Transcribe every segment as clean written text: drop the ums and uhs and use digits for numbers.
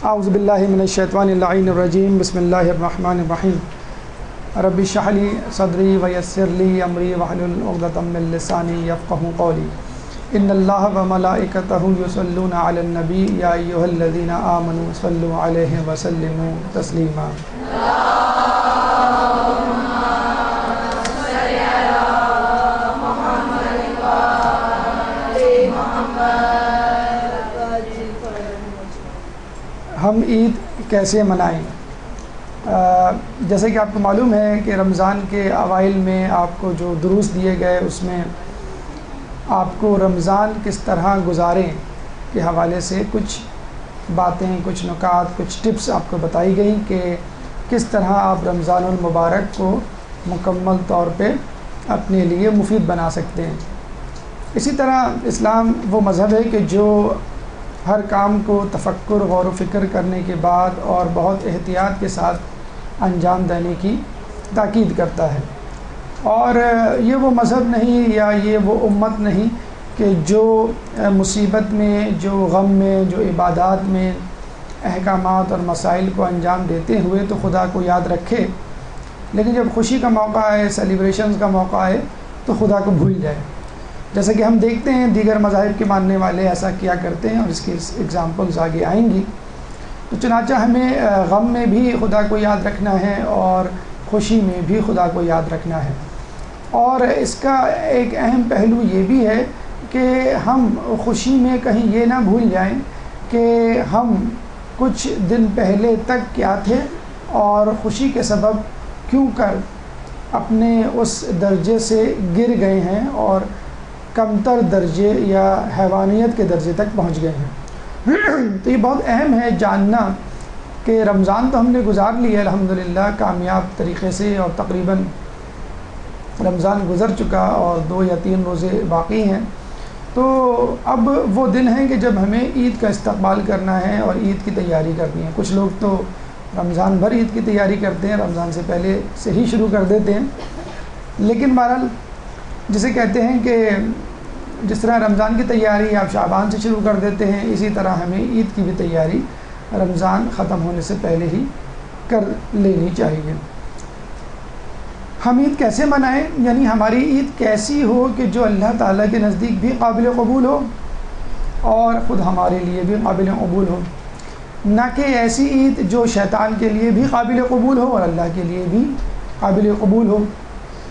اعوذ باللہ من الشیطان اللعین الرجیم بسم اللہ الرحمن الرحیم رب اشرح لی صدری ویسر لی امری واحلل عقدۃ من لسانی یفقہوا قولی ان اللہ وملائکتہ یصلون علی النبی یا ایھا الذین آمنوا صلوا علیہ وسلموا تسلیما۔ ہم عید کیسے منائیں؟ جیسے کہ آپ کو معلوم ہے کہ رمضان کے اوائل میں آپ کو جو دروس دیے گئے اس میں آپ کو رمضان کس طرح گزاریں کے حوالے سے کچھ باتیں، کچھ نکات، کچھ ٹپس آپ کو بتائی گئیں کہ کس طرح آپ رمضان المبارک کو مکمل طور پہ اپنے لیے مفید بنا سکتے ہیں۔ اسی طرح اسلام وہ مذہب ہے کہ جو ہر کام کو تفکر، غور و فکر کرنے کے بعد اور بہت احتیاط کے ساتھ انجام دینے کی تاکید کرتا ہے، اور یہ وہ مذہب نہیں یا یہ وہ امت نہیں کہ جو مصیبت میں، جو غم میں، جو عبادات میں احکامات اور مسائل کو انجام دیتے ہوئے تو خدا کو یاد رکھے، لیکن جب خوشی کا موقع آئے، سیلیبریشنز کا موقع آئے تو خدا کو بھول جائے۔ جیسا کہ ہم دیکھتے ہیں دیگر مذاہب کے ماننے والے ایسا کیا کرتے ہیں، اور اس کی ایگزامپلز آگے آئیں گی۔ تو چنانچہ ہمیں غم میں بھی خدا کو یاد رکھنا ہے اور خوشی میں بھی خدا کو یاد رکھنا ہے، اور اس کا ایک اہم پہلو یہ بھی ہے کہ ہم خوشی میں کہیں یہ نہ بھول جائیں کہ ہم کچھ دن پہلے تک کیا تھے اور خوشی کے سبب کیوں کر اپنے اس درجے سے گر گئے ہیں اور کمتر درجے یا حیوانیت کے درجے تک پہنچ گئے ہیں۔ تو یہ بہت اہم ہے جاننا کہ رمضان تو ہم نے گزار لی ہے الحمدللہ کامیاب طریقے سے، اور تقریباً رمضان گزر چکا اور 2 یا 3 روزے باقی ہیں۔ تو اب وہ دن ہیں کہ جب ہمیں عید کا استقبال کرنا ہے اور عید کی تیاری کرنی ہے۔ کچھ لوگ تو رمضان بھر عید کی تیاری کرتے ہیں، رمضان سے پہلے سے ہی شروع کر دیتے ہیں، لیکن بہرحال جسے کہتے ہیں کہ جس طرح رمضان کی تیاری آپ شعبان سے شروع کر دیتے ہیں، اسی طرح ہمیں عید کی بھی تیاری رمضان ختم ہونے سے پہلے ہی کر لینی چاہیے۔ ہم عید کیسے منائیں؟ یعنی ہماری عید کیسی ہو کہ جو اللہ تعالیٰ کے نزدیک بھی قابل قبول ہو اور خود ہمارے لیے بھی قابل قبول ہو، نہ کہ ایسی عید جو شیطان کے لیے بھی قابل قبول ہو اور اللہ کے لیے بھی قابل قبول ہو،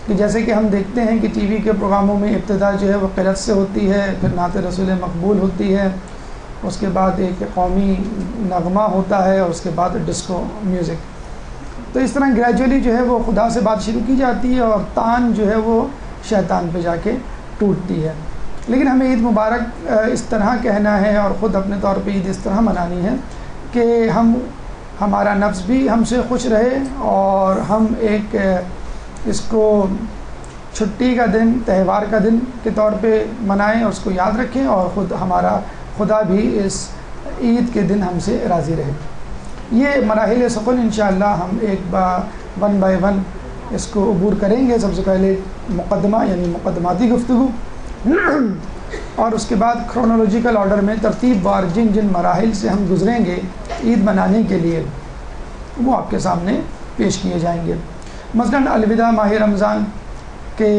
کہ جیسے کہ ہم دیکھتے ہیں کہ ٹی وی کے پروگراموں میں ابتدا جو ہے وہ قرأت سے ہوتی ہے، پھر نعت رسول مقبول ہوتی ہے، اس کے بعد ایک قومی نغمہ ہوتا ہے، اور اس کے بعد ڈسکو میوزک۔ تو اس طرح گریجولی جو ہے وہ خدا سے بات شروع کی جاتی ہے اور تان جو ہے وہ شیطان پہ جا کے ٹوٹتی ہے۔ لیکن ہمیں عید مبارک اس طرح کہنا ہے اور خود اپنے طور پہ عید اس طرح منانی ہے کہ ہمارا نفس بھی ہم سے خوش رہے، اور ہم ایک اس کو چھٹی کا دن، تہوار کا دن کے طور پہ منائیں اور اس کو یاد رکھیں، اور خود ہمارا خدا بھی اس عید کے دن ہم سے راضی رہے۔ یہ مراحل سکون انشاءاللہ ہم ون بائی ون اس کو عبور کریں گے۔ سب سے پہلے مقدمہ یعنی مقدماتی گفتگو، اور اس کے بعد کرونولوجیکل آرڈر میں ترتیب وار جن جن مراحل سے ہم گزریں گے عید منانے کے لیے وہ آپ کے سامنے پیش کیے جائیں گے۔ مثلاً الوداع ماہ رمضان کے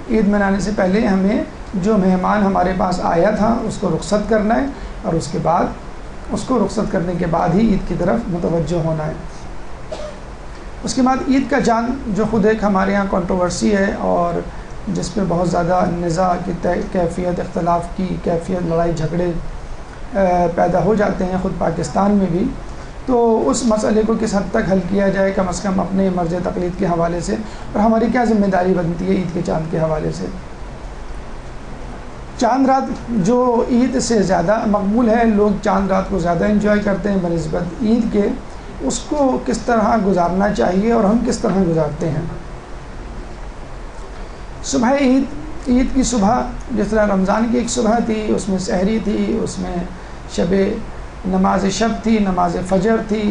عید منانے سے پہلے ہمیں جو مہمان ہمارے پاس آیا تھا اس کو رخصت کرنا ہے، اور اس کے بعد اس کو رخصت کرنے کے بعد ہی عید کی طرف متوجہ ہونا ہے۔ اس کے بعد عید کا چاند جو خود ایک ہمارے یہاں کنٹروورسی ہے اور جس پہ بہت زیادہ نزاع کی کیفیت، اختلاف کی کیفیت، لڑائی جھگڑے پیدا ہو جاتے ہیں خود پاکستان میں بھی، تو اس مسئلے کو کس حد تک حل کیا جائے کم از کم اپنے مرض تقلید کے حوالے سے، اور ہماری کیا ذمہ داری بنتی ہے عید کے چاند کے حوالے سے۔ چاند رات جو عید سے زیادہ مقبول ہے، لوگ چاند رات کو زیادہ انجوائے کرتے ہیں بنسبت عید کے، اس کو کس طرح گزارنا چاہیے اور ہم کس طرح گزارتے ہیں۔ صبح عید کی صبح جس طرح رمضان کی ایک صبح تھی، اس میں سحری تھی، اس میں نماز شب تھی، نماز فجر تھی،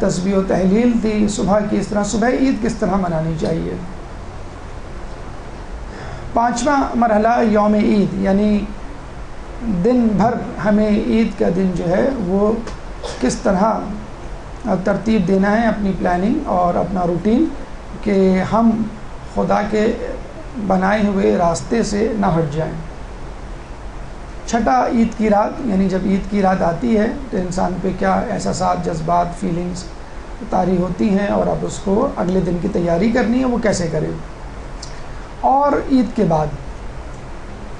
تسبیح و تحلیل تھی صبح کی، اس طرح صبح عید کس طرح منانی چاہیے۔ 5واں مرحلہ یوم عید، یعنی دن بھر ہمیں عید کا دن جو ہے وہ کس طرح ترتیب دینا ہے اپنی پلاننگ اور اپنا روٹین، کہ ہم خدا کے بنائے ہوئے راستے سے نہ ہٹ جائیں۔ چھٹا، عید کی رات، یعنی جب عید کی رات آتی ہے تو انسان پہ کیا احساسات، جذبات، فیلنگز طاری ہوتی ہیں، اور اب اس کو اگلے دن کی تیاری کرنی ہے، وہ کیسے کرے۔ اور عید کے بعد،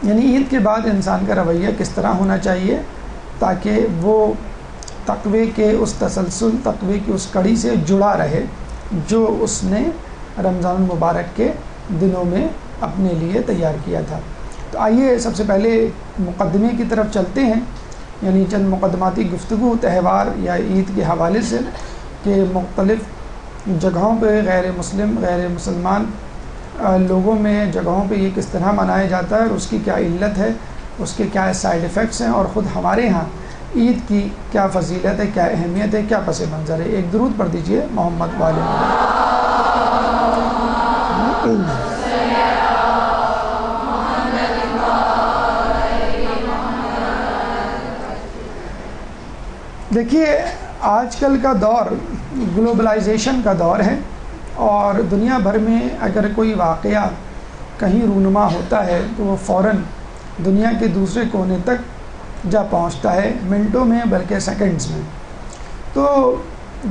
یعنی عید کے بعد انسان کا رویہ کس طرح ہونا چاہیے تاکہ وہ تقوی کے اس تسلسل، تقوی کی اس کڑی سے جڑا رہے جو اس نے رمضان المبارک کے دنوں میں اپنے لیے تیار کیا تھا۔ تو آئیے سب سے پہلے مقدمے کی طرف چلتے ہیں، یعنی چند مقدماتی گفتگو تہوار یا عید کے حوالے سے، کہ مختلف جگہوں پہ غیر مسلم، غیر مسلمان لوگوں میں جگہوں پہ یہ کس طرح منایا جاتا ہے، اور اس کی کیا علت ہے، اس کے کیا سائیڈ ایفیکٹس ہیں، اور خود ہمارے ہاں عید کی کیا فضیلت ہے، کیا اہمیت ہے، کیا پس منظر ہے۔ ایک درود پڑھ دیجئے محمد والے۔ دیکھیے، آج کل کا دور گلوبلائزیشن کا دور ہے، اور دنیا بھر میں اگر کوئی واقعہ کہیں رونما ہوتا ہے تو وہ فوراً دنیا کے دوسرے کونے تک جا پہنچتا ہے، منٹوں میں بلکہ سیکنڈز میں۔ تو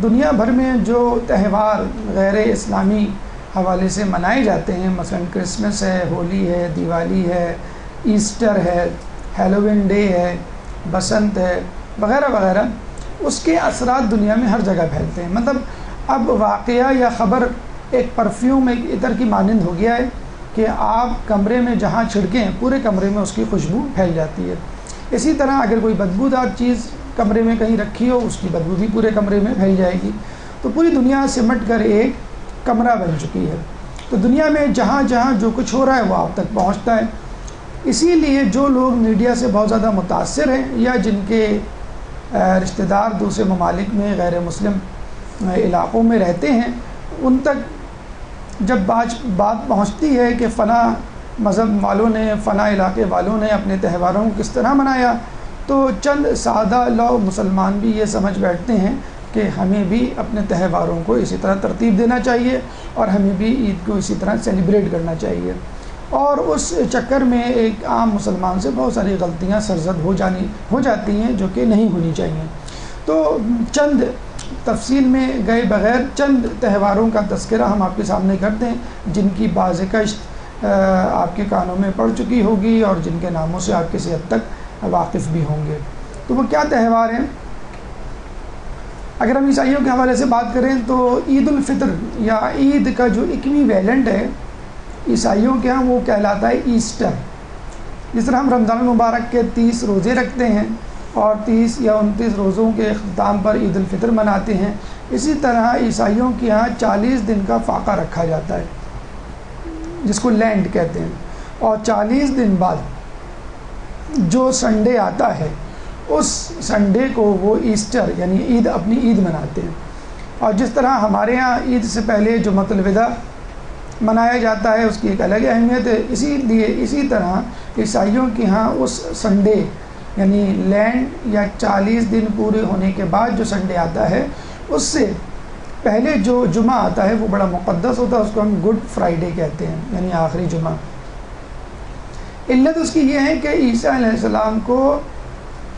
دنیا بھر میں جو تہوار غیر اسلامی حوالے سے منائے جاتے ہیں، مثلا کرسمس ہے، ہولی ہے، دیوالی ہے، ایسٹر ہے، ہیلووین ڈے ہے، بسنت ہے، وغیرہ وغیرہ، اس کے اثرات دنیا میں ہر جگہ پھیلتے ہیں۔ مطلب اب واقعہ یا خبر ایک پرفیوم، ایک عطر کی مانند ہو گیا ہے کہ آپ کمرے میں جہاں چھڑکیں پورے کمرے میں اس کی خوشبو پھیل جاتی ہے۔ اسی طرح اگر کوئی بدبودار چیز کمرے میں کہیں رکھی ہو، اس کی بدبو بھی پورے کمرے میں پھیل جائے گی۔ تو پوری دنیا سمٹ کر ایک کمرہ بن چکی ہے۔ تو دنیا میں جہاں جہاں جو کچھ ہو رہا ہے وہ آپ تک پہنچتا ہے۔ اسی لیے جو لوگ میڈیا سے بہت زیادہ متاثر ہیں، یا جن کے رشتہ دار دوسرے ممالک میں غیر مسلم علاقوں میں رہتے ہیں، ان تک جب بات پہنچتی ہے کہ فلاں مذہب والوں نے، فلاں علاقے والوں نے اپنے تہواروں کو کس طرح منایا، تو چند سادہ لو مسلمان بھی یہ سمجھ بیٹھتے ہیں کہ ہمیں بھی اپنے تہواروں کو اسی طرح ترتیب دینا چاہیے، اور ہمیں بھی عید کو اسی طرح سیلیبریٹ کرنا چاہیے۔ اور اس چکر میں ایک عام مسلمان سے بہت ساری غلطیاں سرزد ہو جاتی ہیں جو کہ نہیں ہونی چاہیے۔ تو چند تفصیل میں گئے بغیر چند تہواروں کا تذکرہ ہم آپ کے سامنے کرتے ہیں، جن کی بعض کشت آپ کے کانوں میں پڑ چکی ہوگی، اور جن کے ناموں سے آپ کسی حد تک واقف بھی ہوں گے۔ تو وہ کیا تہوار ہیں؟ اگر ہم عیسائیوں کے حوالے سے بات کریں تو عید الفطر یا عید کا جو ایکویویلنٹ ہے عیسائیوں کے ہاں، وہ کہلاتا ہے ایسٹر۔ جس طرح ہم رمضان المبارک کے 30 روزے رکھتے ہیں اور 30 یا 29 روزوں کے اختتام پر عید الفطر مناتے ہیں، اسی طرح عیسائیوں کے ہاں 40 دن کا فاقہ رکھا جاتا ہے جس کو لینڈ کہتے ہیں، اور 40 دن بعد جو سنڈے آتا ہے اس سنڈے کو وہ ایسٹر یعنی عید، اپنی عید مناتے ہیں۔ اور جس طرح ہمارے ہاں عید سے پہلے جمعۃ الوداع منایا جاتا ہے، اس کی ایک الگ اہمیت ہے، اسی طرح عیسائیوں کے ہاں اس سنڈے یعنی لینڈ یا 40 دن پورے ہونے کے بعد جو سنڈے آتا ہے، اس سے پہلے جو جمعہ آتا ہے وہ بڑا مقدس ہوتا ہے، اس کو ہم گڈ فرائیڈے کہتے ہیں، یعنی آخری جمعہ۔ علت اس کی یہ ہے کہ عیسیٰ علیہ السلام کو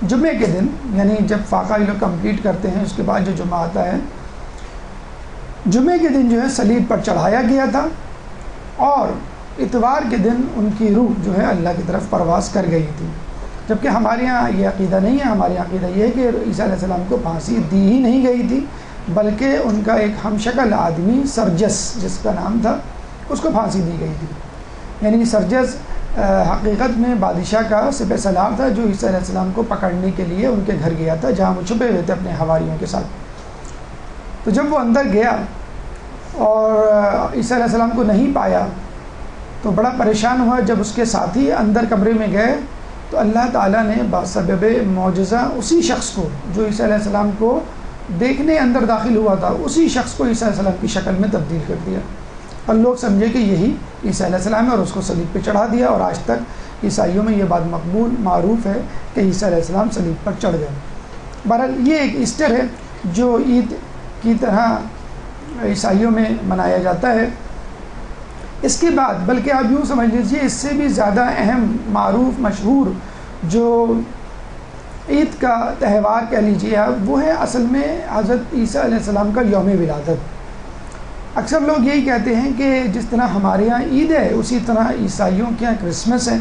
جمعے کے دن، یعنی جب فاقہ یہ لوگ کمپلیٹ کرتے ہیں اس کے بعد جو جمعہ آتا ہے، جمعے کے دن جو ہے صلیب پر چڑھایا گیا تھا، اور اتوار کے دن ان کی روح جو ہے اللہ کی طرف پرواز کر گئی تھی۔ جبکہ ہمارے یہاں یہ عقیدہ نہیں ہے، ہمارے یہاں عقیدہ یہ ہے کہ عیسیٰ علیہ السلام کو پھانسی دی ہی نہیں گئی تھی، بلکہ ان کا ایک ہم شکل آدمی سرجس جس کا نام تھا، اس کو پھانسی دی گئی تھی۔ یعنی سرجس حقیقت میں بادشاہ کا سپہ سالار تھا، جو عیسیٰ علیہ السلام کو پکڑنے کے لیے ان کے گھر گیا تھا، جہاں وہ چھپے ہوئے تھے اپنے حواریوں کے ساتھ۔ تو جب وہ اندر گیا اور عیسیٰ علیہ السلام کو نہیں پایا تو بڑا پریشان ہوا۔ جب اس کے ساتھی اندر کمرے میں گئے تو اللہ تعالیٰ نے بسبب معجزہ اسی شخص کو جو عیسیٰ علیہ السلام کو دیکھنے اندر داخل ہوا تھا، اسی شخص کو عیسیٰ علیہ السلام کی شکل میں تبدیل کر دیا، اور لوگ سمجھے کہ یہی عیسیٰ علیہ السلام ہے، اور اس کو صلیب پہ چڑھا دیا۔ اور آج تک عیسائیوں میں یہ بات مقبول معروف ہے کہ عیسیٰ علیہ السلام صلیب پر چڑھ گئے۔ بہرحال یہ ایک ایسٹر ہے جو عید کی طرح عیسائیوں میں منایا جاتا ہے۔ اس کے بعد بلکہ آپ یوں سمجھ لیجیے اس سے بھی زیادہ اہم، معروف، مشہور جو عید کا تہوار کہہ لیجیے آپ، وہ ہے اصل میں حضرت عیسیٰ علیہ السلام کا یوم ولادت۔ اکثر لوگ یہی کہتے ہیں کہ جس طرح ہمارے یہاں عید ہے اسی طرح عیسائیوں کے یہاں کرسمس ہے۔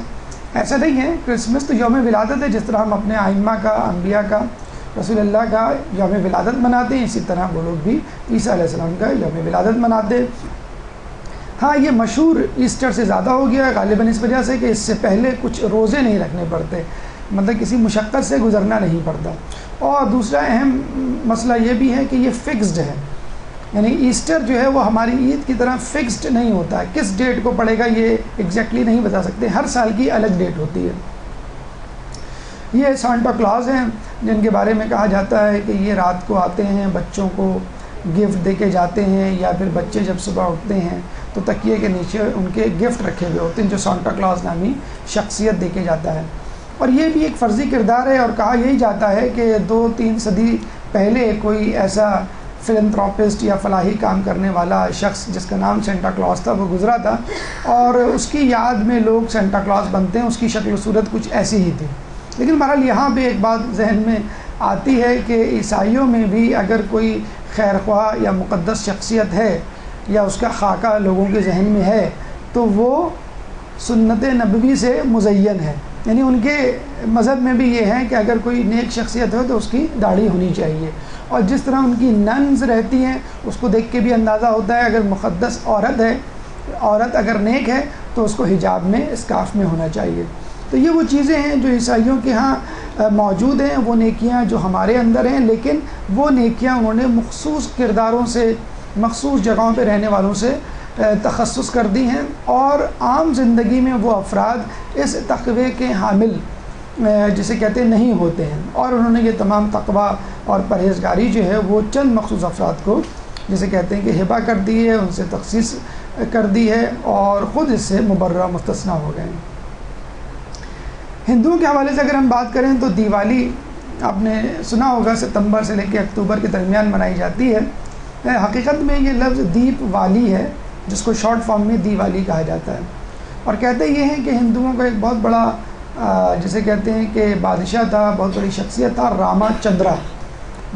ایسا نہیں ہے، کرسمس تو یوم ولادت ہے، جس طرح ہم اپنے ائمہ کا، انبیاء کا، رسول اللہ کا یوم ولادت مناتے ہیں، اسی طرح وہ لوگ بھی عیسیٰ علیہ السلام کا یوم ولادت مناتے ہیں۔ ہاں یہ مشہور ایسٹر سے زیادہ ہو گیا غالباً اس وجہ سے کہ اس سے پہلے کچھ روزے نہیں رکھنے پڑتے، مطلب کسی مشقت سے گزرنا نہیں پڑتا۔ اور دوسرا اہم مسئلہ یہ بھی ہے کہ یہ فکسڈ ہے، یعنی ایسٹر جو ہے وہ ہماری عید کی طرح فکسڈ نہیں ہوتا ہے، کس ڈیٹ کو پڑے گا یہ ایگزیکٹلی نہیں بتا سکتے، ہر سال کی الگ ڈیٹ ہوتی ہے۔ یہ سانٹا کلاز ہیں جن کے بارے میں کہا جاتا ہے کہ یہ رات کو آتے ہیں، بچوں کو گفٹ دے کے جاتے ہیں، یا پھر بچے جب صبح اٹھتے ہیں تو تکیے کے نیچے ان کے گفٹ رکھے ہوئے ہوتے ہیں جو سانٹا کلاز نامی شخصیت دے کے جاتا ہے۔ اور یہ بھی ایک فرضی کردار ہے، اور کہا یہی جاتا ہے کہ 2-3 صدی پہلے کوئی ایسا فلنتھراپسٹ یا فلاحی کام کرنے والا شخص جس کا نام سینٹا کلاز تھا وہ گزرا تھا، اور اس کی یاد میں لوگ سینٹا کلاز بنتے ہیں، اس کی شکل و صورت کچھ ایسی ہی تھی۔ لیکن بہرحال یہاں پہ ایک بات ذہن میں آتی ہے کہ عیسائیوں میں بھی اگر کوئی خیر خواہ یا مقدس شخصیت ہے یا اس کا خاکہ لوگوں کے ذہن میں ہے تو وہ سنت نبوی سے مزین ہے، یعنی ان کے مذہب میں بھی یہ ہے کہ اگر کوئی نیک شخصیت ہو تو اس کی داڑھی ہونی چاہیے، اور جس طرح ان کی ننز رہتی ہیں اس کو دیکھ کے بھی اندازہ ہوتا ہے اگر مقدس عورت ہے، عورت اگر نیک ہے تو اس کو حجاب میں، اسکارف میں ہونا چاہیے۔ تو یہ وہ چیزیں ہیں جو عیسائیوں کے ہاں موجود ہیں، وہ نیکیاں جو ہمارے اندر ہیں، لیکن وہ نیکیاں انہوں نے مخصوص کرداروں سے، مخصوص جگہوں پہ رہنے والوں سے تخصص کر دی ہیں، اور عام زندگی میں وہ افراد اس تقوی کے حامل جسے کہتے ہیں نہیں ہوتے ہیں، اور انہوں نے یہ تمام تقوی اور پرہیزگاری جو ہے وہ چند مخصوص افراد کو جسے کہتے ہیں کہ ہبہ کر دی ہے، ان سے تخصیص کر دی ہے، اور خود اس سے مبرہ مستثنیٰ ہو گئے ہیں۔ ہندوؤں کے حوالے سے اگر ہم بات کریں تو دیوالی آپ نے سنا ہوگا ستمبر سے لے کے اکتوبر کے درمیان منائی جاتی ہے۔ حقیقت میں یہ لفظ دیپ والی ہے جس کو شارٹ فارم میں دیوالی کہا جاتا ہے، اور کہتے یہ ہیں کہ ہندوؤں کا ایک بہت بڑا جسے کہتے ہیں کہ بادشاہ تھا، بہت بڑی شخصیت تھا، راما چندرا،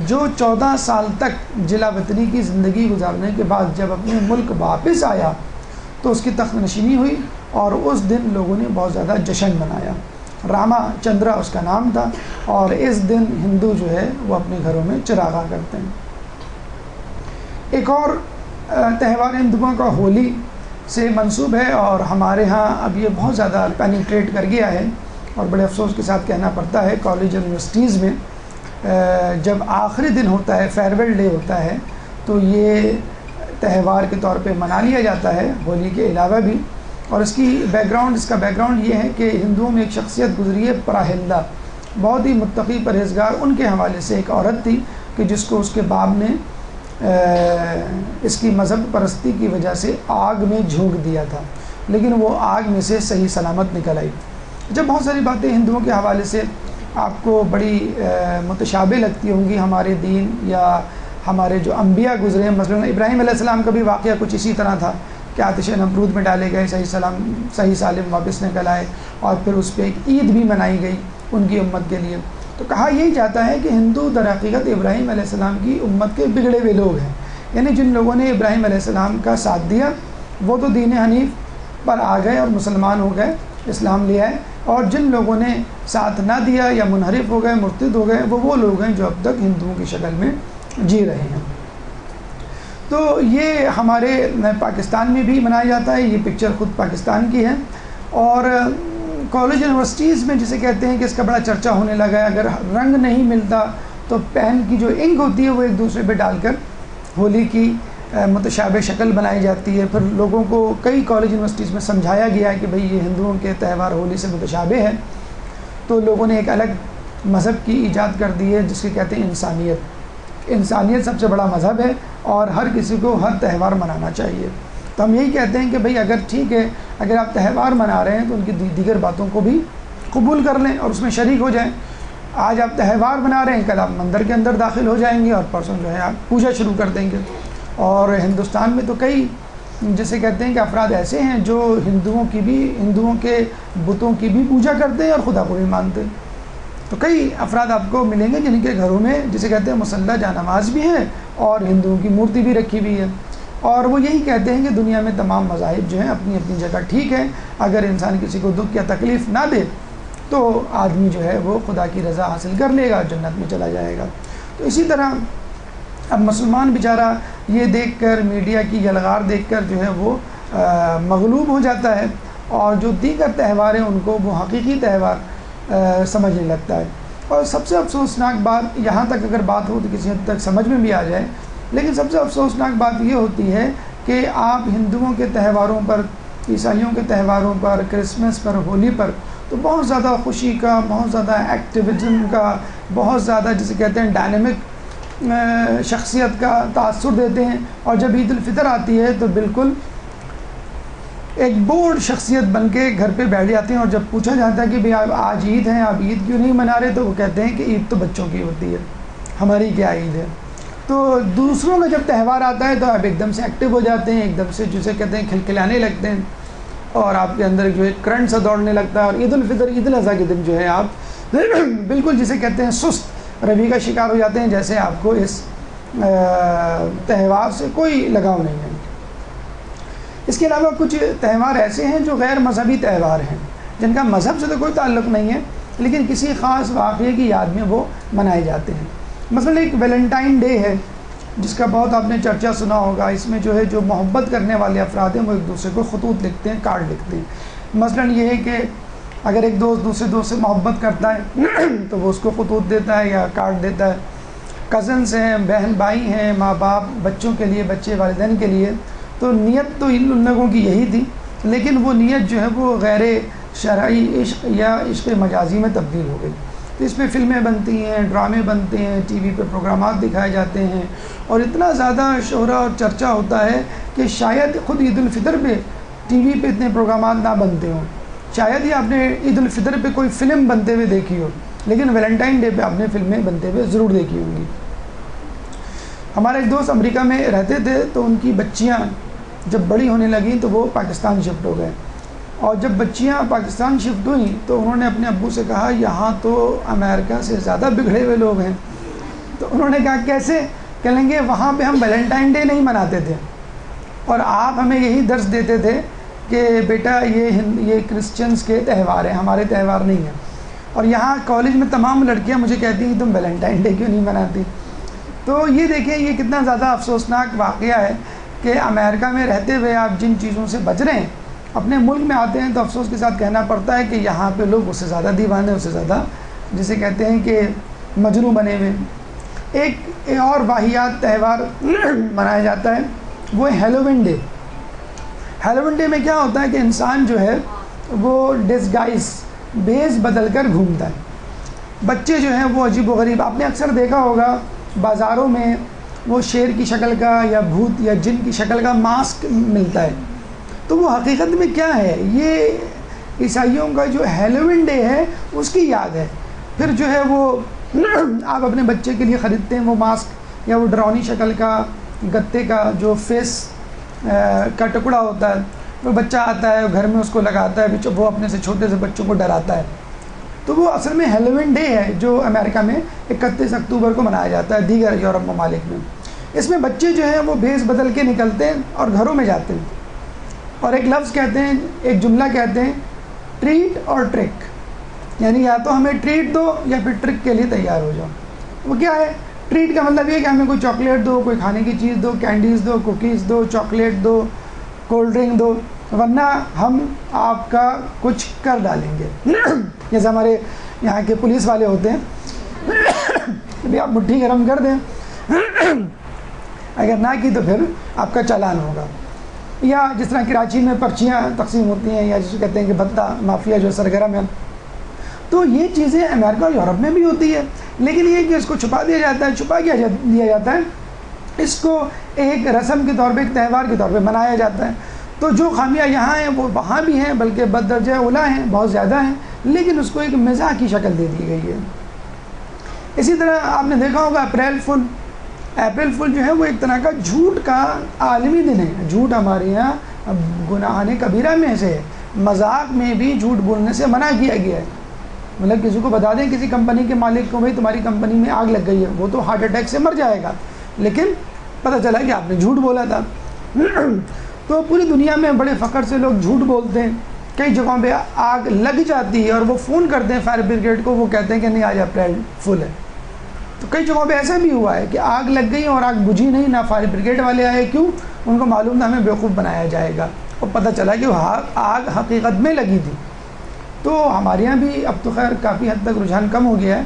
جو 14 سال تک جلا وطنی کی زندگی گزارنے کے بعد جب اپنے ملک واپس آیا تو اس کی تخت نشینی ہوئی، اور اس دن لوگوں نے بہت زیادہ جشن منایا۔ راما چندرا اس کا نام تھا، اور اس دن ہندو جو ہے وہ اپنے گھروں میں چراغاں کرتے ہیں۔ ایک اور تہوار ہندوؤں کا ہولی سے منسوب ہے، اور ہمارے ہاں اب یہ بہت زیادہ پینیٹریٹ کر گیا ہے، اور بڑے افسوس کے ساتھ کہنا پڑتا ہے کالج یونیورسٹیز میں جب آخری دن ہوتا ہے، فیئرویل ڈے ہوتا ہے، تو یہ تہوار کے طور پہ منا لیا جاتا ہے ہولی کے علاوہ بھی۔ اور اس کا بیک گراؤنڈ یہ ہے کہ ہندوؤں میں ایک شخصیت گزری ہے پراہلدا، بہت ہی متقی پرہیزگار، ان کے حوالے سے ایک عورت تھی کہ جس کو اس کے باپ نے اس کی مذہب پرستی کی وجہ سے آگ میں جھونک دیا تھا، لیکن وہ آگ میں سے صحیح سلامت نکل آئی۔ جب بہت ساری باتیں ہندوؤں کے حوالے سے آپ کو بڑی متشابہ لگتی ہوں گی ہمارے دین یا ہمارے جو انبیاء گزرے ہیں، مثلا ابراہیم علیہ السلام کا بھی واقعہ کچھ اسی طرح تھا کہ آتش نمرود میں ڈالے گئے، صحیح سالم واپس نکل آئے، اور پھر اس پہ ایک عید بھی منائی گئی ان کی امت کے لیے۔ تو کہا یہی جاتا ہے کہ ہندو در حقیقت ابراہیم علیہ السلام کی امت کے بگڑے ہوئے لوگ ہیں، یعنی جن لوگوں نے ابراہیم علیہ السلام کا ساتھ دیا وہ تو دین حنیف پر آ گئے اور مسلمان ہو گئے، اسلام لے آئے، اور جن لوگوں نے ساتھ نہ دیا یا منحرف ہو گئے، مرتد ہو گئے، وہ لوگ ہیں جو اب تک ہندوؤں کی شکل میں جی رہے ہیں۔ تو یہ ہمارے پاکستان میں بھی منایا جاتا ہے، یہ پکچر خود پاکستان کی ہے، اور کالج یونیورسٹیز میں جسے کہتے ہیں کہ اس کا بڑا چرچا ہونے لگا ہے، اگر رنگ نہیں ملتا تو پین کی جو انک ہوتی ہے وہ ایک دوسرے پہ ڈال کر ہولی کی متشابہ شکل بنائی جاتی ہے۔ پھر لوگوں کو کئی کالج یونیورسٹیز میں سمجھایا گیا ہے کہ بھئی یہ ہندوؤں کے تہوار ہولی سے متشابہ ہے، تو لوگوں نے ایک الگ مذہب کی ایجاد کر دی ہے جس کے کہتے ہیں انسانیت۔ انسانیت سب سے بڑا مذہب ہے، اور ہر کسی کو ہر تہوار منانا چاہیے۔ تو ہم یہی کہتے ہیں کہ بھئی اگر ٹھیک ہے، اگر آپ تہوار منا رہے ہیں تو ان کی دیگر باتوں کو بھی قبول کر لیں اور اس میں شریک ہو جائیں۔ آج آپ تہوار بنا رہے ہیں، کل آپ مندر کے اندر داخل ہو جائیں گے اور پرسوں جو ہے آپ پوجا شروع کر دیں گے۔ اور ہندوستان میں تو کئی جسے کہتے ہیں کہ افراد ایسے ہیں جو ہندوؤں کے بتوں کی بھی پوجا کرتے ہیں اور خدا کو بھی مانتے ہیں۔ تو کئی افراد آپ کو ملیں گے جن کے گھروں میں جسے کہتے ہیں مصلی جا نماز بھی ہے اور ہندوؤں کی مورتی بھی رکھی ہوئی ہے، اور وہ یہی کہتے ہیں کہ دنیا میں تمام مذاہب جو ہیں اپنی اپنی جگہ ٹھیک ہے، اگر انسان کسی کو دکھ یا تکلیف نہ دے تو آدمی جو ہے وہ خدا کی رضا حاصل کر لے گا، جنت میں چلا جائے گا۔ تو اسی طرح اب مسلمان بیچارہ یہ دیکھ کر، میڈیا کی یلغار دیکھ کر جو ہے وہ مغلوب ہو جاتا ہے، اور جو دیگر تہوار ہیں ان کو وہ حقیقی تہوار سمجھنے لگتا ہے۔ اور سب سے افسوسناک بات، یہاں تک اگر بات ہو تو کسی حد تک سمجھ میں بھی آ جائے، لیکن سب سے افسوسناک بات یہ ہوتی ہے کہ آپ ہندوؤں کے تہواروں پر، عیسائیوں کے تہواروں پر، کرسمس پر، ہولی پر تو بہت زیادہ خوشی کا، بہت زیادہ ایکٹیویزم کا، بہت زیادہ جسے کہتے ہیں ڈائنامک شخصیت کا تاثر دیتے ہیں، اور جب عید الفطر آتی ہے تو بالکل ایک بورڈ شخصیت بن کے گھر پہ بیٹھ جاتے ہیں، اور جب پوچھا جاتا ہے کہ بھئی آج عید ہے، آپ عید کیوں نہیں منا رہے، تو وہ کہتے ہیں کہ عید تو بچوں کی ہوتی ہے، ہماری کیا عید ہے۔ تو دوسروں کا جب تہوار آتا ہے تو آپ ایک دم سے ایکٹیو ہو جاتے ہیں، ایک دم سے جسے کہتے ہیں کھلکھلانے لگتے ہیں، اور آپ کے اندر جو ہے کرنٹ سا دوڑنے لگتا ہے، اور عید الفطر، عید الاضحیٰ کے دن جو ہے آپ بالکل جسے کہتے ہیں سست روی کا شکار ہو جاتے ہیں، جیسے آپ کو اس تہوار سے کوئی لگاؤ نہیں ہے۔ اس کے علاوہ کچھ تہوار ایسے ہیں جو غیر مذہبی تہوار ہیں، جن کا مذہب سے تو کوئی تعلق نہیں ہے، لیکن کسی خاص واقعے کی یاد میں وہ منائے جاتے ہیں۔ مثلا ایک ویلنٹائن ڈے ہے جس کا بہت آپ نے چرچا سنا ہوگا۔ اس میں جو ہے جو محبت کرنے والے افراد ہیں وہ ایک دوسرے کو خطوط لکھتے ہیں، کارڈ لکھتے ہیں۔ مثلا یہ ہے کہ اگر ایک دوست دوسرے دوست سے محبت کرتا ہے تو وہ اس کو خطوط دیتا ہے یا کارڈ دیتا ہے۔ کزنس ہیں، بہن بھائی ہیں، ماں باپ بچوں کے لیے، بچے والدین کے لیے، تو نیت تو ان لوگوں کی یہی تھی، لیکن وہ نیت جو ہے وہ غیر شرعی عشق یا عشق مجازی میں تبدیل ہو گئی۔ تو اس پہ فلمیں بنتی ہیں، ڈرامے بنتے ہیں، ٹی وی پہ پروگرامات دکھائے جاتے ہیں، اور اتنا زیادہ شہرہ اور چرچا ہوتا ہے کہ شاید خود عید الفطر پہ ٹی وی پہ اتنے پروگرامات نہ بنتے ہوں، شاید ہی آپ نے عید الفطر پہ کوئی فلم بنتے ہوئے دیکھی ہو، لیکن ویلنٹائن ڈے پہ آپ نے فلمیں بنتے ہوئے ضرور دیکھی ہوں گی۔ ہمارے ایک دوست امریکہ میں رہتے تھے، تو ان کی بچیاں جب بڑی ہونے لگیں تو وہ پاکستان شفٹ ہو گئے، اور جب بچیاں پاکستان شفٹ ہوئیں تو انہوں نے اپنے ابو سے کہا یہاں تو امریکہ سے زیادہ بگڑے ہوئے لوگ ہیں۔ تو انہوں نے کہا کیسے؟ کہیں گے وہاں پہ ہم ویلنٹائن ڈے نہیں مناتے تھے، اور آپ ہمیں یہی درس دیتے تھے کہ بیٹا یہ کرسچنس کے تہوار ہیں، ہمارے تہوار نہیں ہیں، اور یہاں کالج میں تمام لڑکیاں مجھے کہتی ہیں کہ تم ویلنٹائن ڈے کیوں نہیں مناتی۔ تو یہ دیکھیں یہ کتنا زیادہ افسوسناک واقعہ ہے کہ امریکہ میں رہتے ہوئے آپ جن چیزوں سے بچ رہے ہیں، اپنے ملک میں آتے ہیں تو افسوس کے ساتھ کہنا پڑتا ہے کہ یہاں پہ لوگ اس سے زیادہ دیوانے، اس سے زیادہ جسے کہتے ہیں کہ مجنوں بنے ہوئے۔ ایک اور واحد تہوار منایا جاتا ہے، وہ ہیلووین ڈے۔ ہیلووین ڈے میں کیا ہوتا ہے کہ انسان جو ہے وہ ڈسگائز، بھیس بدل کر گھومتا ہے۔ بچے جو ہیں وہ عجیب و غریب، آپ نے اکثر دیکھا ہوگا بازاروں میں وہ شیر کی شکل کا یا بھوت یا جن کی شکل کا ماسک ملتا ہے، تو وہ حقیقت میں کیا ہے؟ یہ عیسائیوں کا جو ہیلووین ڈے ہے اس کی یاد ہے۔ پھر جو ہے وہ آپ اپنے بچے کے لیے خریدتے ہیں وہ ماسک، یا وہ ڈراؤنی شکل کا گتے کا جو فیس کا ٹکڑا ہوتا ہے، وہ بچہ آتا ہے گھر میں اس کو لگاتا ہے، وہ اپنے سے چھوٹے سے بچوں کو ڈراتا ہے۔ تو وہ اصل میں ہیلووین ڈے ہے جو امریکہ میں 31 اکتوبر کو منایا جاتا ہے، دیگر یورپ ممالک میں۔ اس میں بچے جو ہیں وہ بھیس بدل کے نکلتے ہیں اور گھروں میں جاتے ہیں، اور ایک لفظ کہتے ہیں، ایک جملہ کہتے ہیں، ٹریٹ اور ٹرک، یعنی یا تو ہمیں ٹریٹ دو یا پھر ٹرک کے لیے تیار ہو جاؤ۔ وہ کیا ہے؟ ٹریٹ کا مطلب یہ ہے کہ ہمیں کوئی چاکلیٹ دو، کوئی کھانے کی چیز دو، کینڈیز دو، کوکیز دو، چاکلیٹ دو، کولڈ ڈرنک دو، ورنہ ہم آپ کا کچھ کر ڈالیں گے۔ جیسے ہمارے یہاں کے پولیس والے ہوتے ہیں، ابھی آپ مٹھی گرم کر دیں، اگر نہ کی تو پھر آپ کا چالان ہوگا۔ یا جس طرح کراچی میں پرچیاں تقسیم ہوتی ہیں، یا جسے کہتے ہیں کہ بھتہ مافیا جو سرگرم ہے، تو یہ چیزیں امریکہ اور یورپ میں بھی ہوتی ہے، لیکن یہ کہ اس کو چھپا دیا جاتا ہے، چھپا دیا جاتا ہے، اس کو ایک رسم کے طور پہ، ایک تہوار کے طور پہ منایا جاتا ہے۔ تو جو خامیاں یہاں ہیں وہ وہاں بھی ہیں، بلکہ بددرجہ اولیٰ ہیں، بہت زیادہ ہیں، لیکن اس کو ایک مزاح کی شکل دے دی گئی ہے۔ اسی طرح آپ نے دیکھا ہوگا اپریل فل جو ہے وہ ایک طرح کا جھوٹ کا عالمی دن ہے. جھوٹ ہمارے یہاں گناہان کبیرہ میں سے ہے. مذاق میں بھی جھوٹ بولنے سے منع کیا گیا ہے. مطلب کسی کو بتا دیں کسی کمپنی کے مالک کو بھائی تمہاری کمپنی میں آگ لگ گئی ہے, وہ تو ہارٹ اٹیک سے مر جائے گا, لیکن پتہ چلا کہ آپ نے جھوٹ بولا تھا. تو پوری دنیا میں بڑے فخر سے لوگ جھوٹ بولتے ہیں. کئی جگہوں پہ آگ لگ جاتی ہے اور وہ فون کرتے ہیں فائر بریگیڈ کو, وہ کہتے ہیں کہ نہیں آج اپریل فل ہے. تو کئی جگہوں پہ ایسا بھی ہوا ہے کہ آگ لگ گئی اور آگ بجھی نہیں, نہ فائر بریگیڈ والے آئے. کیوں؟ ان کو معلوم تھا ہمیں بیوقوف بنایا جائے گا, اور پتہ چلا کہ وہ آگ حقیقت میں لگی تھی. تو ہمارے یہاں بھی اب تو خیر کافی حد تک رجحان کم ہو گیا ہے.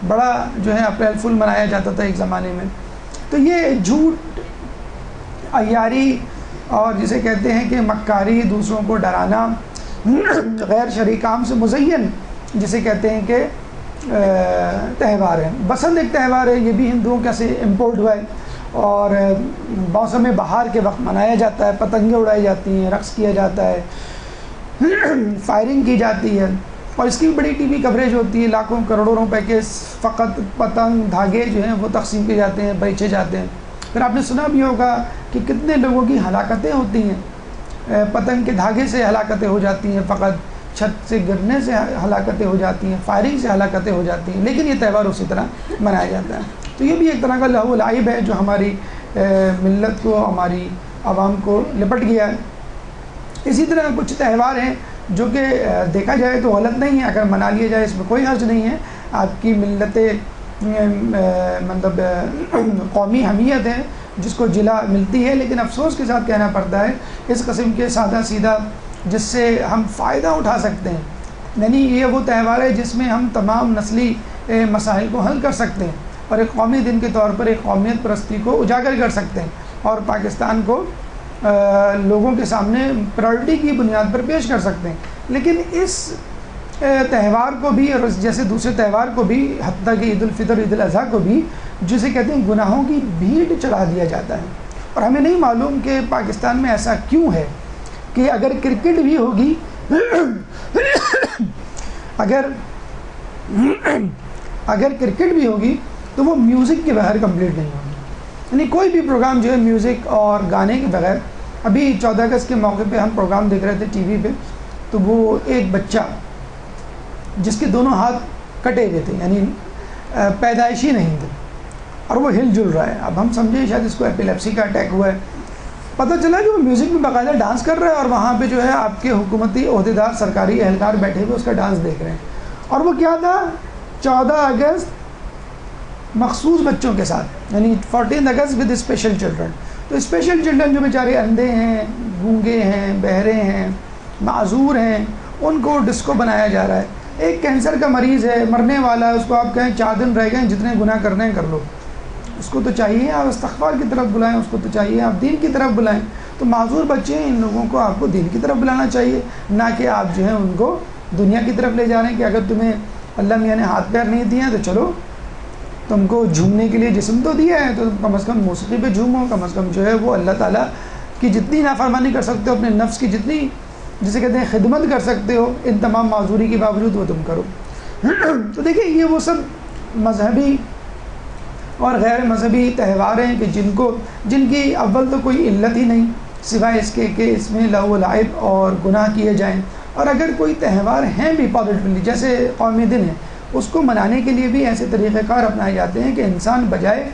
بڑا جو ہے اپریل فل منایا جاتا تھا ایک زمانے میں. تو یہ جھوٹ, عیاری اور جسے کہتے ہیں کہ مکاری, دوسروں کو ڈرانا, غیر شرعی کام سے مزین جسے کہتے ہیں کہ تہوار ہے. بسنت ایک تہوار ہے, یہ بھی ہندوؤں کا سے امپورٹ ہوا ہے اور موسم بہار کے وقت منایا جاتا ہے. پتنگیں اڑائی جاتی ہیں, رقص کیا جاتا ہے, فائرنگ کی جاتی ہے, اور اس کی بھی بڑی ٹی وی کوریج ہوتی ہے. لاکھوں کروڑوں روپے کے فقط پتنگ دھاگے جو ہیں وہ تقسیم کیے جاتے ہیں, بیچے جاتے ہیں. پھر آپ نے سنا بھی ہوگا کہ کتنے لوگوں کی ہلاکتیں ہوتی ہیں, پتنگ کے دھاگے سے ہلاکتیں ہو جاتی ہیں, فقط چھت سے گرنے سے ہلاکتیں ہو جاتی ہیں, فائرنگ سے ہلاکتیں ہو جاتی ہیں. لیکن یہ تہوار اسی طرح منایا جاتا ہے. تو یہ بھی ایک طرح کا لہو و لعب ہے جو ہماری ملت کو, ہماری عوام کو لپٹ گیا ہے. اسی طرح کچھ تہوار ہیں جو کہ دیکھا جائے تو غلط نہیں ہے, اگر منا لیا جائے اس میں کوئی حرج نہیں ہے. آپ کی ملت مطلب قومی حمیت ہے جس کو جلا ملتی ہے, لیکن افسوس کے ساتھ کہنا پڑتا ہے اس قسم کے سادہ سیدھا جس سے ہم فائدہ اٹھا سکتے ہیں. یعنی یہ وہ تہوار ہے جس میں ہم تمام نسلی مسائل کو حل کر سکتے ہیں اور ایک قومی دن کے طور پر ایک قومیت پرستی کو اجاگر کر سکتے ہیں اور پاکستان کو لوگوں کے سامنے پرائورٹی کی بنیاد پر پیش کر سکتے ہیں. لیکن اس تہوار کو بھی اور جیسے دوسرے تہوار کو بھی, حتیٰ کہ عید الفطر, عید الاضحیٰ کو بھی, جسے کہتے ہیں گناہوں کی بھیڑ چڑھا دیا جاتا ہے. اور ہمیں نہیں معلوم کہ پاکستان میں ایسا کیوں ہے کہ اگر کرکٹ بھی ہوگی اگر کرکٹ بھی ہوگی تو وہ میوزک کے بغیر کمپلیٹ نہیں ہوگی. یعنی کوئی بھی پروگرام جو ہے میوزک اور گانے کے بغیر. ابھی 14 اگست کے موقع پہ ہم پروگرام دیکھ رہے تھے ٹی وی پہ, تو وہ ایک بچہ جس کے دونوں ہاتھ کٹے ہوئے تھے, یعنی پیدائشی نہیں تھے, اور وہ ہل جل رہا ہے. اب ہم سمجھے شاید اس کو ایپیلیپسی کا اٹیک ہوا ہے. پتہ چلا کہ وہ میوزک میں باقاعدہ ڈانس کر رہا ہے اور وہاں پہ جو ہے آپ کے حکومتی عہدیدار, سرکاری اہلکار بیٹھے ہوئے اس کا ڈانس دیکھ رہے ہیں. اور وہ کیا تھا, 14 اگست مخصوص بچوں کے ساتھ, یعنی 14 اگست ود اسپیشل چلڈرن. تو اسپیشل چلڈرن جو بیچارے اندھے ہیں, گونگے ہیں, بہرے ہیں, معذور ہیں, ان کو ڈسکو بنایا جا رہا ہے. ایک کینسر کا مریض ہے, مرنے والا ہے, اس کو آپ کہیں 4 دن رہ گئے, جتنے گناہ کرنے ہیں کر لو. اس کو تو چاہیے آپ استغفار کی طرف بلائیں, اس کو تو چاہیے آپ دین کی طرف بلائیں. تو معذور بچے ہیں, ان لوگوں کو آپ کو دین کی طرف بلانا چاہیے, نہ کہ آپ جو ہیں ان کو دنیا کی طرف لے جا رہے ہیں کہ اگر تمہیں اللہ میاں نے ہاتھ پیر نہیں دیے ہیں تو چلو تم کو جھومنے کے لیے جسم تو دیا ہے, تو کم از کم موسیقی پہ جھومو, کم از کم جو ہے وہ اللہ تعالیٰ کی جتنی نافرمانی کر سکتے ہو, اپنے نفس کی جتنی جسے کہتے ہیں خدمت کر سکتے ہو, ان تمام معذوری کے باوجود وہ تم کرو. تو دیکھیں یہ وہ سب مذہبی اور غیر مذہبی تہوار ہیں کہ جن کی اول تو کوئی علت ہی نہیں سوائے اس کے کہ اس میں لہو و لعب اور گناہ کیے جائیں. اور اگر کوئی تہوار ہیں بھی پازیٹیولی, جیسے قومی دن ہے, اس کو منانے کے لیے بھی ایسے طریقہ کار اپنائے جاتے ہیں کہ انسان بجائے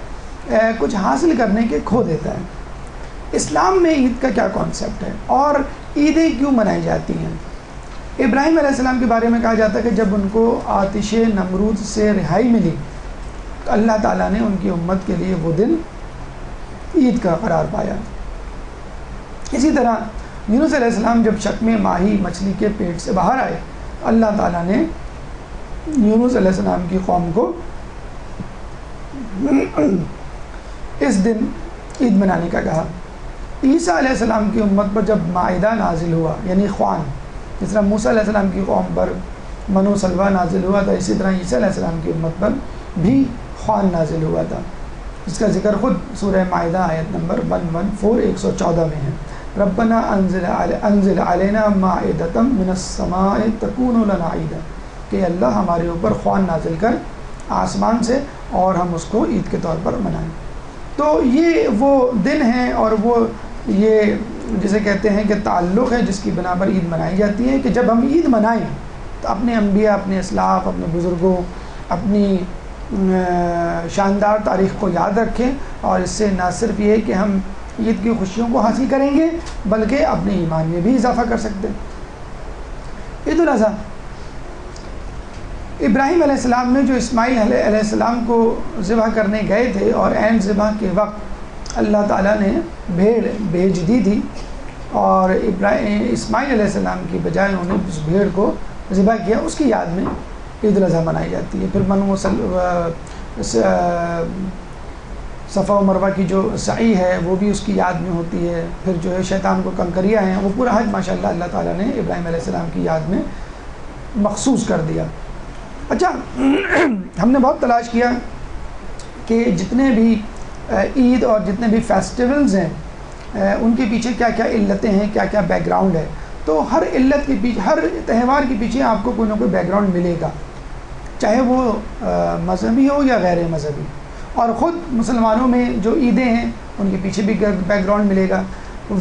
کچھ حاصل کرنے کے کھو دیتا ہے. اسلام میں عید کا کیا کانسیپٹ ہے اور عیدیں کیوں منائی جاتی ہیں؟ ابراہیم علیہ السلام کے بارے میں کہا جاتا ہے کہ جب ان کو آتش نمرود سے رہائی ملی تو اللہ تعالیٰ نے ان کی امت کے لیے وہ دن عید کا قرار پایا. اسی طرح یونس علیہ السلام جب شک میں ماہی مچھلی کے پیٹ سے باہر آئے, اللہ تعالیٰ نے یونس علیہ السلام کی قوم کو اس دن عید منانے کا کہا. عیسیٰ علیہ السلام کی امت پر جب مائدہ نازل ہوا, یعنی خوان, جس طرح موسیٰ علیہ السلام کی قوم پر من و سلوہ نازل ہوا تھا, اسی طرح عیسیٰ علیہ السلام کی امت پر بھی خوان نازل ہوا تھا, جس کا ذکر خود سورہ مائدہ آیت نمبر 114 114 میں ہے. ربنا انزل علینا مائدۃ من السماء تکون لنا عیدا, کہ اللہ ہمارے اوپر خوان نازل کر آسمان سے, اور ہم اس کو عید کے طور پر منائیں۔ تو یہ وہ دن ہیں اور وہ یہ جسے کہتے ہیں کہ تعلق ہے جس کی بنا پر عید منائی جاتی ہے، کہ جب ہم عید منائیں تو اپنے انبیاء، اپنے اسلاف، اپنے بزرگوں، اپنی شاندار تاریخ کو یاد رکھیں، اور اس سے نہ صرف یہ کہ ہم عید کی خوشیوں کو حاصل کریں گے بلکہ اپنے ایمان میں بھی اضافہ کر سکتے ہیں۔ عید الاضحیٰ، ابراہیم علیہ السلام نے جو اسماعیل علیہ السلام کو ذبح کرنے گئے تھے اور عین ذبح کے وقت اللہ تعالیٰ نے بھیڑ بھیج دی تھی، اور اسماعیل علیہ السلام کی بجائے انہوں نے اس بھیڑ کو ذبح کیا، اس کی یاد میں عید الاضحیٰ منائی جاتی ہے۔ پھر صفا و مروہ کی جو سعی ہے وہ بھی اس کی یاد میں ہوتی ہے۔ پھر جو ہے شیطان کو کنکریاں ہیں، وہ پورا حج ماشاءاللہ اللہ تعالیٰ نے ابراہیم علیہ السلام کی یاد میں مخصوص کر دیا۔ اچھا، ہم نے بہت تلاش کیا کہ جتنے بھی عید اور جتنے بھی فیسٹیولز ہیں ان کے پیچھے کیا کیا علتیں ہیں، کیا کیا بیک گراؤنڈ ہے۔ تو ہر علت کے پیچھے، ہر تہوار کے پیچھے آپ کو کوئی نہ کوئی بیک گراؤنڈ ملے گا، چاہے وہ مذہبی ہو یا غیر مذہبی۔ اور خود مسلمانوں میں جو عیدیں ہیں ان کے پیچھے بھی بیک گراؤنڈ ملے گا۔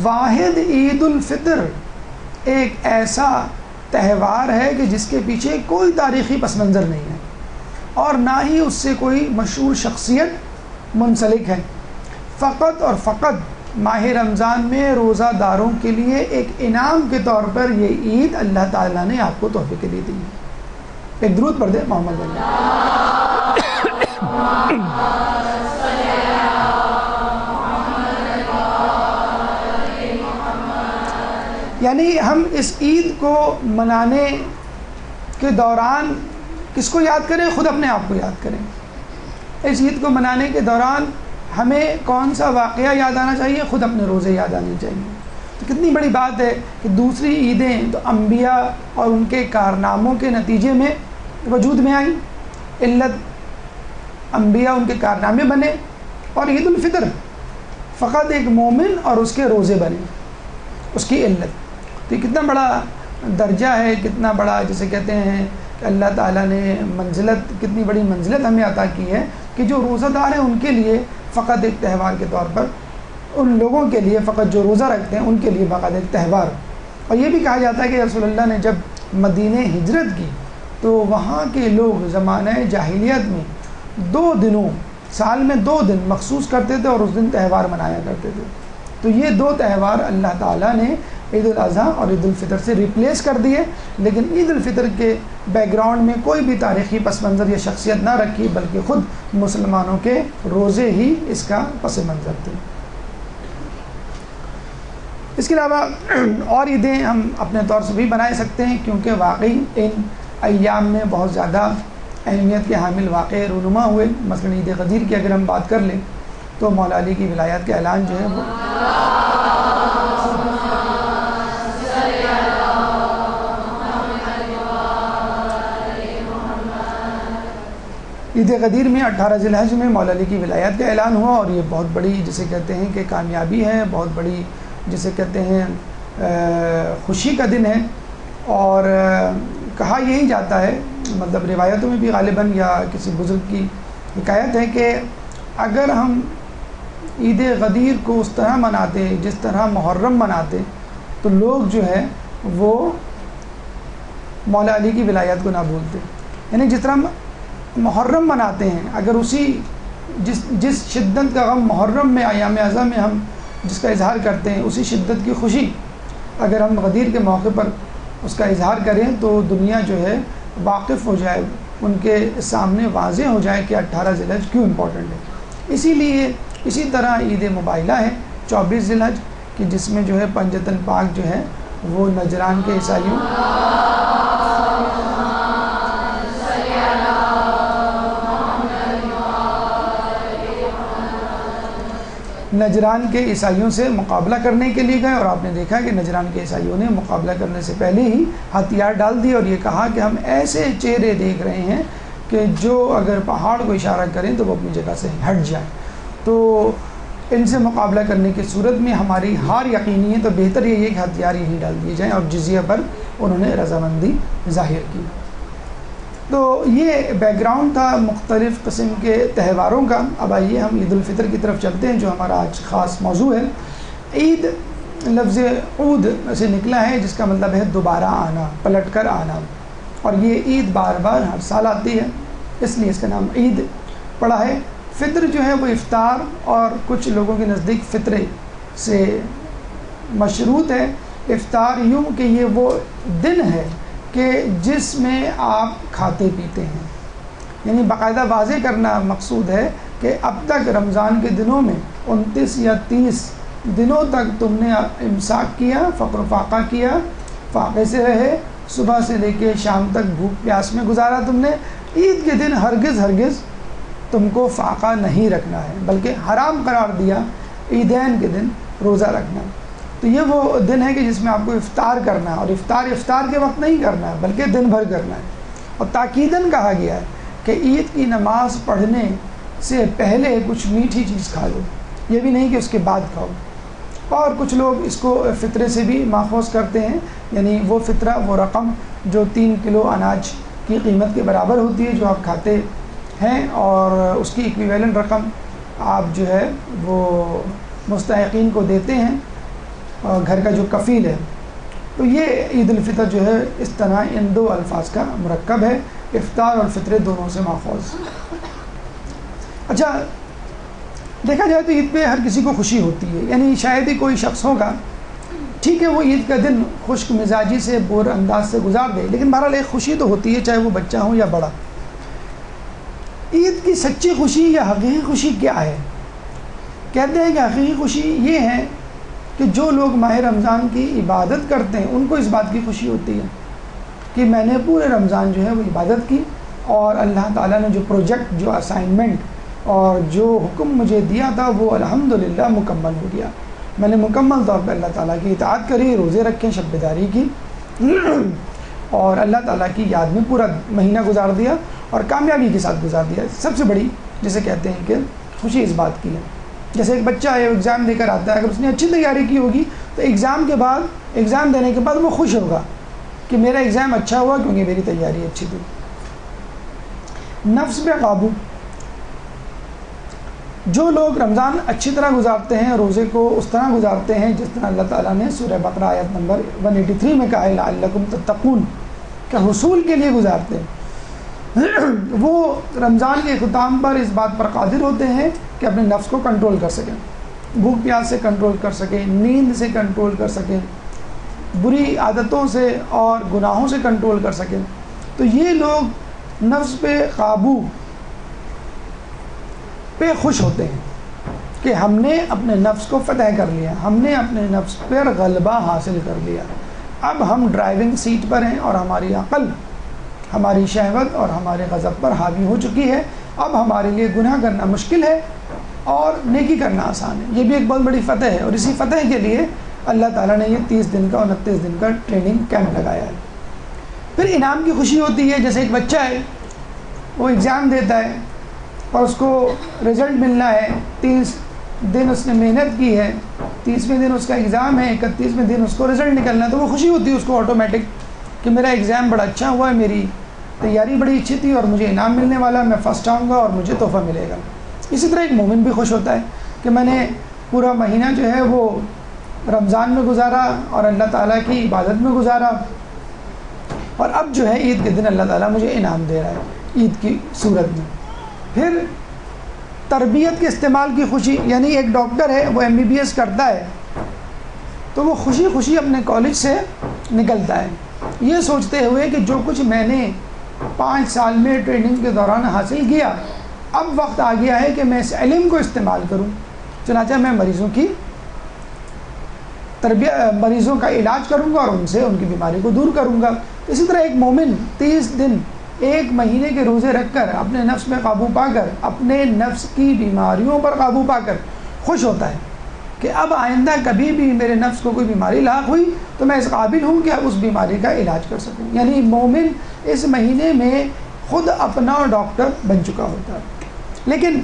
واحد عید الفطر ایک ایسا تہوار ہے کہ جس کے پیچھے کوئی تاریخی پس منظر نہیں ہے، اور نہ ہی اس سے کوئی مشہور شخصیت منسلک ہے۔ فقط اور فقط ماہ رمضان میں روزہ داروں کے لیے ایک انعام کے طور پر یہ عید اللہ تعالیٰ نے آپ کو تحفے کے لیے دی ہے۔ ایک درود پڑھ دیں محمد یعنی ہم اس عید کو منانے کے دوران کس کو یاد کریں؟ خود اپنے آپ کو یاد کریں۔ اس عید کو منانے کے دوران ہمیں کون سا واقعہ یاد آنا چاہیے؟ خود اپنے روزے یاد آنے چاہیے۔ تو کتنی بڑی بات ہے کہ دوسری عیدیں تو انبیاء اور ان کے کارناموں کے نتیجے میں وجود میں آئیں، علت انبیاء ان کے کارنامے بنے، اور عید الفطر فقط ایک مومن اور اس کے روزے بنے، اس کی علت۔ تو یہ کتنا بڑا درجہ ہے، کتنا بڑا جسے کہتے ہیں کہ اللہ تعالیٰ نے منزلت، کتنی بڑی منزلت ہمیں عطا کی ہے کہ جو روزہ دار ہیں ان کے لیے فقط ایک تہوار کے طور پر، ان لوگوں کے لیے فقط جو روزہ رکھتے ہیں ان کے لیے فقط ایک تہوار۔ اور یہ بھی کہا جاتا ہے کہ رسول اللہ نے جب مدینہ ہجرت کی تو وہاں کے لوگ زمانہ جاہلیت میں 2 دنوں، سال میں 2 دن مخصوص کرتے تھے اور اس دن تہوار منایا کرتے تھے۔ تو یہ 2 تہوار اللہ تعالیٰ نے عید الاضحیٰ اور عید الفطر سے ریپلیس کر دیے، لیکن عید الفطر کے بیک گراؤنڈ میں کوئی بھی تاریخی پس منظر یا شخصیت نہ رکھی، بلکہ خود مسلمانوں کے روزے ہی اس کا پس منظر تھے۔ اس کے علاوہ اور عیدیں ہم اپنے طور سے بھی بنائے سکتے ہیں، کیونکہ واقعی ان ایام میں بہت زیادہ اہمیت کے حامل واقعے رونما ہوئے۔ مثلا عید غدیر کی اگر ہم بات کر لیں تو مولا علی کی ولایت کا اعلان جو ہے وہ عید غدیر میں 18 ذی الحج میں مولا علی کی ولایت کا اعلان ہوا، اور یہ بہت بڑی جسے کہتے ہیں کہ کامیابی ہے، بہت بڑی جسے کہتے ہیں خوشی کا دن ہے۔ اور کہا یہی جاتا ہے، مطلب روایتوں میں بھی غالباً یا کسی بزرگ کی حکایت ہے کہ اگر ہم عید غدیر کو اس طرح مناتے جس طرح محرم مناتے تو لوگ جو ہے وہ مولا علی کی ولایت کو نہ بھولتے۔ یعنی جس طرح محرم مناتے ہیں، اگر اسی جس شدت کا غم محرم میں ایام اعظم میں ہم جس کا اظہار کرتے ہیں، اسی شدت کی خوشی اگر ہم غدیر کے موقع پر اس کا اظہار کریں تو دنیا جو ہے واقف ہو جائے، ان کے سامنے واضح ہو جائے کہ 18 ذی الحج کیوں امپورٹنٹ ہے۔ اسی لیے اسی طرح عید مباہلہ ہے 24 ذی الحج کہ جس میں جو ہے پنجتن پاک جو ہے وہ نجران کے عیسائیوں نجران کے عیسائیوں سے مقابلہ کرنے کے لیے گئے، اور آپ نے دیکھا کہ نجران کے عیسائیوں نے مقابلہ کرنے سے پہلے ہی ہتھیار ڈال دیے اور یہ کہا کہ ہم ایسے چہرے دیکھ رہے ہیں کہ جو اگر پہاڑ کو اشارہ کریں تو وہ اپنی جگہ سے ہٹ جائیں۔ تو ان سے مقابلہ کرنے کی صورت میں ہماری ہار یقینی ہے، تو بہتر یہ ہے کہ ہتھیار یہیں ڈال دیے جائیں، اور جزیہ پر انہوں نے رضامندی ظاہر کی۔ تو یہ بیک گراؤنڈ تھا مختلف قسم کے تہواروں کا. اب آئیے ہم عید الفطر کی طرف چلتے ہیں جو ہمارا آج خاص موضوع ہے. عید لفظ عود سے نکلا ہے جس کا مطلب ہے دوبارہ آنا، پلٹ کر آنا، اور یہ عید بار بار ہر سال آتی ہے، اس لیے اس کا نام عید پڑا ہے. فطر جو ہے وہ افطار اور کچھ لوگوں کے نزدیک فطرے سے مشروط ہے. افطار یوں کہ یہ وہ دن ہے کہ جس میں آپ کھاتے پیتے ہیں، یعنی باقاعدہ واضح کرنا مقصود ہے کہ اب تک رمضان کے دنوں میں 29 یا 30 دنوں تک تم نے امساک کیا، فقر و فاقہ کیا، فاقے سے رہے، صبح سے لے کے شام تک بھوک پیاس میں گزارا تم نے. عید کے دن ہرگز تم کو فاقہ نہیں رکھنا ہے، بلکہ حرام قرار دیا عیدین کے دن روزہ رکھنا. تو یہ وہ دن ہے کہ جس میں آپ کو افطار کرنا ہے، اور افطار کے وقت نہیں کرنا ہے بلکہ دن بھر کرنا ہے. اور تاکیداً کہا گیا ہے کہ عید کی نماز پڑھنے سے پہلے کچھ میٹھی چیز کھا لو، یہ بھی نہیں کہ اس کے بعد کھاؤ. اور کچھ لوگ اس کو فطرے سے بھی ماخوذ کرتے ہیں، یعنی وہ فطرہ، وہ رقم جو 3 کلو اناج کی قیمت کے برابر ہوتی ہے جو آپ کھاتے ہیں، اور اس کی ایکویویلنٹ رقم آپ جو ہے وہ مستحقین کو دیتے ہیں، اور گھر کا جو کفیل ہے. تو یہ عید الفطر جو ہے اس طرح ان دو الفاظ کا مرکب ہے، افطار اور فطرے دونوں سے ماخوذ. اچھا، دیکھا جائے تو عید پہ ہر کسی کو خوشی ہوتی ہے، یعنی شاید ہی کوئی شخص ہوگا، ٹھیک ہے وہ عید کا دن خشک مزاجی سے بور انداز سے گزار دے، لیکن بہرحال ایک خوشی تو ہوتی ہے، چاہے وہ بچہ ہو یا بڑا. عید کی سچی خوشی یا حقیقی خوشی کیا ہے؟ کہتے ہیں کہ حقیقی خوشی یہ ہے کہ جو لوگ ماہ رمضان کی عبادت کرتے ہیں ان کو اس بات کی خوشی ہوتی ہے کہ میں نے پورے رمضان جو ہے وہ عبادت کی، اور اللہ تعالیٰ نے جو پروجیکٹ، جو اسائنمنٹ اور جو حکم مجھے دیا تھا وہ الحمدللہ مکمل ہو گیا. میں نے مکمل طور پہ اللہ تعالیٰ کی اطاعت کری، روزے رکھے، شب بیداری کی، اور اللہ تعالیٰ کی یاد میں پورا مہینہ گزار دیا اور کامیابی کے ساتھ گزار دیا. سب سے بڑی جسے کہتے ہیں کہ خوشی اس بات کی ہے. جیسے ایک بچہ ہے ایگزام دے کر آتا ہے، اگر اس نے اچھی تیاری کی ہوگی تو ایگزام دینے کے بعد وہ خوش ہوگا کہ میرا ایگزام اچھا ہوا کیونکہ میری تیاری اچھی تھی. نفس پہ قابو. جو لوگ رمضان اچھی طرح گزارتے ہیں، روزے کو اس طرح گزارتے ہیں جس طرح اللہ تعالیٰ نے سورہ بقرہ آیت نمبر 183 میں کہا ہے لعلکم تتقون، کہ حصول کے لیے گزارتے ہیں، وہ رمضان کے اختتام پر اس بات پر قادر ہوتے ہیں کہ اپنے نفس کو کنٹرول کر سکیں، بھوک پیاس سے کنٹرول کر سکیں، نیند سے کنٹرول کر سکیں، بری عادتوں سے اور گناہوں سے کنٹرول کر سکیں. تو یہ لوگ نفس پہ قابو پہ خوش ہوتے ہیں کہ ہم نے اپنے نفس کو فتح کر لیا، ہم نے اپنے نفس پر غلبہ حاصل کر لیا. اب ہم ڈرائیونگ سیٹ پر ہیں اور ہماری عقل، ہماری شہوت اور ہمارے غضب پر حاوی ہو چکی ہے. اب ہمارے لیے گناہ کرنا مشکل ہے اور نیکی کرنا آسان ہے. یہ بھی ایک بہت بڑی فتح ہے، اور اسی فتح کے لیے اللہ تعالیٰ نے یہ 30 دن کا 29 دن کا ٹریننگ کیمپ لگایا ہے. پھر انعام کی خوشی ہوتی ہے. جیسے ایک بچہ ہے، وہ ایگزام دیتا ہے اور اس کو رزلٹ ملنا ہے، 30 دن اس نے محنت کی ہے، 30ویں دن اس کا ایگزام ہے، 31ویں دن اس کو رزلٹ نکلنا ہے، تو وہ خوشی ہوتی ہے اس کو آٹومیٹک کہ میرا ایگزام بڑا اچھا ہوا ہے، میری تیاری بڑی اچھی تھی اور مجھے انعام ملنے والا، میں فرسٹ آؤں گا اور مجھے تحفہ ملے گا. اسی طرح ایک مومن بھی خوش ہوتا ہے کہ میں نے پورا مہینہ جو ہے وہ رمضان میں گزارا اور اللہ تعالیٰ کی عبادت میں گزارا، اور اب جو ہے عید کے دن اللہ تعالیٰ مجھے انعام دے رہا ہے عید کی صورت میں. پھر تربیت کے استعمال کی خوشی، یعنی ایک ڈاکٹر ہے وہ MBBS کرتا ہے تو وہ خوشی خوشی اپنے کالج سے نکلتا ہے یہ سوچتے ہوئے کہ جو کچھ میں نے 5 سال میں ٹریننگ کے دوران حاصل کیا، اب وقت آ گیا ہے کہ میں اس علم کو استعمال کروں، چنانچہ میں مریضوں کی مریضوں کا علاج کروں گا اور ان سے ان کی بیماری کو دور کروں گا. اسی طرح ایک مومن 30 دن 1 مہینے کے روزے رکھ کر اپنے نفس میں قابو پا کر، اپنے نفس کی بیماریوں پر قابو پا کر خوش ہوتا ہے کہ اب آئندہ کبھی بھی میرے نفس کو کوئی بیماری لاحق ہوئی تو میں اس قابل ہوں کہ اس بیماری کا علاج کر سکوں. یعنی مومن اس مہینے میں خود اپنا ڈاکٹر بن چکا ہوتا ہے. لیکن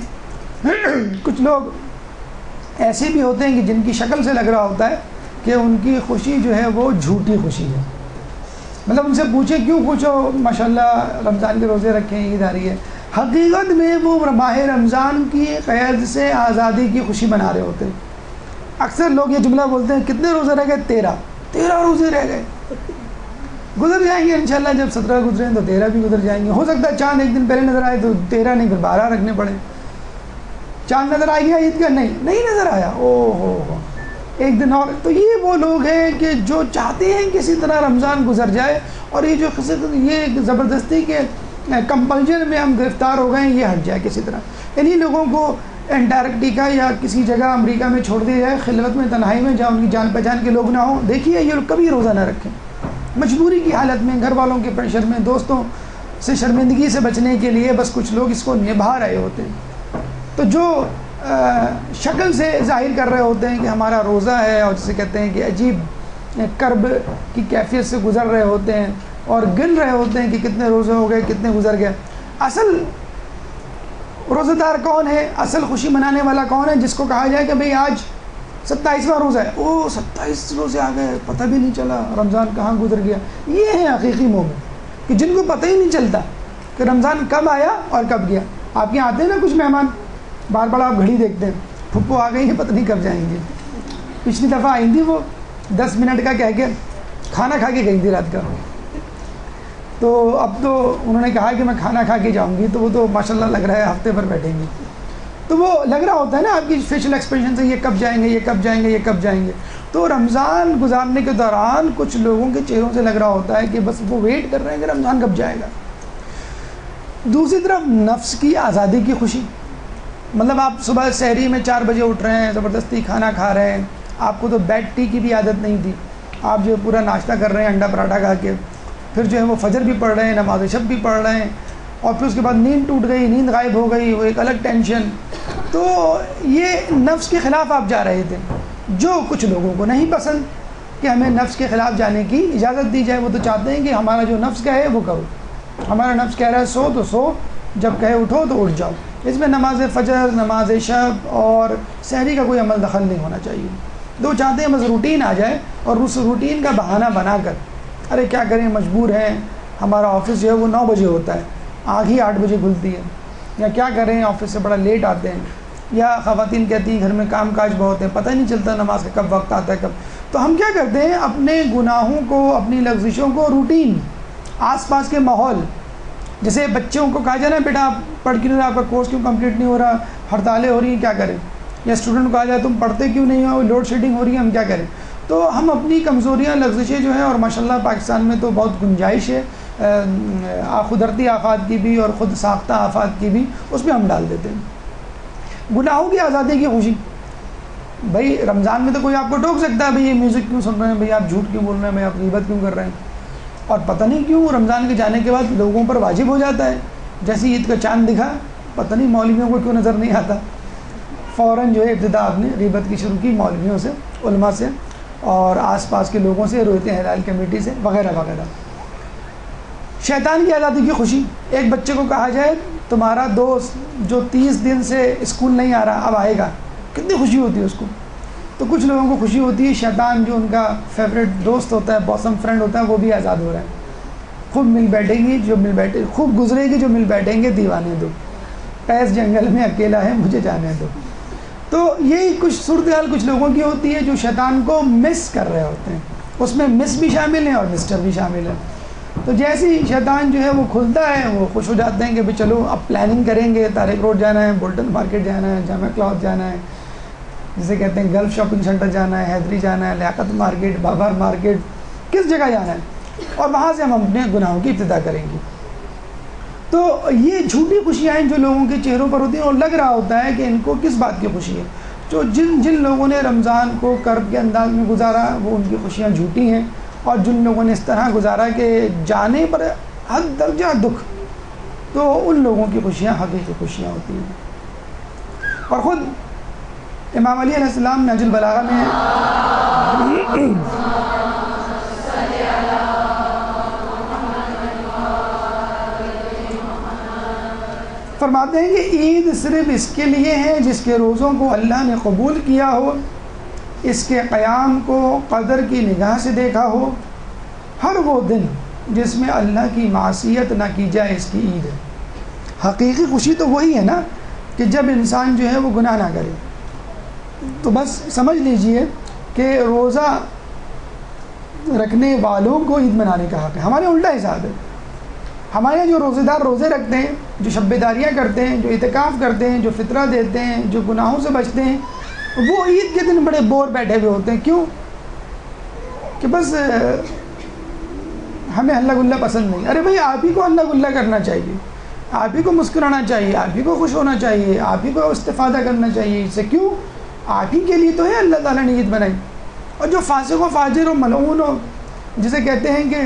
کچھ لوگ ایسے بھی ہوتے ہیں کہ جن کی شکل سے لگ رہا ہوتا ہے کہ ان کی خوشی جو ہے وہ جھوٹی خوشی ہے. مطلب ان سے پوچھیں کیوں پوچھو ماشاءاللہ رمضان کے روزے رکھیں عید آ رہی ہے، حقیقت میں وہ ماہ رمضان کی قید سے آزادی کی خوشی منا رہے ہوتے ہیں۔ اکثر لوگ یہ جملہ بولتے ہیں کتنے روزے رہ گئے؟ 13 روزے رہ گئے، گزر جائیں گے انشاءاللہ، جب 17 گزریں تو 13 بھی گزر جائیں گے، ہو سکتا ہے چاند ایک دن پہلے نظر آئے تو 13 نہیں پھر 12 رکھنے پڑے۔ چاند نظر آ گیا عید کا؟ نہیں نظر آیا، او ہو ایک دن اور۔ تو یہ وہ لوگ ہیں کہ جو چاہتے ہیں کسی طرح رمضان گزر جائے، اور یہ جو یہ زبردستی کے کمپلجن میں ہم گرفتار ہو گئے ہیں، یہ ہٹ جائے کسی طرح۔ انہی لوگوں کو انٹارکٹیکا یا کسی جگہ امریکہ میں چھوڑ دیا جائے، خلوت میں تنہائی میں، جہاں ان کی جان پہچان کے لوگ نہ ہوں۔ دیکھیے یہ لوگ کبھی روزہ نہ رکھیں، مجبوری کی حالت میں، گھر والوں کے پریشر میں، دوستوں سے شرمندگی سے بچنے کے لیے بس کچھ لوگ اس کو نبھا رہے ہوتے ہیں۔ تو جو شکل سے ظاہر کر رہے ہوتے ہیں کہ ہمارا روزہ ہے، اور جسے کہتے ہیں کہ عجیب کرب کی کیفیت سے گزر رہے ہوتے ہیں اور گن رہے ہوتے ہیں کہ کتنے روزے ہو گئے، کتنے گزر گئے۔ اصل روزہ دار کون ہے؟ اصل خوشی منانے والا کون ہے؟ جس کو کہا جائے کہ بھئی آج 27واں روزہ ہے، او 27 روزے آ گئے، پتہ بھی نہیں چلا رمضان کہاں گزر گیا۔ یہ ہے حقیقی مومن کہ جن کو پتہ ہی نہیں چلتا کہ رمضان کب آیا اور کب گیا۔ آپ کے یہاں آتے ہیں نا کچھ مہمان، بار بار آپ گھڑی دیکھتے ہیں، پھپھو آ گئی ہیں، پتہ نہیں کب جائیں گے۔ پچھلی دفعہ آئی تھی وہ 10 منٹ کا کہہ کے کھانا کھا کے گئی تھی رات کا، تو اب تو انہوں نے کہا کہ میں کھانا کھا کے جاؤں گی، تو وہ تو ماشاءاللہ لگ رہا ہے ہفتے بھر بیٹھیں گی۔ تو وہ لگ رہا ہوتا ہے نا آپ کی فیشل ایکسپریشن سے، یہ کب جائیں گے، یہ کب جائیں گے، یہ کب جائیں گے۔ تو رمضان گزارنے کے دوران کچھ لوگوں کے چہروں سے لگ رہا ہوتا ہے کہ بس وہ ویٹ کر رہے ہیں کہ رمضان کب جائے گا۔ دوسری طرف نفس کی آزادی کی خوشی، مطلب آپ صبح سحری میں 4 بجے اٹھ رہے ہیں، زبردستی کھانا کھا رہے ہیں، آپ کو تو بیڈ ٹی کی بھی عادت نہیں تھی، آپ جو پورا ناشتہ کر رہے ہیں انڈا پراٹھا کھا کے، پھر جو ہے وہ فجر بھی پڑھ رہے ہیں، نماز شب بھی پڑھ رہے ہیں، اور پھر اس کے بعد نیند ٹوٹ گئی، نیند غائب ہو گئی، وہ ایک الگ ٹینشن۔ تو یہ نفس کے خلاف آپ جا رہے تھے، جو کچھ لوگوں کو نہیں پسند کہ ہمیں نفس کے خلاف جانے کی اجازت دی جائے۔ وہ تو چاہتے ہیں کہ ہمارا جو نفس کہے وہ کرو، ہمارا نفس کہہ رہا ہے سو تو سو، جب کہے اٹھو تو اٹھ جاؤ۔ اس میں نماز فجر، نماز شب اور سحری کا کوئی عمل دخل نہیں ہونا چاہیے۔ دو چاہتے ہیں بس روٹین آ جائے، اور اس روٹین کا بہانہ بنا کر ارے کیا کریں مجبور ہیں، ہمارا آفس جو ہے وہ 9 بجے ہوتا ہے، آنکھ ہی 8 بجے کھلتی ہے، یا کیا کریں آفس سے بڑا لیٹ آتے ہیں، یا خواتین کہتی ہیں گھر میں کام کاج بہت ہے، پتہ نہیں چلتا نماز کا کب وقت آتا ہے کب۔ تو ہم کیا کرتے ہیں، اپنے گناہوں کو، اپنی لغزشوں کو، روٹین، آس پاس کے ماحول، جیسے بچوں کو کہا جائے نا بیٹا آپ پڑھ کیوں نہیں رہا، آپ کا کورس کیوں کمپلیٹ نہیں ہو رہا، ہڑتالیں ہو رہی ہیں، کیا کریں؟ یا اسٹوڈنٹ کو کہا جائے تم پڑھتے کیوں نہیں ہو، لوڈ شیڈنگ ہو رہی ہے، ہم کیا کریں؟ تو ہم اپنی کمزوریاں، لغزشیں جو ہیں، اور ماشاءاللہ پاکستان میں تو بہت گنجائش ہے قدرتی آفات کی بھی اور خود ساختہ آفات کی بھی، اس میں ہم ڈال دیتے ہیں۔ گناہوں کی آزادی کی خوشی، بھائی رمضان میں تو کوئی آپ کو ٹوک سکتا ہے بھائی یہ میوزک کیوں سن رہے ہیں، بھائی آپ جھوٹ کیوں بول رہے ہیں، بھائی آپ غیبت کیوں کر رہے ہیں، اور پتہ نہیں کیوں رمضان کے جانے کے بعد لوگوں پر واجب ہو جاتا ہے، جیسے عید کا چاند دکھا، پتہ نہیں مولویوں کو کیوں نظر نہیں آتا، فوراً جو ہے ابتدا آپ نے غیبت کی شروع کی مولویوں سے، علماء سے، اور آس پاس کے لوگوں سے، رویت ہلال کمیٹی سے، وغیرہ وغیرہ۔ شیطان کی آزادی کی خوشی، ایک بچے کو کہا جائے تمہارا دوست جو 30 دن سے اسکول نہیں آ رہا اب آئے گا، کتنی خوشی ہوتی ہے اس کو۔ تو کچھ لوگوں کو خوشی ہوتی ہے شیطان جو ان کا فیوریٹ دوست ہوتا ہے، باسم فرینڈ ہوتا ہے، وہ بھی آزاد ہو رہا ہے، خوب مل بیٹھیں گی جو مل بیٹھے، خوب گزرے گی جو مل بیٹھیں گے دیوانے دو، پیس جنگل میں اکیلا ہے مجھے جانے دو۔ تو یہی کچھ صورتحال کچھ لوگوں کی ہوتی ہے جو شیطان کو مس کر رہے ہوتے ہیں، اس میں مس بھی شامل ہیں اور مسٹر بھی شامل ہیں۔ تو جیسے ہی شیطان جو ہے وہ کھلتا ہے، وہ خوش ہو جاتے ہیں کہ بھئی چلو اب پلاننگ کریں گے، طارق روڈ جانا ہے، بولٹن مارکیٹ جانا ہے، جامع کلاتھ جانا ہے، جسے کہتے ہیں گلف شاپنگ سینٹر جانا ہے، حیدری جانا ہے، لیاقت مارکیٹ، بابر مارکیٹ، کس جگہ جانا ہے، اور وہاں سے ہم اپنے گناہوں کی ابتدا کریں گے۔ تو یہ جھوٹی خوشیاں ہیں جو لوگوں کے چہروں پر ہوتی ہیں، اور لگ رہا ہوتا ہے کہ ان کو کس بات کی خوشی ہے۔ جو جن لوگوں نے رمضان کو کرب کے انداز میں گزارا وہ ان کی خوشیاں جھوٹی ہیں، اور جن لوگوں نے اس طرح گزارا کہ جانے پر حد درجہ دکھ، تو ان لوگوں کی خوشیاں حقیقی خوشیاں ہوتی ہیں۔ اور خود امام علی علیہ السلام نہج البلاغہ میں فرماتے ہیں کہ عید صرف اس کے لیے ہے جس کے روزوں کو اللہ نے قبول کیا ہو، اس کے قیام کو قدر کی نگاہ سے دیکھا ہو۔ ہر وہ دن جس میں اللہ کی معصیت نہ کی جائے اس کی عید ہے۔ حقیقی خوشی تو وہی ہے نا کہ جب انسان جو ہے وہ گناہ نہ کرے۔ تو بس سمجھ لیجئے کہ روزہ رکھنے والوں کو عید منانے کا حق ہے۔ ہمارے الٹا حساب ہے، ہمارے جو روزے دار روزے رکھتے ہیں، جو شب داریاں کرتے ہیں، جو اعتکاف کرتے ہیں، جو فطرہ دیتے ہیں، جو گناہوں سے بچتے ہیں، وہ عید کے دن بڑے بور بیٹھے ہوئے ہوتے ہیں۔ کیوں؟ کہ بس ہمیں ہلا گلا پسند نہیں۔ ارے بھائی آپ ہی کو ہلا گلا کرنا چاہیے، آپ ہی کو مسکرانا چاہیے، آپ ہی کو خوش ہونا چاہیے، آپ ہی کو استفادہ کرنا چاہیے اس سے۔ کیوں؟ آپ ہی کے لیے تو ہے اللہ تعالیٰ نے عید بنائی۔ اور جو فاسق و فاجر و ملعون ہو، جسے کہتے ہیں کہ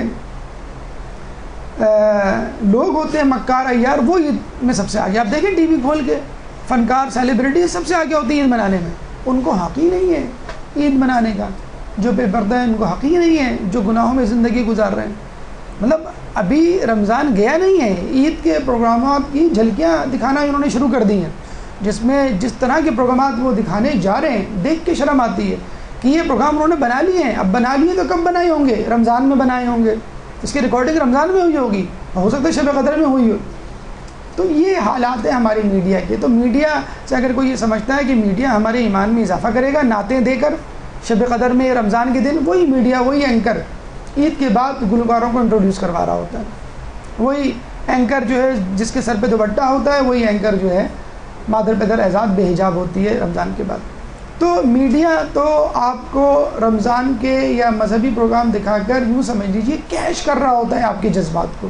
لوگ ہوتے ہیں مکار عیار، وہ عید میں سب سے آگے۔ آپ دیکھیں ٹی وی کھول کے، فنکار سیلیبریٹی سب سے آگے ہوتی ہیں عید منانے میں۔ ان کو حق ہی نہیں ہے عید منانے کا۔ جو بے پردہ ہیں ان کو حق ہی نہیں ہے، جو گناہوں میں زندگی گزار رہے ہیں۔ مطلب ابھی رمضان گیا نہیں ہے، عید کے پروگرامات کی جھلکیاں دکھانا انہوں نے شروع کر دی ہیں، جس میں جس طرح کے پروگرامات وہ دکھانے جا رہے ہیں دیکھ کے شرم آتی ہے کہ یہ پروگرام انہوں نے بنا لیے ہیں۔ اب بنا لیے تو کب بنائے ہوں گے؟ رمضان میں بنائے ہوں گے، اس کی ریکارڈنگ رمضان میں ہوئی ہوگی، ہو سکتا ہے شب قدر میں ہوئی ہو۔ تو یہ حالات ہیں ہماری میڈیا کے۔ تو میڈیا سے اگر کوئی یہ سمجھتا ہے کہ میڈیا ہمارے ایمان میں اضافہ کرے گا نعتیں دے کر شب قدر میں رمضان کے دن، وہی میڈیا، وہی اینکر عید کے بعد گلوکاروں کو انٹروڈیوس کروا رہا ہوتا ہے۔ وہی اینکر جو ہے جس کے سر پہ دوپٹہ ہوتا ہے، وہی اینکر جو ہے مادر پدر اعزاز بے حجاب ہوتی ہے رمضان کے بعد۔ تو میڈیا تو آپ کو رمضان کے یا مذہبی پروگرام دکھا کر یوں سمجھ لیجیے کیش کر رہا ہوتا ہے آپ کے جذبات کو۔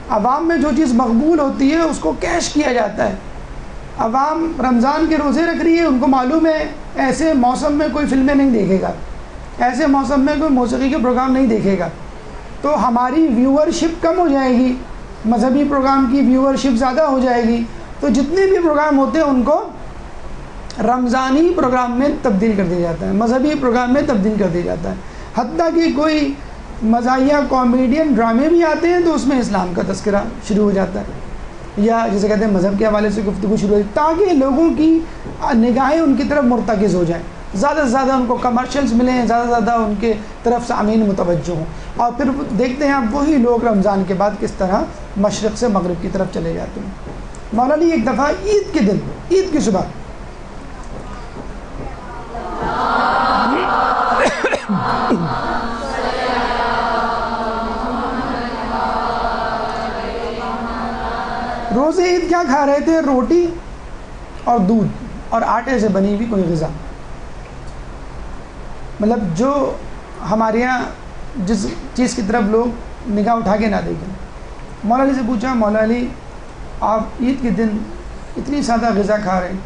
عوام میں جو چیز مقبول ہوتی ہے اس کو کیش کیا جاتا ہے۔ عوام رمضان کے روزے رکھ رہی ہے، ان کو معلوم ہے ایسے موسم میں کوئی فلمیں نہیں دیکھے گا، ایسے موسم میں کوئی موسیقی کے پروگرام نہیں دیکھے گا، تو ہماری ویورشپ کم ہو جائے گی، مذہبی پروگرام کی ویورشپ زیادہ ہو جائے گی۔ تو جتنے بھی پروگرام ہوتے ہیں ان کو رمضانی پروگرام میں تبدیل کر دیا جاتا ہے، مذہبی پروگرام میں تبدیل کر دیا جاتا ہے۔ حتیٰ کہ کوئی مزاحیہ کامیڈین ڈرامے بھی آتے ہیں تو اس میں اسلام کا تذکرہ شروع ہو جاتا ہے، یا جسے کہتے ہیں مذہب کے حوالے سے گفتگو شروع ہوتی ہے، تاکہ لوگوں کی نگاہیں ان کی طرف مرتکز ہو جائیں، زیادہ سے زیادہ ان کو کمرشلز ملیں، زیادہ سے زیادہ ان کے طرف سامعین متوجہ ہوں۔ اور پھر دیکھتے ہیں آپ وہی لوگ رمضان کے بعد کس طرح مشرق سے مغرب کی طرف چلے جاتے ہیں۔ مولا علی ایک دفعہ عید کے دن، عید کی صبح روزے عید کیا کھا رہے تھے؟ روٹی اور دودھ اور آٹے سے بنی ہوئی کوئی غذا۔ مطلب جو ہمارے یہاں جس چیز کی طرف لوگ نگاہ اٹھا کے نہ دیکھیں۔ مولا علی سے پوچھا، مولا علی آپ عید کے دن اتنی سادہ غذا کھا رہے ہیں،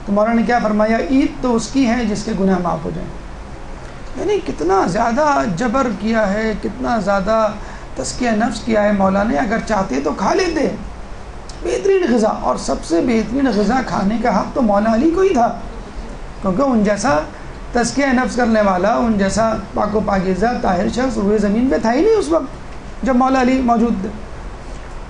تو مولا نے کیا فرمایا؟ عید تو اس کی ہے جس کے گناہ معاف ہو جائیں۔ یعنی کتنا زیادہ جبر کیا ہے، کتنا زیادہ تزکیہ نفس کیا ہے مولا نے۔ اگر چاہتے تو کھا لیتے بہترین غذا، اور سب سے بہترین غذا کھانے کا حق تو مولا علی کو ہی تھا، کیونکہ ان جیسا تزکیہ نفس کرنے والا، ان جیسا پاک و پاکیزہ طاہر شخص روئے زمین پہ تھا ہی نہیں اس وقت جب مولا علی موجود تھے۔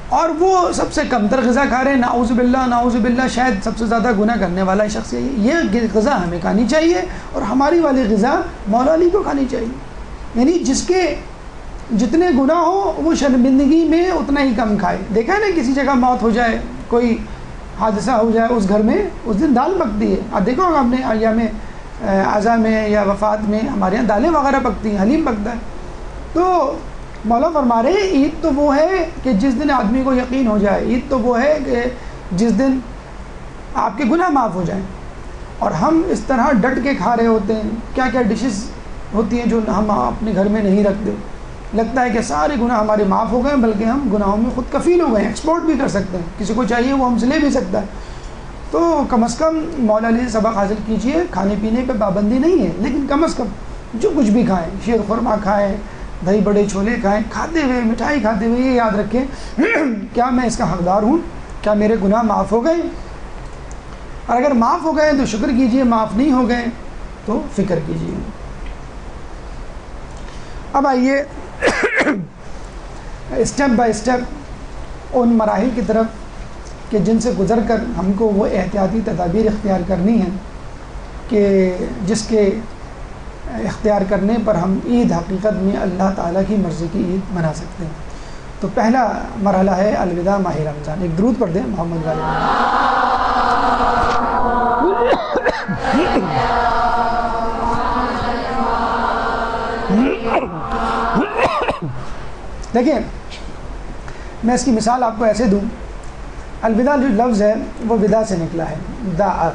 اور وہ سب سے کم تر غذا کھا رہے ہیں، نعوذ باللہ، شاید سب سے زیادہ گناہ کرنے والا شخص ہے۔ یہ غذا ہمیں کھانی چاہیے، اور ہماری والی غذا مولا علی کو کھانی چاہیے۔ یعنی جس کے جتنے گناہ ہو وہ شرمندگی میں اتنا ہی کم کھائے۔ دیکھا ہے نا کسی جگہ موت ہو جائے، کوئی حادثہ ہو جائے، اس گھر میں اس دن دال پکتی ہے۔ آپ دیکھو آپ نے ایام عزا میں یا وفات میں ہمارے یہاں دالیں وغیرہ پکتی ہیں، حلیم پکتا ہے۔ تو مولا فرما رہے ہیں عید تو وہ ہے کہ جس دن آدمی کو یقین ہو جائے، عید تو وہ ہے کہ جس دن آپ کے گناہ معاف ہو جائیں۔ اور ہم اس طرح ڈٹ کے کھا رہے ہوتے ہیں، کیا کیا ڈشز ہوتی ہیں جو ہم اپنے گھر میں نہیں رکھتے۔ لگتا ہے کہ سارے گناہ ہمارے معاف ہو گئے، بلکہ ہم گناہوں میں خود کفیل ہو گئے ہیں، ایکسپورٹ بھی کر سکتے ہیں، کسی کو چاہیے وہ ہم سے لے بھی سکتا ہے۔ تو کم از کم مولا علی سے سبق حاصل کیجئے، کھانے پینے پہ پابندی نہیں ہے، لیکن کم از کم جو کچھ بھی کھائیں، شیر خورما کھائیں، دہی بڑے چھولے کھائیں، کھاتے ہوئے مٹھائی کھاتے ہوئے یہ یاد رکھیں کیا میں اس کا حقدار ہوں، کیا میرے گناہ معاف ہو گئے؟ اور اگر معاف ہو گئے تو شکر کیجئے، معاف نہیں ہو گئے تو فکر کیجئے۔ اب آئیے اسٹیپ بائی اسٹیپ ان مراحل کی طرف کہ جن سے گزر کر ہم کو وہ احتیاطی تدابیر اختیار کرنی ہیں کہ جس کے اختیار کرنے پر ہم عید حقیقت میں اللہ تعالیٰ کی مرضی کی عید منا سکتے ہیں۔ تو پہلا مرحلہ ہے الوداع ماہ رمضان۔ ایک درود پڑھ دیں محمد والے۔ دیکھیں میں اس کی مثال آپ کو ایسے دوں، الوداع جو لفظ ہے وہ ودا سے نکلا ہے، داع،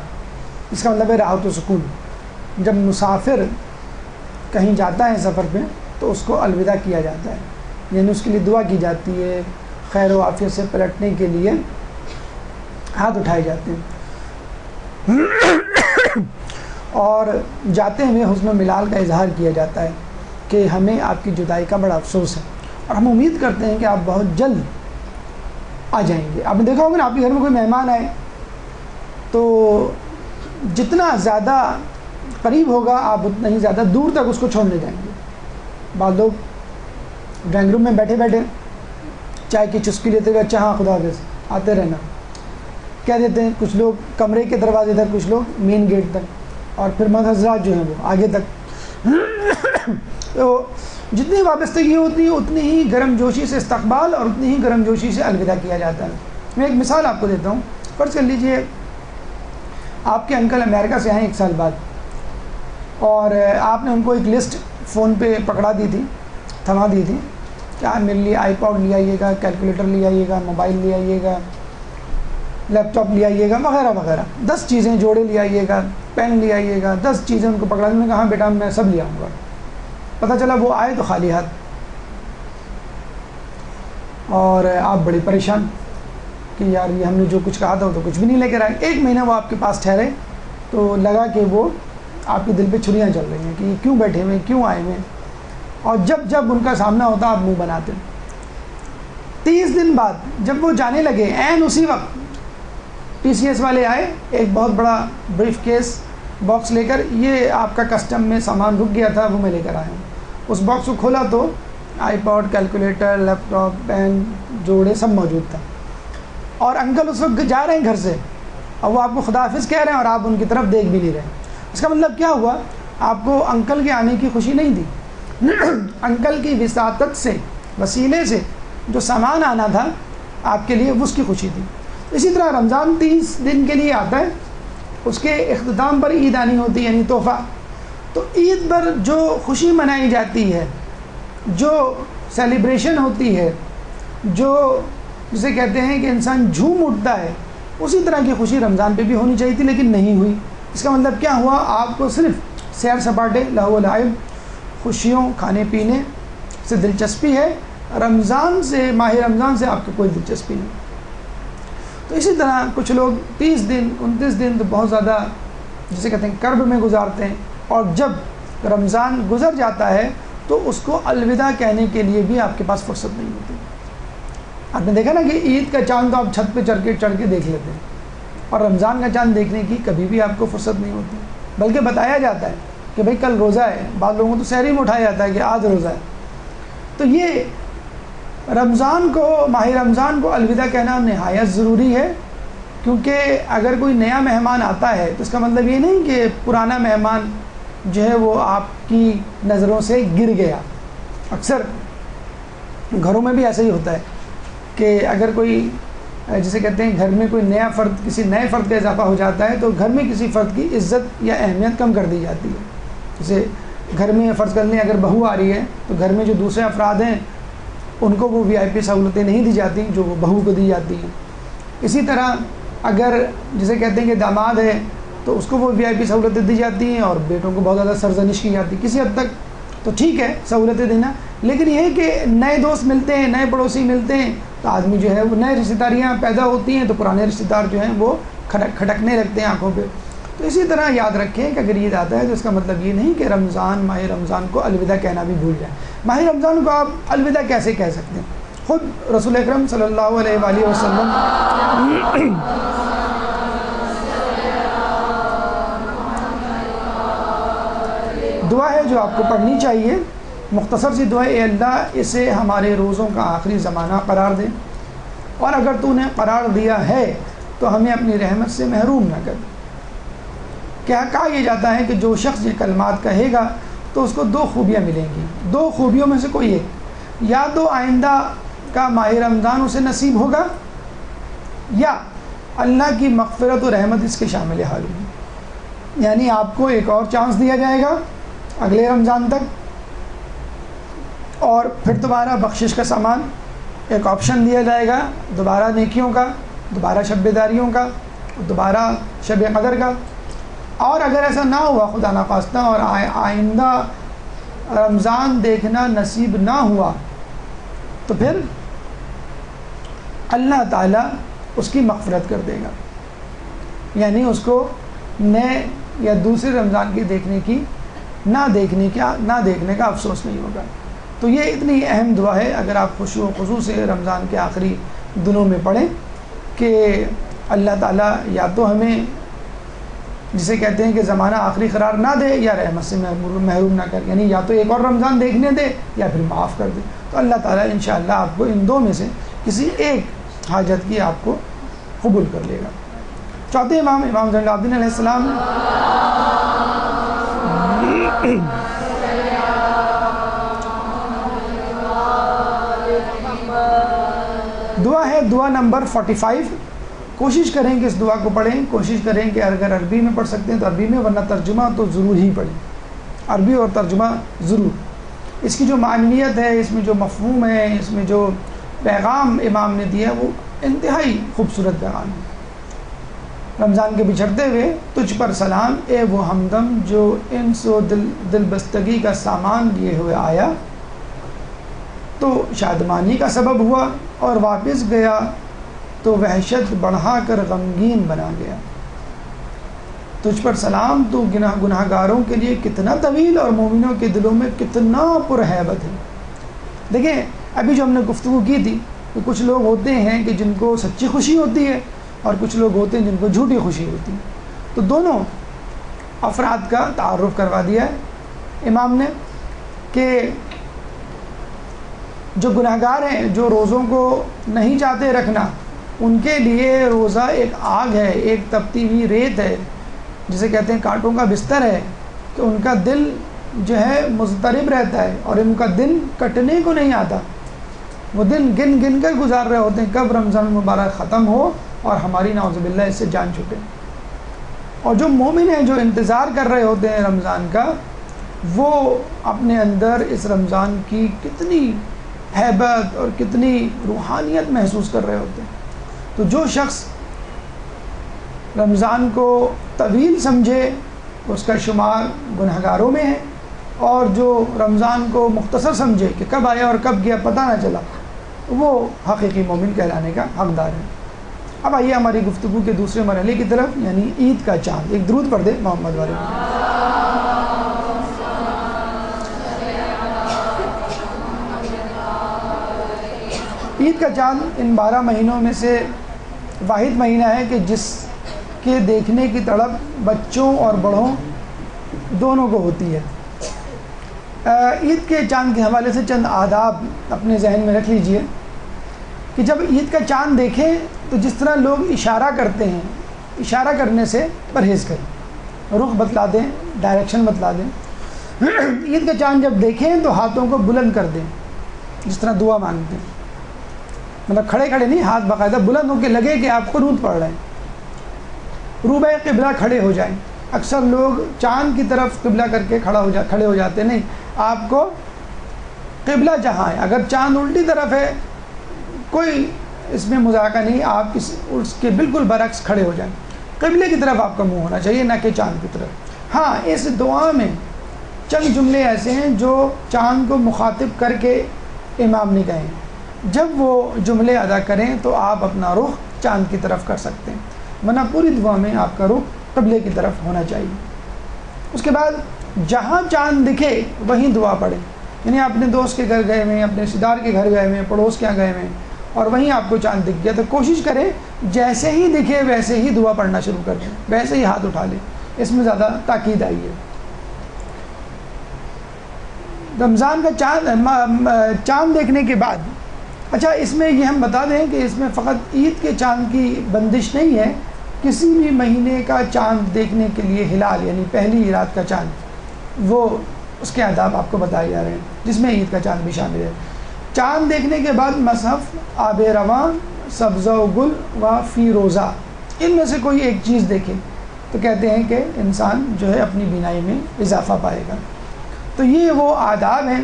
اس کا مطلب ہے راحت و سکون۔ جب مسافر کہیں جاتا ہے سفر پہ تو اس کو الوداع کیا جاتا ہے، یعنی اس کے لیے دعا کی جاتی ہے، خیر و عافیت سے پلٹنے کے لیے ہاتھ اٹھائے جاتے ہیں اور جاتے ہوئے حزن و ملال کا اظہار کیا جاتا ہے کہ ہمیں آپ کی جدائی کا بڑا افسوس ہے اور ہم امید کرتے ہیں کہ آپ بہت جلد آ جائیں گے۔ آپ نے دیکھا ہوگا نا، آپ کے گھر میں کوئی مہمان آئے تو جتنا زیادہ قریب ہوگا آپ اتنا ہی زیادہ دور تک اس کو چھوڑنے جائیں گے۔ بعض لوگ ڈرائنگ روم میں بیٹھے بیٹھے چائے کی چسکی لیتے ہوئے اچھا ہاں خدا حافظ آتے رہنا کہہ دیتے ہیں، کچھ لوگ کمرے کے دروازے تک، کچھ لوگ مین گیٹ تک، اور پھر مرد حضرات جو ہیں وہ آگے تک۔ تو جتنی وابستگی ہوتی ہے اتنی ہی گرم جوشی سے استقبال اور اتنی ہی گرم جوشی سے الوداع کیا جاتا ہے۔ میں ایک مثال آپ کو دیتا ہوں۔ فرض کر لیجئے آپ کے انکل امریکہ سے آئے 1 سال بعد، اور آپ نے ان کو ایک لسٹ فون پہ پکڑا دی تھی، تھما دی تھی کہ آپ میرے لیے آئی پاڈ لے آئیے گا، کیلکولیٹر لے آئیے گا، موبائل لے آئیے گا، لیپ ٹاپ لے آئیے گا، وغیرہ وغیرہ، 10 چیزیں، جوڑے لے آئیے گا، پین لے آئیے گا، 10 چیزیں ان کو پکڑا دی۔ میں نے کہا ہاں بیٹا میں سب لے آؤں گا۔ پتہ چلا وہ آئے تو خالی ہاتھ، اور آپ بڑے پریشان کہ یار یہ ہم نے جو کچھ کہا تھا وہ تو کچھ بھی نہیں لے کر آئے۔ 1 مہینہ وہ آپ کے پاس ٹھہرے تو لگا کہ وہ آپ کے دل پہ چھریاں چل رہی ہیں کہ یہ کیوں بیٹھے ہوئے ہیں، کیوں آئے ہوئے ہیں، اور جب ان کا سامنا ہوتا آپ منہ بناتے۔ 30 دن بعد جب وہ جانے لگے، عین اسی وقت پی سی ایس والے آئے، ایک بہت بڑا بریف کیس باکس لے کر، یہ آپ کا کسٹم میں سامان رک گیا تھا وہ میں لے کر آیا ہوں۔ اس باکس کو کھولا تو آئی پاڈ، کیلکولیٹر، لیپ ٹاپ، پین، جوڑے سب موجود تھا، اور انکل اس وقت جا رہے ہیں گھر سے اور وہ آپ کو خدا حافظ کہہ رہے ہیں اور آپ ان کی طرف دیکھ بھی نہیں رہے۔ اس کا مطلب کیا ہوا؟ آپ کو انکل کے آنے کی خوشی نہیں تھی، انکل کی وساطت سے، وسیلے سے جو سامان آنا تھا آپ کے لیے اس کی خوشی تھی۔ اسی طرح رمضان 30 دن کے لیے آتا ہے، اس کے اختتام پر عید آنی ہوتی ہے، یعنی تحفہ۔ تو عید پر جو خوشی منائی جاتی ہے، جو سیلیبریشن ہوتی ہے، جو جسے کہتے ہیں کہ انسان جھوم اٹھتا ہے، اسی طرح کی خوشی رمضان پہ بھی ہونی چاہیے تھی لیکن نہیں ہوئی۔ اس کا مطلب کیا ہوا؟ آپ کو صرف سیر سپاٹے، لہو و لعب، خوشیوں، کھانے پینے سے دلچسپی ہے، رمضان سے، ماہ رمضان سے آپ کو کوئی دلچسپی نہیں۔ تو اسی طرح کچھ لوگ 30 دن 29 دن تو بہت زیادہ جسے کہتے ہیں کرب میں گزارتے ہیں، اور جب رمضان گزر جاتا ہے تو اس کو الوداع کہنے کے لیے بھی آپ کے پاس فرصت نہیں ہوتی۔ آپ نے دیکھا نا کہ عید کا چاند تو آپ چھت پہ چڑھ کے دیکھ لیتے ہیں، اور رمضان کا چاند دیکھنے کی کبھی بھی آپ کو فرصت نہیں ہوتی، بلکہ بتایا جاتا ہے کہ بھئی کل روزہ ہے، بعض لوگوں کو تو سحری میں اٹھایا جاتا ہے کہ آج روزہ ہے۔ تو یہ رمضان کو، ماہ رمضان کو الوداع کہنا نہایت ضروری ہے، کیونکہ اگر کوئی نیا مہمان آتا ہے تو اس کا مطلب یہ نہیں کہ پرانا مہمان جو ہے وہ آپ کی نظروں سے گر گیا۔ اکثر گھروں میں بھی ایسا ہی ہوتا ہے کہ اگر کوئی جسے کہتے ہیں گھر میں کوئی نیا فرد، کسی نئے فرد کا اضافہ ہو جاتا ہے تو گھر میں کسی فرد کی عزت یا اہمیت کم کر دی جاتی ہے۔ جیسے گھر میں فرض کر لیں اگر بہو آ رہی ہے تو گھر میں جو دوسرے افراد ہیں ان کو وہ VIP سہولتیں نہیں دی جاتی جو وہ بہو کو دی جاتی ہیں۔ اسی طرح اگر جسے کہتے ہیں کہ داماد ہے تو اس کو وہ VIP سہولتیں دی جاتی ہیں اور بیٹوں کو بہت زیادہ سرزنش کی جاتی ہے۔ کسی حد تک تو ٹھیک ہے سہولتیں دینا، لیکن یہ ہے کہ نئے دوست ملتے ہیں، نئے پڑوسی ملتے ہیں تو آدمی جو ہے وہ نئے رشتہ داریاں پیدا ہوتی ہیں تو پرانے رشتہ دار جو ہیں وہ کھٹکنے لگتے ہیں آنکھوں پہ۔ تو اسی طرح یاد رکھیں کہ اگر عید آتا ہے تو اس کا مطلب یہ نہیں کہ رمضان، ماہ رمضان کو الوداع کہنا بھی بھول جائیں۔ ماہ رمضان کو آپ الوداع کیسے کہہ سکتے ہیں؟ خود رسول اکرم صلی اللہ علیہ وآلہ وسلم دعا ہے جو آپ کو پڑھنی چاہیے، مختصر سی دعا، اے اللہ اسے ہمارے روزوں کا آخری زمانہ قرار دے، اور اگر تو نے قرار دیا ہے تو ہمیں اپنی رحمت سے محروم نہ کر۔ کہا یہ جاتا ہے کہ جو شخص یہ کلمات کہے گا تو تو اس کو دو خوبیاں ملیں گی. دو خوبیوں میں سے کوئی ایک, یا تو آئندہ کا ماہ رمضان اسے نصیب ہوگا, یا اللہ کی مغفرت و رحمت اس کے شامل حال ہوگی. یعنی آپ کو ایک اور چانس دیا جائے گا اگلے رمضان تک, اور پھر دوبارہ بخشش کا سامان, ایک آپشن دیا جائے گا دوبارہ نیکیوں کا, دوبارہ شب بیداریوں کا, دوبارہ شب قدر کا. اور اگر ایسا نہ ہوا خدا نخواستہ اور آئندہ رمضان دیکھنا نصیب نہ ہوا, تو پھر اللہ تعالیٰ اس کی مغفرت کر دے گا. یعنی اس کو نئے یا دوسرے رمضان کی نہ دیکھنے کا افسوس نہیں ہوگا. تو یہ اتنی اہم دعا ہے, اگر آپ خشوع و خضوع سے رمضان کے آخری دنوں میں پڑھیں کہ اللہ تعالیٰ یا تو ہمیں, جسے کہتے ہیں کہ زمانہ آخری قرار نہ دے, یا رحمت سے محروم نہ کر, یعنی یا تو ایک اور رمضان دیکھنے دے یا پھر معاف کر دے. تو اللہ تعالیٰ انشاءاللہ آپ کو ان دو میں سے کسی ایک حاجت کی آپ کو قبول کر لے گا. چوتھے امام زین العابدین علیہ السلام دعا ہے, دعا نمبر 45. کوشش کریں کہ اس دعا کو پڑھیں, کوشش کریں کہ اگر عربی میں پڑھ سکتے ہیں تو عربی میں, ورنہ ترجمہ تو ضرور ہی پڑھیں, عربی اور ترجمہ ضرور. اس کی جو معنیت ہے, اس میں جو مفہوم ہے, اس میں جو پیغام امام نے دیا ہے, وہ انتہائی خوبصورت پیغام ہے. رمضان کے بچھڑتے ہوئے تجھ پر سلام, اے وہ ہمدم جو انس و دل بستگی کا سامان لیے ہوئے آیا, تو شادمانی کا سبب ہوا اور واپس گیا تو وحشت بڑھا کر غمگین بنا گیا. تجھ پر سلام, تو گناہ گاروں کے لیے کتنا طویل اور مومنوں کے دلوں میں کتنا پرہیبت ہے. دیکھیں ابھی جو ہم نے گفتگو کی تھی کہ کچھ لوگ ہوتے ہیں کہ جن کو سچی خوشی ہوتی ہے, اور کچھ لوگ ہوتے ہیں جن کو جھوٹی خوشی ہوتی ہے. تو دونوں افراد کا تعارف کروا دیا ہے امام نے کہ جو گناہ گار ہیں, جو روزوں کو نہیں چاہتے رکھنا, ان کے لیے روزہ ایک آگ ہے, ایک تپتی ہوئی ریت ہے, جسے کہتے ہیں کانٹوں کا بستر ہے, کہ ان کا دل جو ہے مضطرب رہتا ہے اور ان کا دن کٹنے کو نہیں آتا. وہ دن گن گن کر گزار رہے ہوتے ہیں کب رمضان مبارک ختم ہو اور ہماری نعوذ باللہ اس سے جان چھوٹے. اور جو مومن ہیں, جو انتظار کر رہے ہوتے ہیں رمضان کا, وہ اپنے اندر اس رمضان کی کتنی ہیبت اور کتنی روحانیت محسوس کر رہے ہوتے ہیں. تو جو شخص رمضان کو طویل سمجھے اس کا شمار گناہ گاروں میں ہے, اور جو رمضان کو مختصر سمجھے کہ کب آیا اور کب گیا پتہ نہ چلا, وہ حقیقی مومن کہلانے کا حقدار ہے. اب آئیے ہماری گفتگو کے دوسرے مرحلے کی طرف, یعنی عید کا چاند. ایک درود پڑھ دے محمد والے. عید کا چاند ان 12 مہینوں میں سے واحد مہینہ ہے کہ جس کے دیکھنے کی تڑپ بچوں اور بڑوں دونوں کو ہوتی ہے. عید کے چاند کے حوالے سے چند آداب اپنے ذہن میں رکھ لیجئے کہ جب عید کا چاند دیکھیں تو جس طرح لوگ اشارہ کرتے ہیں, اشارہ کرنے سے پرہیز کریں, رخ بتلا دیں, ڈائریکشن بتلا دیں. عید کا چاند جب دیکھیں تو ہاتھوں کو بلند کر دیں, جس طرح دعا مانگتے ہیں, مطلب کھڑے کھڑے نہیں, ہاتھ باقاعدہ بلند ہو کے لگے کہ آپ قنوت پڑھ رہے ہیں. روبہ قبلہ کھڑے ہو جائیں. اکثر لوگ چاند کی طرف قبلہ کر کے کھڑے ہو جاتے, نہیں, آپ کو قبلہ جہاں ہے, اگر چاند الٹی طرف ہے کوئی اس میں مذاکرہ نہیں, آپ اس کے بالکل برعکس کھڑے ہو جائیں. قبلے کی طرف آپ کا منہ ہونا چاہیے, نہ کہ چاند کی طرف. ہاں, اس دعا میں چند جملے ایسے ہیں جو چاند کو مخاطب کر کے امام نے کہے ہیں. جب وہ جملے ادا کریں تو آپ اپنا رخ چاند کی طرف کر سکتے ہیں, ورنہ پوری دعا میں آپ کا رخ قبلے کی طرف ہونا چاہیے. اس کے بعد جہاں چاند دکھے وہیں دعا پڑھیں. یعنی اپنے دوست کے گھر گئے ہوئے, اپنے رشتے دار کے گھر گئے ہوئے, پڑوس کے یہاں گئے ہوئے, اور وہیں آپ کو چاند دکھ گیا, تو کوشش کریں جیسے ہی دکھے ویسے ہی دعا پڑھنا شروع کر دیں, ویسے ہی ہاتھ اٹھا لیں. اس میں زیادہ تاکید آئی ہے. رمضان کا چاند دیکھنے کے بعد, اچھا اس میں یہ ہم بتا دیں کہ اس میں فقط عید کے چاند کی بندش نہیں ہے, کسی بھی مہینے کا چاند دیکھنے کے لیے ہلال یعنی پہلی رات کا چاند وہ اس کے آداب آپ کو بتائے جا رہے ہیں، جس میں عید کا چاند بھی شامل ہے۔ چاند دیکھنے کے بعد مصحف، آب رواں، سبزہ و گل و فیروزہ، ان میں سے کوئی ایک چیز دیکھے تو کہتے ہیں کہ انسان جو ہے اپنی بینائی میں اضافہ پائے گا۔ تو یہ وہ آداب ہیں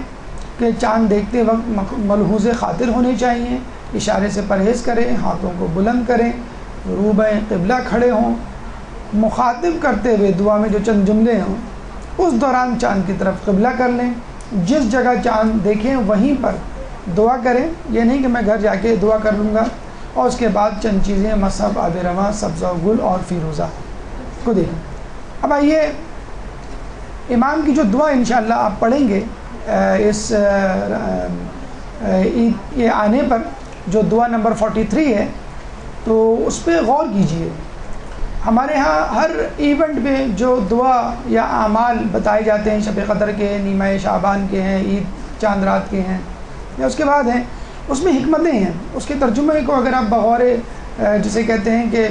کہ چاند دیکھتے وقت ملحوظ خاطر ہونے چاہیے، اشارے سے پرہیز کریں، ہاتھوں کو بلند کریں، روبہ قبلہ کھڑے ہوں، مخاطب کرتے ہوئے دعا میں جو چند جملے ہوں اس دوران چاند کی طرف قبلہ کر لیں، جس جگہ چاند دیکھیں وہیں پر دعا کریں، یہ نہیں کہ میں گھر جا کے دعا کر لوں گا اور اس کے بعد چند چیزیں مصحف، آب رواں، سبزہ و گل اور فیروزہ کو دیکھیں۔ اب آئیے امام کی جو دعا انشاءاللہ آپ پڑھیں گے اس عید یہ آنے پر، جو دعا نمبر 43 ہے، تو اس پہ غور کیجئے۔ ہمارے ہاں ہر ایونٹ میں جو دعا یا اعمال بتائے جاتے ہیں، شب قدر کے، نیمہ شعبان کے ہیں، عید چاند رات کے ہیں یا اس کے بعد ہیں، اس میں حکمتیں ہیں۔ اس کے ترجمے کو اگر آپ بغور جسے کہتے ہیں کہ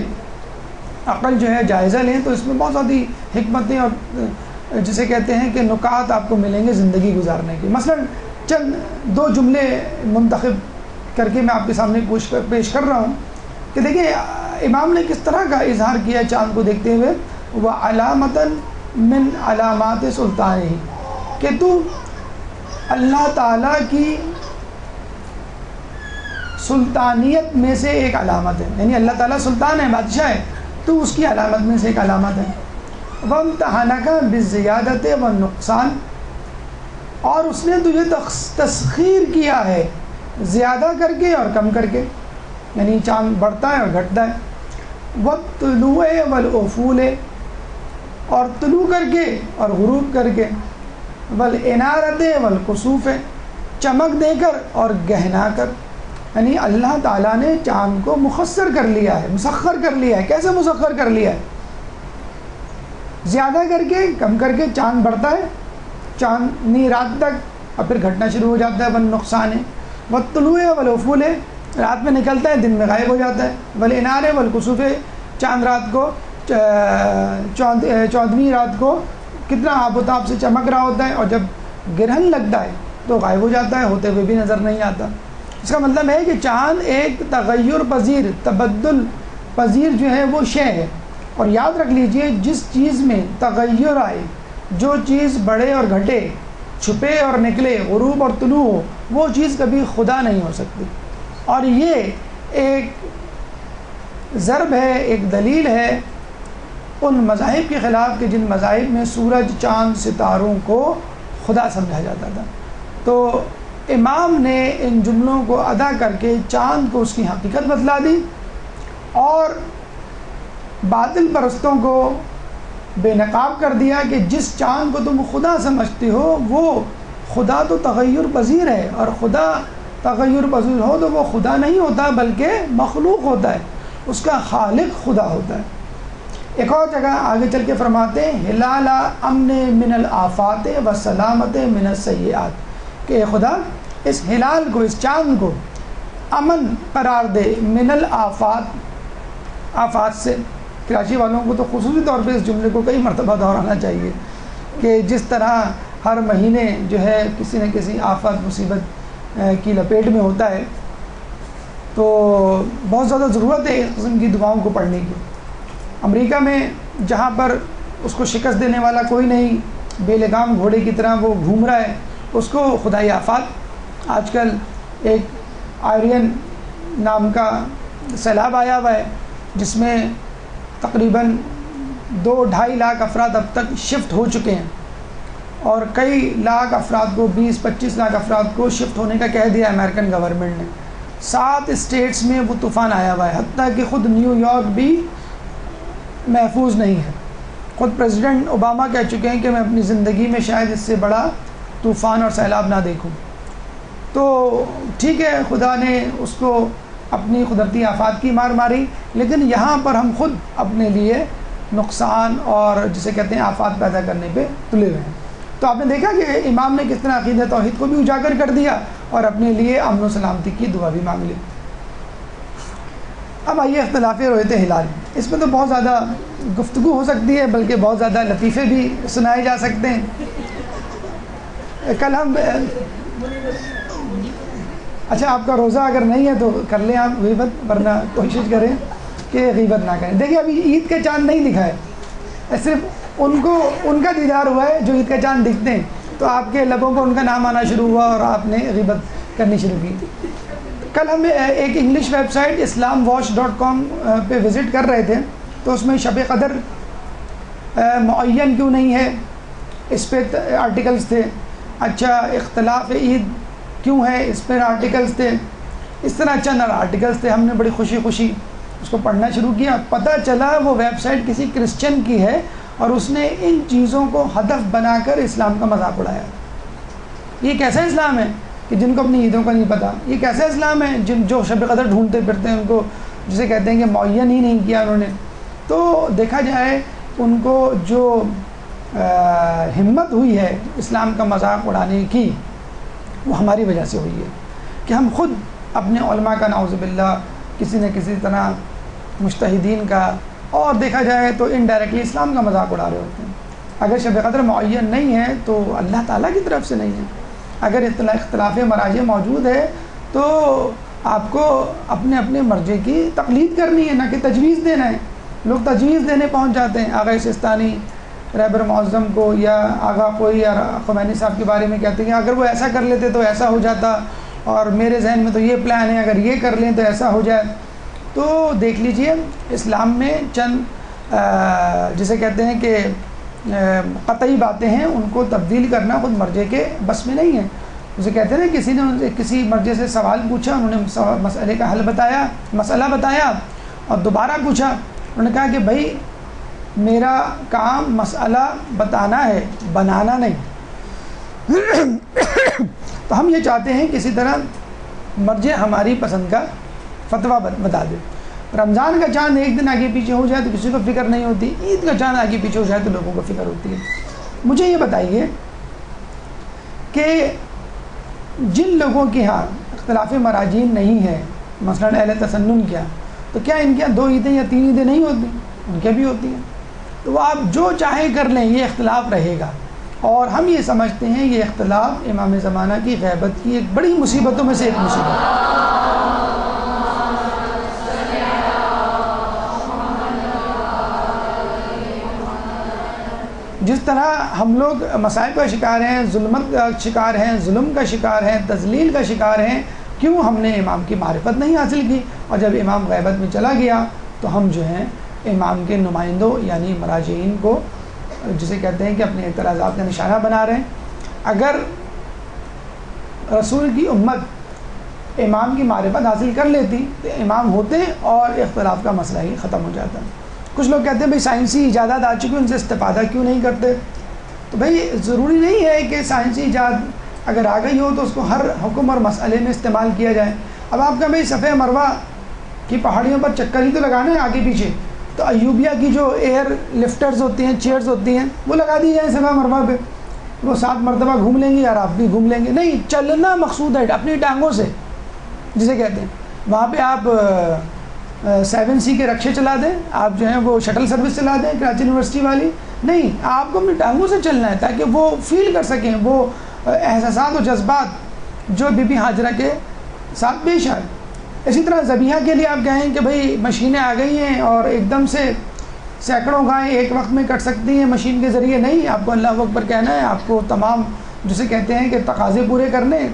عقل جو ہے جائزہ لیں تو اس میں بہت زیادہ حکمتیں اور جسے کہتے ہیں کہ نکات آپ کو ملیں گے زندگی گزارنے کے۔ مثلا چند دو جملے منتخب کر کے میں آپ کے سامنے پیش کر رہا ہوں کہ دیکھیں امام نے کس طرح کا اظہار کیا چاند کو دیکھتے ہوئے، وَعَلَامَةً مِّنْ عَلَامَاتِ سُلْطَانِهِ، کہ تو اللہ تعالیٰ کی سلطانیت میں سے ایک علامت ہے، یعنی اللہ تعالیٰ سلطان ہے، بادشاہ ہے، تو اس کی علامت میں سے ایک علامت ہے۔ وَامْتَحَنَكَ بِالزِّيَادَةِ وَالنُّقْصَانِ، اور اس نے تجھے تسخیر کیا ہے زیادہ کر کے اور کم کر کے، یعنی چاند بڑھتا ہے اور گھٹتا ہے۔ وَالطُّلُوعِ وَالْأُفُولِ، اور طلوع کر کے اور غروب کر کے۔ وَالْإِنَارَةِ وَالْكُسُوفِ، چمک دے کر اور گہنا کر، یعنی اللہ تعالیٰ نے چاند کو مخصر کر لیا ہے، مسخر کر لیا ہے۔ کیسے مسخر کر لیا ہے؟ زیادہ کر کے کم کر کے چاند بڑھتا ہے چاندنی رات تک اور پھر گھٹنا شروع ہو جاتا ہے، والنقصان ہے۔ والطلوع والافول، رات میں نکلتا ہے دن میں غائب ہو جاتا ہے۔ والانار والکسوف، چاند رات کو چودھویں رات کو کتنا آب و تاب سے چمک رہا ہوتا ہے اور جب گرہن لگتا ہے تو غائب ہو جاتا ہے، ہوتے ہوئے بھی نظر نہیں آتا۔ اس کا مطلب ہے کہ چاند ایک تغیر پذیر، تبدل پذیر جو ہے وہ شے ہے، اور یاد رکھ لیجئے جس چیز میں تغیر آئے، جو چیز بڑھے اور گھٹے، چھپے اور نکلے، غروب اور طلوع ہو، وہ چیز کبھی خدا نہیں ہو سکتی۔ اور یہ ایک ضرب ہے، ایک دلیل ہے ان مذاہب کے خلاف کہ جن مذاہب میں سورج، چاند، ستاروں کو خدا سمجھا جاتا تھا۔ تو امام نے ان جملوں کو ادا کر کے چاند کو اس کی حقیقت بتلا دی اور باطل پرستوں کو بے نقاب کر دیا کہ جس چاند کو تم خدا سمجھتے ہو وہ خدا تو تغیر پذیر ہے، اور خدا تغیر پذیر ہو تو وہ خدا نہیں ہوتا بلکہ مخلوق ہوتا ہے، اس کا خالق خدا ہوتا ہے۔ ایک اور جگہ آگے چل کے فرماتے ہیں ہلال امن من الآفات و سلامت من السیئات، کہ اے خدا اس ہلال کو، اس چاند کو امن قرار دے من الآفات، آفات سے۔ کراچی والوں کو تو خصوصی طور پہ اس جملے کو کئی مرتبہ دہرانا چاہیے کہ جس طرح ہر مہینے جو ہے کسی نہ کسی آفت مصیبت کی لپیٹ میں ہوتا ہے، تو بہت زیادہ ضرورت ہے اس قسم کی دعاؤں کو پڑھنے کی۔ امریکہ میں جہاں پر اس کو شکست دینے والا کوئی نہیں، بے لگام گھوڑے کی طرح وہ گھوم رہا ہے، اس کو خدائی آفات، آج کل ایک آئرین نام کا سیلاب آیا ہوا ہے جس میں تقریباً 2-2.5 لاکھ افراد اب تک شفٹ ہو چکے ہیں، اور کئی لاکھ افراد کو، 20-25 لاکھ افراد کو شفٹ ہونے کا کہہ دیا امریکن گورنمنٹ نے۔ 7 اسٹیٹس میں وہ طوفان آیا ہوا ہے، حتیٰ کہ خود نیو یارک بھی محفوظ نہیں ہے۔ خود پریزیڈنٹ اوباما کہہ چکے ہیں کہ میں اپنی زندگی میں شاید اس سے بڑا طوفان اور سیلاب نہ دیکھوں۔ تو ٹھیک ہے، خدا نے اس کو اپنی قدرتی آفات کی مار ماری، لیکن یہاں پر ہم خود اپنے لیے نقصان اور جسے کہتے ہیں آفات پیدا کرنے پہ تلے ہوئے ہیں۔ تو آپ نے دیکھا کہ امام نے کس طرح عقیدہ توحید کو بھی اجاگر کر دیا اور اپنے لیے امن و سلامتی کی دعا بھی مانگ لی۔ اب آئیے اختلاف رؤیت ہلال، اس میں تو بہت زیادہ گفتگو ہو سکتی ہے، بلکہ بہت زیادہ لطیفے بھی سنائے جا سکتے ہیں۔ کل ہم اچھا آپ کا روزہ اگر نہیں ہے تو کر لیں آپ غیبت، ورنہ کوشش کریں کہ غیبت نہ کریں. دیکھیے ابھی عید کا چاند نہیں دکھا ہے، صرف ان کا دیدار ہوا ہے جو عید کا چاند دکھتے ہیں، تو آپ کے لبوں کو ان کا نام آنا شروع ہوا اور آپ نے غیبت کرنی شروع کی. کل ہم ایک انگلش ویب سائٹ islamwatch.com پہ وزٹ کر رہے تھے، تو اس میں شب قدر معین کیوں نہیں ہے اس پہ آرٹیکلز تھے. اچھا اختلاف عید کیوں ہے اس پہ آرٹیکلز تھے. اس طرح چند آرٹیکلز تھے. ہم نے بڑی خوشی اس کو پڑھنا شروع کیا. پتہ چلا وہ ویب سائٹ کسی کرسچن کی ہے اور اس نے ان چیزوں کو ہدف بنا کر اسلام کا مذاق اڑایا. یہ کیسا اسلام ہے کہ جن کو اپنی عیدوں کا نہیں پتہ؟ یہ کیسا اسلام ہے جو شب قدر ڈھونڈتے پھرتے ہیں، ان کو جسے کہتے ہیں کہ معین ہی نہیں کیا انہوں نے. تو دیکھا جائے ان کو جو ہمت ہوئی ہے اسلام کا مذاق اڑانے کی، وہ ہماری وجہ سے ہوئی ہے کہ ہم خود اپنے علماء کا نعوذ باللہ کسی نہ کسی طرح مجتہدین کا، اور دیکھا جائے تو انڈائریکٹلی اسلام کا مذاق اڑا رہے ہوتے ہیں. اگر شب قدر معین نہیں ہے تو اللہ تعالیٰ کی طرف سے نہیں ہے. اگر اختلاف مراجع موجود ہے تو آپ کو اپنے اپنے مرجع کی تقلید کرنی ہے، نہ کہ تجویز دینا ہے. لوگ تجویز دینے پہنچ جاتے ہیں. آغا سستانی رہبر معظم کو یا آغا کوئی یا خمینی صاحب کے بارے میں کہتے ہیں کہ اگر وہ ایسا کر لیتے تو ایسا ہو جاتا، اور میرے ذہن میں تو یہ پلان ہے، اگر یہ کر لیں تو ایسا ہو جائے. تو دیکھ لیجئے اسلام میں چند جسے کہتے ہیں کہ قطعی باتیں ہیں، ان کو تبدیل کرنا خود مرجع کے بس میں نہیں ہے. اسے کہتے ہیں کسی نے کسی مرجع سے سوال پوچھا، انہوں نے مسئلے کا حل بتایا، مسئلہ بتایا، اور دوبارہ پوچھا. انہوں نے کہا کہ بھائی میرا کام مسئلہ بتانا ہے، بنانا نہیں. تو ہم یہ چاہتے ہیں کسی طرح مرجع ہماری پسند کا فتویٰ بتا دے. رمضان کا چاند ایک دن آگے پیچھے ہو جائے تو کسی کو فکر نہیں ہوتی، عید کا چاند آگے پیچھے ہو جائے تو لوگوں کو فکر ہوتی ہے. مجھے یہ بتائیے کہ جن لوگوں کے ہاں اختلاف مراجین نہیں ہے، مثلا اہل تسنن کیا، تو کیا ان کے یہاں 2 عیدیں یا 3 عیدیں نہیں ہوتی؟ ان کے بھی ہوتی ہیں. تو وہ آپ جو چاہے کر لیں، یہ اختلاف رہے گا. اور ہم یہ سمجھتے ہیں یہ اختلاف امام زمانہ کی غیبت کی ایک بڑی مصیبتوں میں سے ایک مصیبت ہے. جس طرح ہم لوگ مصائب کا شکار ہیں، ظلمت کا شکار ہیں، ظلم کا شکار ہیں، تذلیل کا شکار ہیں، کیوں؟ ہم نے امام کی معرفت نہیں حاصل کی، اور جب امام غیبت میں چلا گیا تو ہم جو ہیں امام کے نمائندوں یعنی مراجعین کو جسے کہتے ہیں کہ اپنے اعتراضات کا نشانہ بنا رہے ہیں. اگر رسول کی امت امام کی معرفت حاصل کر لیتی تو امام ہوتے اور اختلاف کا مسئلہ ہی ختم ہو جاتا. کچھ لوگ کہتے ہیں بھائی سائنسی ایجادات آ چکی ان سے استفادہ کیوں نہیں کرتے؟ تو بھائی ضروری نہیں ہے کہ سائنسی ایجاد اگر آ گئی ہو تو اس کو ہر حکم اور مسئلے میں استعمال کیا جائے. اب آپ کا بھائی صفحہ مروہ کی پہاڑیوں پر چکر ہی تو لگانا ہے آگے پیچھے، تو ایوبیہ کی جو ایئر لفٹرز ہوتی ہیں، چیئرز ہوتی ہیں، وہ لگا دی جائیں صفحہ مروہ پہ، وہ 7 مرتبہ گھوم لیں گے اور آپ بھی گھوم لیں گے. نہیں، چلنا مقصود ہے اپنی ٹانگوں سے جسے کہتے ہیں. وہاں پہ آپ 7C کے رکشے چلا دیں، آپ جو ہیں وہ شٹل سروس چلا دیں کراچی یونیورسٹی والی. نہیں، آپ کو اپنی ٹانگوں سے چلنا ہے تاکہ وہ فیل کر سکیں وہ احساسات و جذبات جو بی بی ہاجرہ کے ساتھ پیش آئے. اسی طرح ذبیحہ کے لیے آپ کہیں کہ بھائی مشینیں آ گئی ہیں اور ایک دم سے سینکڑوں گائیں ایک وقت میں کٹ سکتی ہیں مشین کے ذریعے. نہیں، آپ کو اللہ اکبر کہنا ہے، آپ کو تمام جسے کہتے ہیں کہ تقاضے پورے کرنے.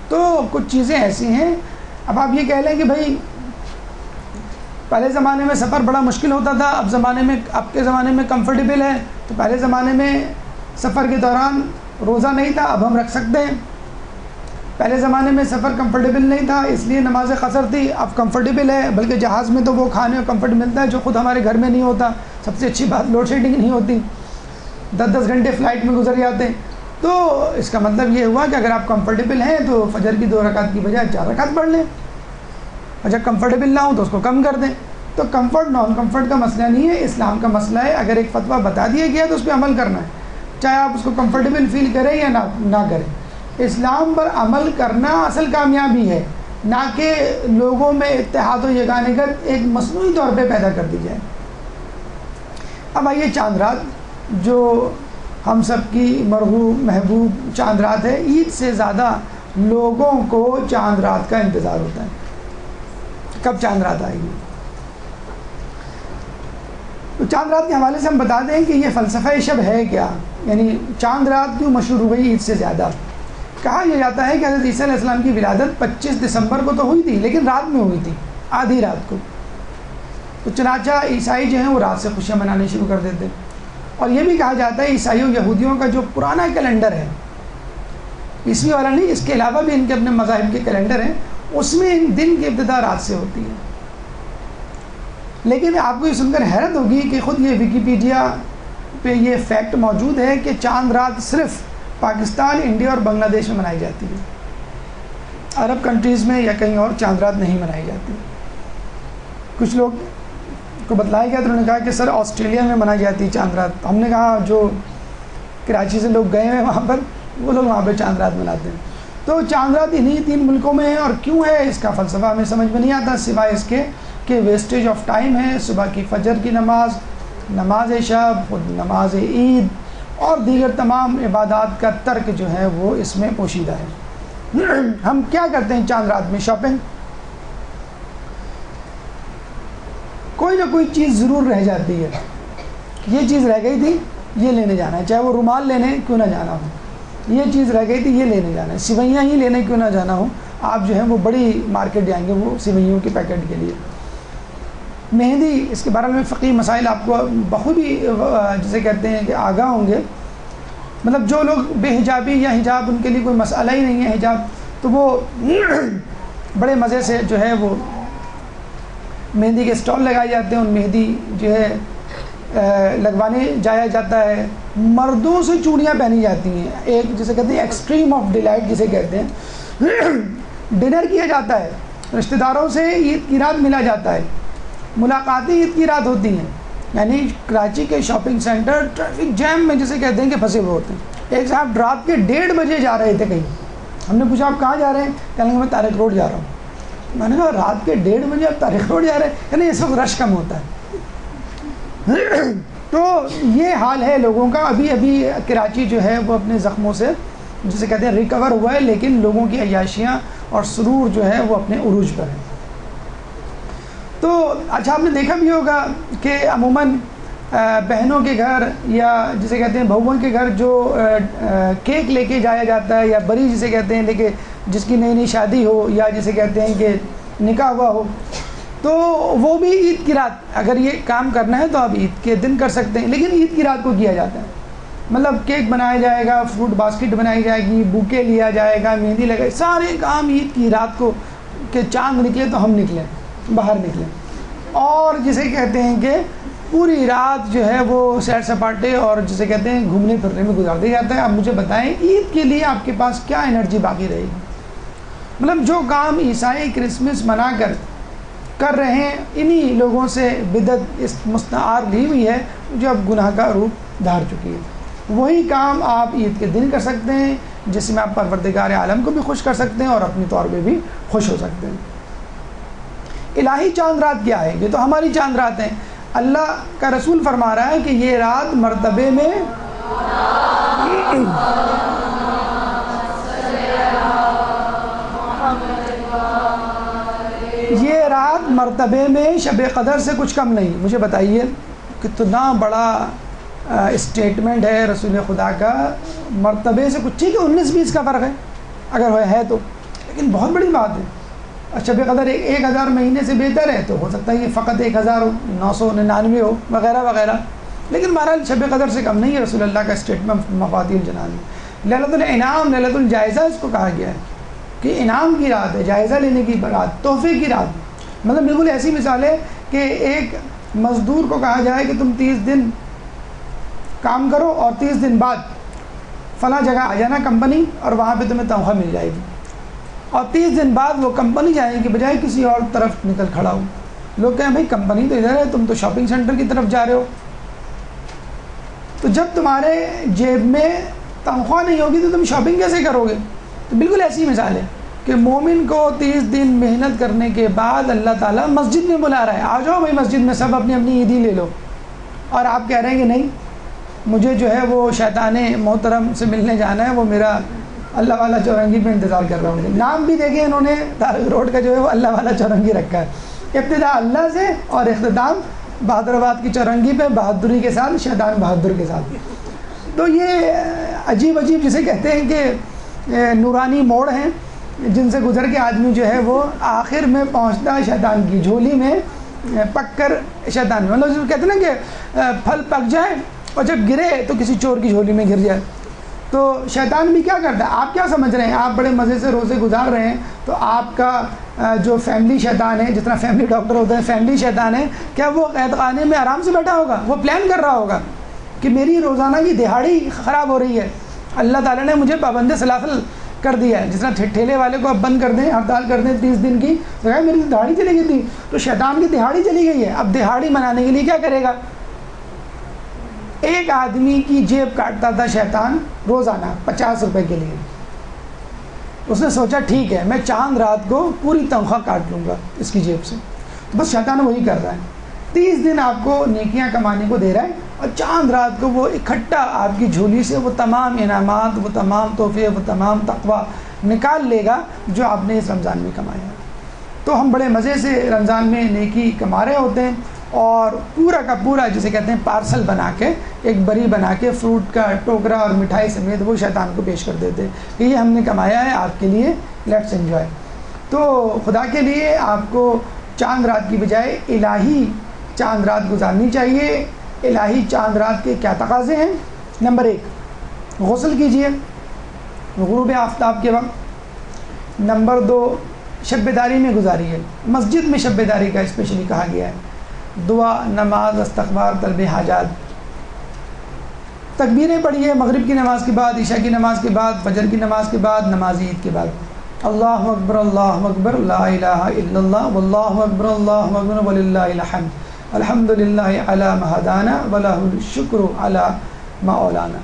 تو کچھ چیزیں ایسی ہیں. اب آپ یہ کہہ لیں کہ بھائی پہلے زمانے میں سفر بڑا مشکل ہوتا تھا، اب کے زمانے میں کمفرٹیبل ہے. تو پہلے زمانے میں سفر کے دوران روزہ نہیں تھا، اب ہم رکھ سکتے ہیں. پہلے زمانے میں سفر کمفرٹیبل نہیں تھا اس لیے نماز قصر تھی، اب کمفرٹیبل ہے. بلکہ جہاز میں تو وہ کھانے اور کمفرٹ ملتا ہے جو خود ہمارے گھر میں نہیں ہوتا. سب سے اچھی بات لوڈ شیڈنگ نہیں ہوتی، 10 گھنٹے فلائٹ میں گزر جاتے ہیں. تو اس کا مطلب یہ ہوا کہ اگر آپ کمفرٹیبل ہیں تو فجر کی 2 رکعت کی بجائے 4 رکعت پڑھ لیں، اور جب کمفرٹیبل نہ ہوں تو اس کو کم کر دیں. تو کمفرٹ نان کمفرٹ کا مسئلہ نہیں ہے، اسلام کا مسئلہ ہے. اگر ایک فتویٰ بتا دیا گیا تو اس پہ عمل کرنا ہے، چاہے آپ اس کو کمفرٹیبل فیل کریں یا نہ کریں. اسلام پر عمل کرنا اصل کامیابی ہے، نہ کہ لوگوں میں اتحاد و یگانگت ایک مصنوعی طور پہ پیدا کر دی جائے. اب آئیے چاند رات جو ہم سب کی مرغوب محبوب چاند رات ہے. عید سے زیادہ لوگوں کو چاند رات کا انتظار ہوتا ہے. کب چاند رات آئے گی؟ تو چاند رات کے حوالے سے ہم بتا دیں کہ یہ فلسفہ شب ہے کیا، یعنی چاند رات کیوں مشہور ہو گئی عید سے زیادہ. کہا یہ جاتا ہے کہ حضرت عیسیٰ علیہ السلام کی ولادت 25 دسمبر کو تو ہوئی تھی، لیکن رات میں ہوئی تھی، آدھی رات کو. تو چنانچہ عیسائی جو ہیں وہ رات سے خوشیاں منانے شروع کر دیتے. اور یہ بھی کہا جاتا ہے عیسائیوں یہودیوں کا جو پرانا کیلنڈر ہے، عیسوی والا نہیں، اس کے علاوہ بھی ان کے اپنے مذاہب کے کیلنڈر ہیں، اس میں ان دن کی ابتدا رات سے ہوتی ہے. لیکن آپ کو یہ سن کر حیرت ہوگی کہ خود یہ ویکیپیڈیا پہ یہ فیکٹ موجود ہے کہ چاند رات صرف پاکستان، انڈیا اور بنگلہ دیش میں منائی جاتی ہے. عرب کنٹریز میں یا کہیں اور چاند رات نہیں منائی جاتی. کچھ لوگ کو بتلایا گیا تو انہوں نے کہا کہ سر آسٹریلیا میں منائی جاتی ہے چاند رات. ہم نے کہا جو کراچی سے لوگ گئے ہیں وہاں پر، وہ لوگ وہاں پہ چاند رات مناتے ہیں. تو چاند رات انہی 3 ملکوں میں ہے. اور کیوں ہے اس کا فلسفہ ہمیں سمجھ میں نہیں آتا، سوائے اس کے کہ ویسٹیج آف ٹائم ہے. صبح کی فجر کی نماز، نماز شب، خود نماز عید اور دیگر تمام عبادات کا ترک جو ہے وہ اس میں پوشیدہ ہے. ہم کیا کرتے ہیں چاند رات میں؟ شاپنگ. کوئی نہ کوئی چیز ضرور رہ جاتی ہے. یہ چیز رہ گئی تھی، یہ لینے جانا ہے، چاہے وہ رومال لینے کیوں نہ جانا ہو. یہ چیز رہ گئی تھی، یہ لینے جانا ہے. سوئیاں ہی لینے کیوں نہ جانا ہو، آپ جو ہے وہ بڑی مارکیٹ جائیں گے وہ سوئیوں کے پیکٹ کے لیے. مہندی، اس کے بارے میں فقہی مسائل آپ کو بخوبی جسے کہتے ہیں کہ آگاہ ہوں گے. مطلب جو لوگ بے حجابی یا حجاب ان کے لیے کوئی مسئلہ ہی نہیں ہے حجاب، تو وہ بڑے مزے سے جو ہے وہ مہندی کے اسٹال لگائے جاتے ہیں. ان مہندی جو ہے لگوانے جایا جاتا ہے. مردوں سے چوڑیاں پہنی جاتی ہیں، ایک جسے کہتے ہیں ایکسٹریم آف ڈیلائٹ جسے کہتے ہیں. ڈنر کیا جاتا ہے، رشتہ داروں سے عید کی رات ملا جاتا ہے. ملاقاتیں عید کی رات ہوتی ہیں. یعنی کراچی کے شاپنگ سینٹر ٹریفک جیم میں جسے کہتے ہیں کہ پھنسے ہوئے ہوتے ہیں. ایک صاحب رات کے 1:30 بجے جا رہے تھے کہیں. ہم نے پوچھا آپ کہاں جا رہے ہیں؟ کہنے لگے میں طارق روڈ جا رہا ہوں. میں نے کہا رات کے 1:30 بجے آپ طارق روڈ جا رہے ہیں؟ یعنی اس وقت رش کم ہوتا ہے. تو یہ حال ہے لوگوں کا. ابھی کراچی جو ہے وہ اپنے زخموں سے جسے کہتے ہیں ریکور ہوا ہے، لیکن لوگوں کی عیاشیاں اور سرور جو ہے وہ اپنے عروج پر ہیں. تو اچھا آپ نے دیکھا بھی ہوگا کہ عموماً بہنوں کے گھر یا جسے کہتے ہیں بہوؤں کے گھر جو کیک لے کے جایا جاتا ہے، یا بری جسے کہتے ہیں، لیکن جس کی نئی شادی ہو یا جسے کہتے ہیں کہ نکاح ہوا ہو، تو وہ بھی عید کی رات اگر یہ کام کرنا ہے تو آپ عید کے دن کر سکتے ہیں. لیکن عید کی رات کو کیا جاتا ہے. مطلب کیک بنایا جائے گا، فروٹ باسکٹ بنائی جائے گی، بوکے لیا جائے گا، مہندی لگائی، سارے کام عید کی رات کو کہ چاند نکلے تو ہم نکلیں، باہر نکلیں. اور جسے کہتے ہیں کہ پوری رات جو ہے وہ سیر سپاٹے اور جسے کہتے ہیں گھومنے پھرنے میں گزار دیا جاتا ہے. آپ مجھے بتائیں عید کے لیے آپ کے پاس کیا انرجی باقی رہے گی؟ مطلب جو کام عیسائی کرسمس منا کر رہے ہیں، انہی لوگوں سے بدعت اس مستعار لی ہوئی ہے جو اب گناہ کا روپ دھار چکی ہے. وہی کام آپ عید کے دن کر سکتے ہیں جس میں آپ پروردگار عالم کو بھی خوش کر سکتے ہیں اور اپنی طور پہ بھی خوش ہو سکتے ہیں. الہی چاند رات کیا ہے؟ یہ تو ہماری چاند رات ہیں. اللہ کا رسول فرما رہا ہے کہ یہ رات مرتبے میں شب قدر سے کچھ کم نہیں. مجھے بتائیے کتنا بڑا اسٹیٹمنٹ ہے رسول خدا کا. مرتبے سے کچھ، ٹھیک ہے 19-20 کا فرق ہے اگر ہے تو، لیکن بہت بڑی بات ہے. شب قدر 1000 مہینے سے بہتر ہے تو ہو سکتا ہے یہ فقط 1999 ہو وغیرہ وغیرہ، لیکن بہرحال شب قدر سے کم نہیں ہے. رسول اللہ کا اسٹیٹمنٹ مفاتیح الجنان میں. لیلۃ الانعام، لیلۃ الجائزہ اس کو کہا گیا ہے کہ انعام کی رات ہے، جائزہ لینے کی رات، تحفے کی رات. مطلب بالکل ایسی مثال ہے کہ ایک مزدور کو کہا جائے کہ تم 30 دن کام کرو اور 30 دن بعد فلاں جگہ آ جانا کمپنی اور وہاں پہ تمہیں تنخواہ مل جائے گی. اور 30 دن بعد وہ کمپنی جانے کے بجائے کسی اور طرف نکل کھڑا ہو. لوگ کہیں بھائی کمپنی تو ادھر ہے، تم تو شاپنگ سینٹر کی طرف جا رہے ہو. تو جب تمہارے جیب میں تنخواہ نہیں ہوگی تو تم شاپنگ کیسے کرو گے؟ تو بالکل ایسی مثال ہے کہ مومن کو 30 دن محنت کرنے کے بعد اللہ تعالیٰ مسجد میں بلا رہا ہے. آ جاؤ بھائی مسجد میں سب اپنی اپنی عیدی لے لو. اور آپ کہہ رہے ہیں کہ نہیں مجھے جو ہے وہ شیطان محترم سے ملنے جانا ہے، وہ میرا اللہ والا چورنگی پہ انتظار کر رہا ہوں. نام بھی دیکھیں انہوں نے طارق روڈ کا جو ہے وہ اللہ والا چورنگی رکھا ہے. ابتدا اللہ سے اور اختتام بہادر آباد کی چورنگی پہ بہادری کے ساتھ، شیطان بہادر کے ساتھ. تو یہ عجیب عجیب جسے کہتے ہیں کہ نورانی موڑ ہیں جن سے گزر کے آدمی جو ہے وہ آخر میں پہنچتا ہے شیطان کی جھولی میں پک کر شیطان میں. مطلب کہتے ہیں نا کہ پھل پک جائے اور جب گرے تو کسی چور کی جھولی میں گر جائے. تو شیطان بھی کیا کرتا ہے؟ آپ کیا سمجھ رہے ہیں؟ آپ بڑے مزے سے روزے گزار رہے ہیں تو آپ کا جو فیملی شیطان ہے، جتنا فیملی ڈاکٹر ہوتے ہیں فیملی شیطان ہے، کیا وہ قید خانے میں آرام سے بیٹھا ہوگا؟ وہ پلان کر رہا ہوگا کہ میری روزانہ کی دہاڑی خراب ہو رہی ہے، اللہ تعالیٰ نے مجھے پابند سلاسل کر دیا ہے. جس طرح ٹھیلے والے کو اب بند کر دیں، ہڑتال کر دیں 30 دن کی، تو میری دہاڑی چلی گئی تھی، تو شیطان کی دہاڑی چلی گئی ہے. اب دہاڑی منانے کے لیے کیا کرے گا؟ ایک آدمی کی جیب کاٹتا تھا شیطان روزانہ 50 روپے کے لیے. اس نے سوچا ٹھیک ہے میں چاند رات کو پوری تنخواہ کاٹ لوں گا اس کی جیب سے. بس شیطان وہی کر رہا ہے، 30 دن آپ کو نیکیاں کمانے کو دے رہا ہے اور چاند رات کو وہ اکٹھا آپ کی جھولی سے وہ تمام انعامات، وہ تمام تحفے، وہ تمام تقویٰ نکال لے گا جو آپ نے اس رمضان میں کمایا. تو ہم بڑے مزے سے رمضان میں نیکی کما رہے ہوتے ہیں اور پورا کا پورا جسے کہتے ہیں پارسل بنا کے، ایک بری بنا کے فروٹ کا ٹوکرا اور مٹھائی سمیت وہ شیطان کو پیش کر دیتے کہ یہ ہم نے کمایا ہے آپ کے لیے، لیٹس انجوائے. تو خدا کے لیے آپ کو چاند رات کی بجائے الہی چاند رات گزارنی چاہیے. الہی چاند رات کے کیا تقاضے ہیں؟ نمبر 1 غسل کیجئے غروب آفتاب کے وقت. نمبر 2 شب بیداری میں گزاریے. مسجد میں شب بیداری کا اسپیشلی کہا گیا ہے. دعا، نماز، استغفار، طلب حاجات. تکبیریں پڑھیے مغرب کی نماز کے بعد، عشاء کی نماز کے بعد، فجر کی نماز کے بعد، نماز عید کے بعد. اللہ اکبر اللہ اکبر لا الہ الا اللہ واللہ اکبر وللہ الحمد الحمد للہ علی ما ہدانا ولہ الشکر علی ما اولانا.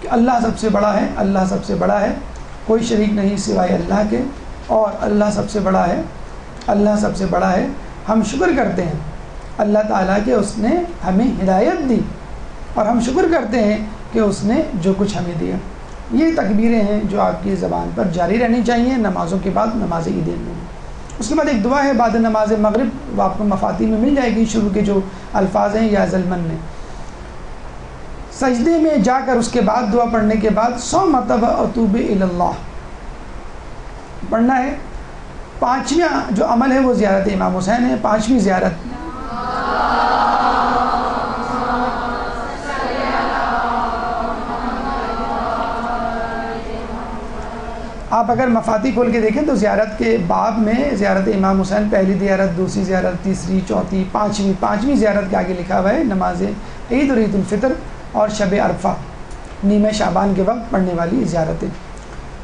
کہ اللہ سب سے بڑا ہے، اللہ سب سے بڑا ہے، کوئی شریک نہیں سوائے اللہ کے، اور اللہ سب سے بڑا ہے، اللہ سب سے بڑا ہے. ہم شکر کرتے ہیں اللہ تعالیٰ کہ اس نے ہمیں ہدایت دی، اور ہم شکر کرتے ہیں کہ اس نے جو کچھ ہمیں دیا. یہ تکبیریں ہیں جو آپ کی زبان پر جاری رہنی چاہیے نمازوں کے بعد، نماز عیدین میں. اس کے بعد ایک دعا ہے بعد نماز مغرب، وہ آپ کو مفاتیح میں مل جائے گی. شروع کے جو الفاظ ہیں یا ظلمن میں، سجدے میں جا کر اس کے بعد دعا پڑھنے کے بعد 100 مرتبہ اتوب الی اللہ پڑھنا ہے. 5واں جو عمل ہے وہ زیارت امام حسین ہے. 5ویں زیارت آپ اگر مفاتیح کھول کے دیکھیں تو زیارت کے باب میں زیارت امام حسین، پہلی زیارت، دوسری زیارت، تیسری، چوتھی، پانچویں زیارت کے آگے لکھا ہوا ہے نماز عید اور عید الفطر اور شب عرفہ نیمہ شعبان کے وقت پڑھنے والی زیارتیں.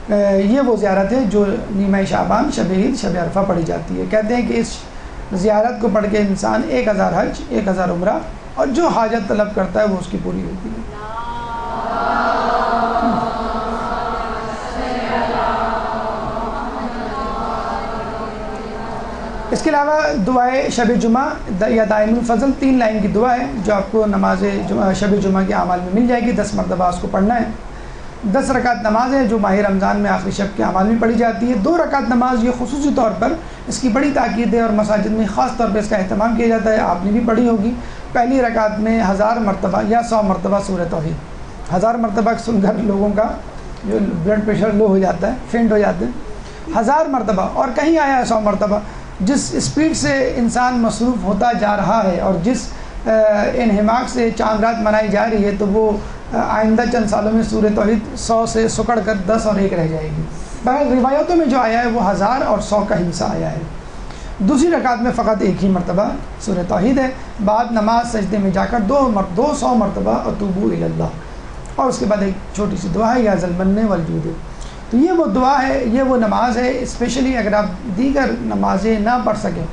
یہ وہ زیارت ہے جو نیمہ شعبان، شب عید، شب عرفہ پڑھی جاتی ہے. کہتے ہیں کہ اس زیارت کو پڑھ کے انسان 1000 حج، 1000 عمرہ اور جو حاجت طلب کرتا ہے وہ اس کی پوری ہوتی ہے. اس کے علاوہ دعائے شب جمعہ یا دائم الفضل 3 لائن کی دعا ہے جو آپ کو نماز شب جمعہ کے اعمال میں مل جائے گی. 10 مرتبہ اس کو پڑھنا ہے. 10 رکعت نماز ہے جو ماہ رمضان میں آخری شب کے اعمال میں پڑھی جاتی ہے. 2 رکعت نماز یہ خصوصی طور پر اس کی بڑی تاکید ہے اور مساجد میں خاص طور پہ اس کا اہتمام کیا جاتا ہے. آپ نے بھی پڑھی ہوگی. پہلی رکعت میں 1000 مرتبہ یا 100 مرتبہ سورہ توحید. 1000 مرتبہ سن کر لوگوں کا جو بلڈ پریشر لو ہو جاتا ہے، فینٹ ہو جاتے ہیں. 1000 مرتبہ، اور کہیں آیا ہے 100 مرتبہ. جس اسپیڈ سے انسان مصروف ہوتا جا رہا ہے اور جس انہماک سے چاند رات منائی جا رہی ہے تو وہ آئندہ چند سالوں میں سورہ توحید 100 سے سکڑ کر 10 اور 1 رہ جائے گی. بہرحال روایتوں میں جو آیا ہے وہ 1000 اور 100 کا حصہ آیا ہے. دوسری رکعت میں فقط 1 ہی مرتبہ سورہ توحید ہے. بعد نماز سجدے میں جا کر 200 مرتبہ اتوبوا الی اللہ، اور اس کے بعد ایک چھوٹی سی دعا ہے یا ذا المن والجود. تو یہ وہ دعا ہے، یہ وہ نماز ہے. اسپیشلی اگر آپ دیگر نمازیں نہ پڑھ سکیں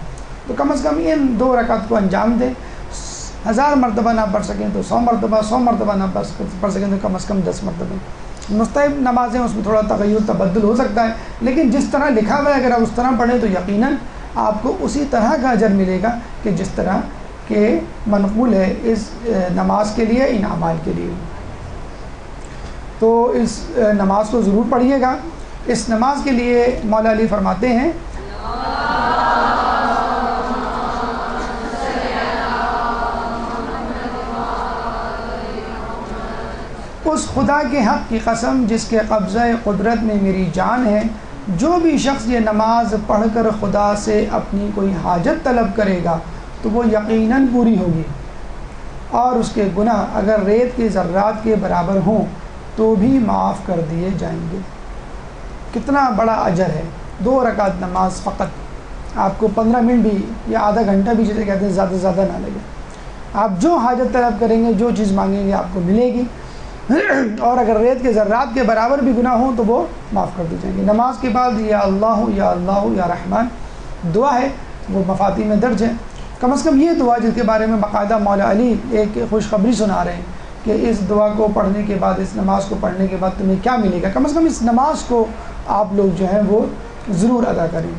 تو کم از کم ان 2 رکعت کو انجام دیں. 1000 مرتبہ نہ پڑھ سکیں تو 100 مرتبہ، 100 مرتبہ نہ پڑھ سکیں تو کم از کم 10 مرتبہ. مستحب نمازیں اس میں تھوڑا تغیر تبدل ہو سکتا ہے، لیکن جس طرح لکھا ہوا ہے اگر آپ اس طرح پڑھیں تو یقیناً آپ کو اسی طرح کا اجر ملے گا کہ جس طرح کہ منقول ہے اس نماز کے لیے، ان اعمال کے لیے. تو اس نماز کو ضرور پڑھیے گا۔ اس نماز کے لیے مولا علی فرماتے ہیں اس خدا کے حق کی قسم جس کے قبضہ قدرت میں میری جان ہے، جو بھی شخص یہ نماز پڑھ کر خدا سے اپنی کوئی حاجت طلب کرے گا تو وہ یقیناً پوری ہوگی، اور اس کے گناہ اگر ریت کے ذرات کے برابر ہوں تو بھی معاف کر دیے جائیں گے۔ کتنا بڑا اجر ہے! 2 رکعت نماز فقط، آپ کو 15 منٹ بھی یا آدھا گھنٹہ بھی جسے کہتے ہیں زیادہ سے زیادہ نہ لگے، آپ جو حاجت طلب کریں گے، جو چیز مانگیں گے آپ کو ملے گی، اور اگر ریت کے ذرات کے برابر بھی گناہ ہوں تو وہ معاف کر دی جائیں گے۔ نماز کے بعد یا اللہ یا رحمان دعا ہے، وہ مفاتی میں درج ہے۔ کم از کم یہ دعا جس کے بارے میں باقاعدہ مولا علی ایک خوشخبری سنا رہے ہیں کہ اس دعا کو پڑھنے کے بعد، اس نماز کو پڑھنے کے بعد تمہیں کیا ملے گا، کم از کم اس نماز کو آپ لوگ جو ہیں وہ ضرور ادا کریں۔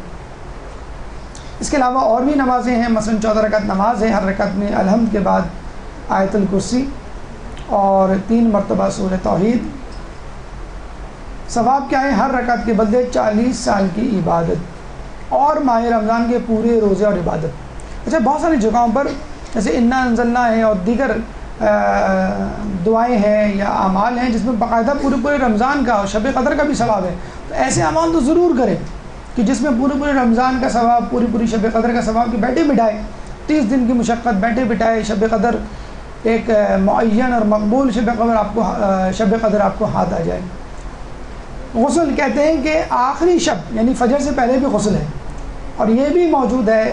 اس کے علاوہ اور بھی نمازیں ہیں، مثلا 14 رکعت نماز ہے، ہر رکعت میں الحمد کے بعد آیت الکرسی اور 3 مرتبہ سورہ توحید۔ ثواب کیا ہے؟ ہر رکعت کے بدلے 40 سال کی عبادت اور ماہ رمضان کے پورے روزے اور عبادت۔ اچھا، بہت ساری جگہوں پر جیسے انا انزلنا ہے اور دیگر دعائیں ہیں یا اعمال ہیں جس میں باقاعدہ پورے رمضان کا اور شب قدر کا بھی ثواب ہے، تو ایسے اعمال تو ضرور کریں کہ جس میں پورے رمضان کا ثواب، پوری شب قدر کا ثواب، کہ بیٹھے بٹھائے 30 دن کی مشقت بیٹھے بٹھائے شب قدر ایک معین اور مقبول شب قدر آپ کو ہاتھ آ جائے۔ غسل کہتے ہیں کہ آخری شب یعنی فجر سے پہلے بھی غسل ہے، اور یہ بھی موجود ہے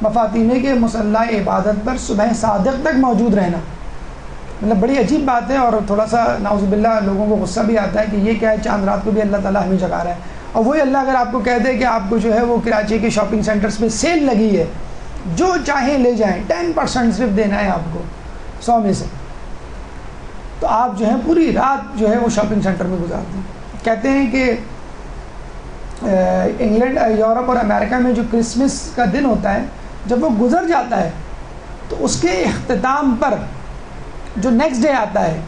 مفاتی میں کہ مصلی عبادت پر صبح صادق تک موجود رہنا۔ مطلب بڑی عجیب بات ہے، اور تھوڑا سا نعوذ باللہ لوگوں کو غصہ بھی آتا ہے کہ یہ کیا ہے، چاند رات کو بھی اللہ تعالیٰ ہمیں جگا رہا ہے۔ اور وہی اللہ اگر آپ کو کہہ دے کہ آپ کو جو ہے وہ کراچی کے شاپنگ سینٹرز پہ سیل لگی ہے، جو چاہیں لے جائیں، 10% صرف دینا ہے آپ کو 100 میں سے، تو آپ جو ہے پوری رات جو ہے وہ شاپنگ سینٹر میں گزار دیں۔ کہتے ہیں کہ انگلینڈ، یورپ اور امریکہ میں جو کرسمس کا دن ہوتا ہے، جب وہ گزر جاتا ہے تو اس کے اختتام پر جو نیکسٹ ڈے آتا ہے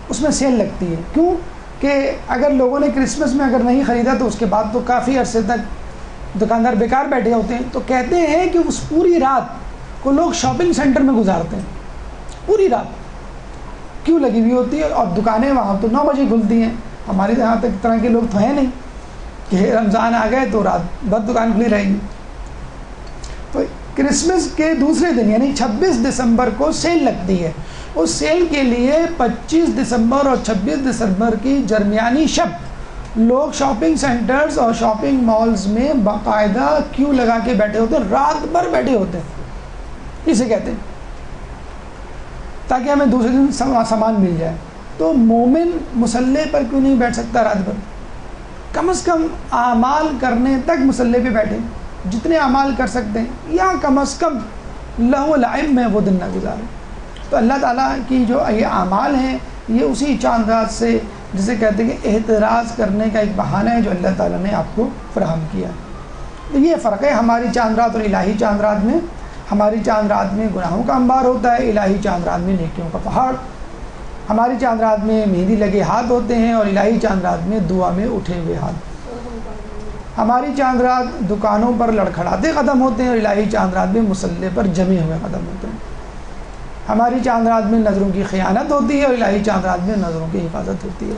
اس میں سیل لگتی ہے۔ کیوں کہ اگر لوگوں نے کرسمس میں اگر نہیں خریدا تو اس کے بعد تو کافی عرصے تک دکاندار بیکار بیٹھے ہوتے ہیں، تو کہتے ہیں کہ اس پوری رات کو لوگ شاپنگ سینٹر میں گزارتے ہیں، پوری رات کیوں لگی ہوئی ہوتی ہے، اور دکانیں وہاں تو 9 بجے کھلتی ہیں۔ ہمارے یہاں تک طرح کے لوگ تو ہیں نہیں کہ رمضان آ گئے تو رات بھر دکان کھلی رہے گی۔ تو کرسمس کے دوسرے دن یعنی 26 دسمبر کو سیل لگتی ہے۔ اس سیل کے لیے 25 دسمبر اور 26 دسمبر کی درمیانی شب لوگ شاپنگ سینٹرز اور شاپنگ مالز میں باقاعدہ کیوں لگا کے بیٹھے ہوتے ہیں، رات بھر بیٹھے ہوتے ہیں، اسے کہتے ہیں، تاکہ ہمیں دوسرے دن سامان مل جائے۔ تو مومن مصلی پر کیوں نہیں بیٹھ سکتا رات بھر؟ کم از کم اعمال کرنے تک مصلی پہ بیٹھیں، جتنے اعمال کر سکتے ہیں، یا کم از کم لہو لعب میں وہ دن نہ گزاریں۔ تو اللہ تعالیٰ کی جو یہ اعمال ہیں یہ اسی چاند رات سے، جسے کہتے ہیں کہ احتراز کرنے کا ایک بہانہ ہے جو اللہ تعالیٰ نے آپ کو فراہم کیا۔ تو یہ فرق ہے ہماری چاند رات اور الہی چاند رات میں۔ ہماری چاند رات میں گناہوں کا انبار ہوتا ہے، الہی چاند رات میں نیکیوں کا پہاڑ۔ ہماری چاند رات میں مہندی لگے ہاتھ ہوتے ہیں، اور الہی چاند رات میں دعا میں اٹھے ہوئے ہاتھ۔ ہماری چاند رات دکانوں پر لڑکھڑاتے قدم ہوتے ہیں، اور الہی چاند رات میں مصلی پر جمے ہوئے قدم ہوتے ہیں۔ ہماری چاند رات میں نظروں کی خیانت ہوتی ہے، اور الہی چاند رات میں نظروں کی حفاظت ہوتی ہے۔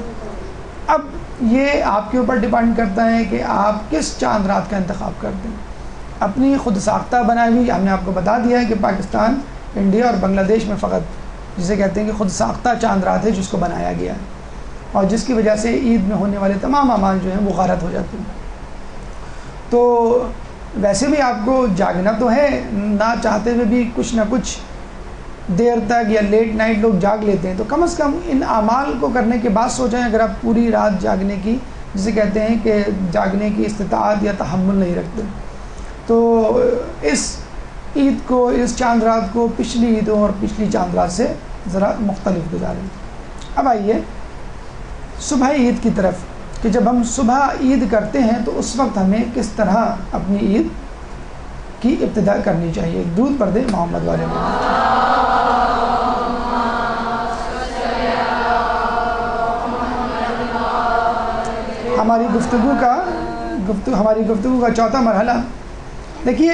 اب یہ آپ کے اوپر ڈیپینڈ کرتا ہے کہ آپ کس چاند رات کا انتخاب کرتے ہیں۔ اپنی خود ساختہ بنائی ہوئی، ہم نے آپ کو بتا دیا ہے کہ پاکستان، انڈیا اور بنگلہ دیش میں فقط جسے کہتے ہیں کہ خود ساختہ چاند رات ہے جس کو بنایا گیا ہے، اور جس کی وجہ سے عید میں ہونے والے تمام اعمال جو ہیں وہ غارت ہو جاتے ہیں۔ تو ویسے بھی آپ کو جاگنا تو ہے، نہ چاہتے ہوئے بھی کچھ نہ کچھ دیر تک یا لیٹ نائٹ لوگ جاگ لیتے ہیں، تو کم از کم ان اعمال کو کرنے کے بعد سوچیں، اگر آپ پوری رات جاگنے کی، جسے کہتے ہیں کہ جاگنے کی استطاعت یا تحمل نہیں رکھتے، تو اس عید کو، اس چاند رات کو پچھلی عیدوں اور پچھلی چاند رات سے ذرا مختلف گزاریں۔ اب آئیے صبح عید کی طرف، کہ جب ہم صبح عید کرتے ہیں تو اس وقت ہمیں کس طرح اپنی عید کی ابتدا کرنی چاہیے۔ درود پڑھ دیں محمد والے محمد۔ ہماری گفتگو کا چوتھا مرحلہ دیکھیے،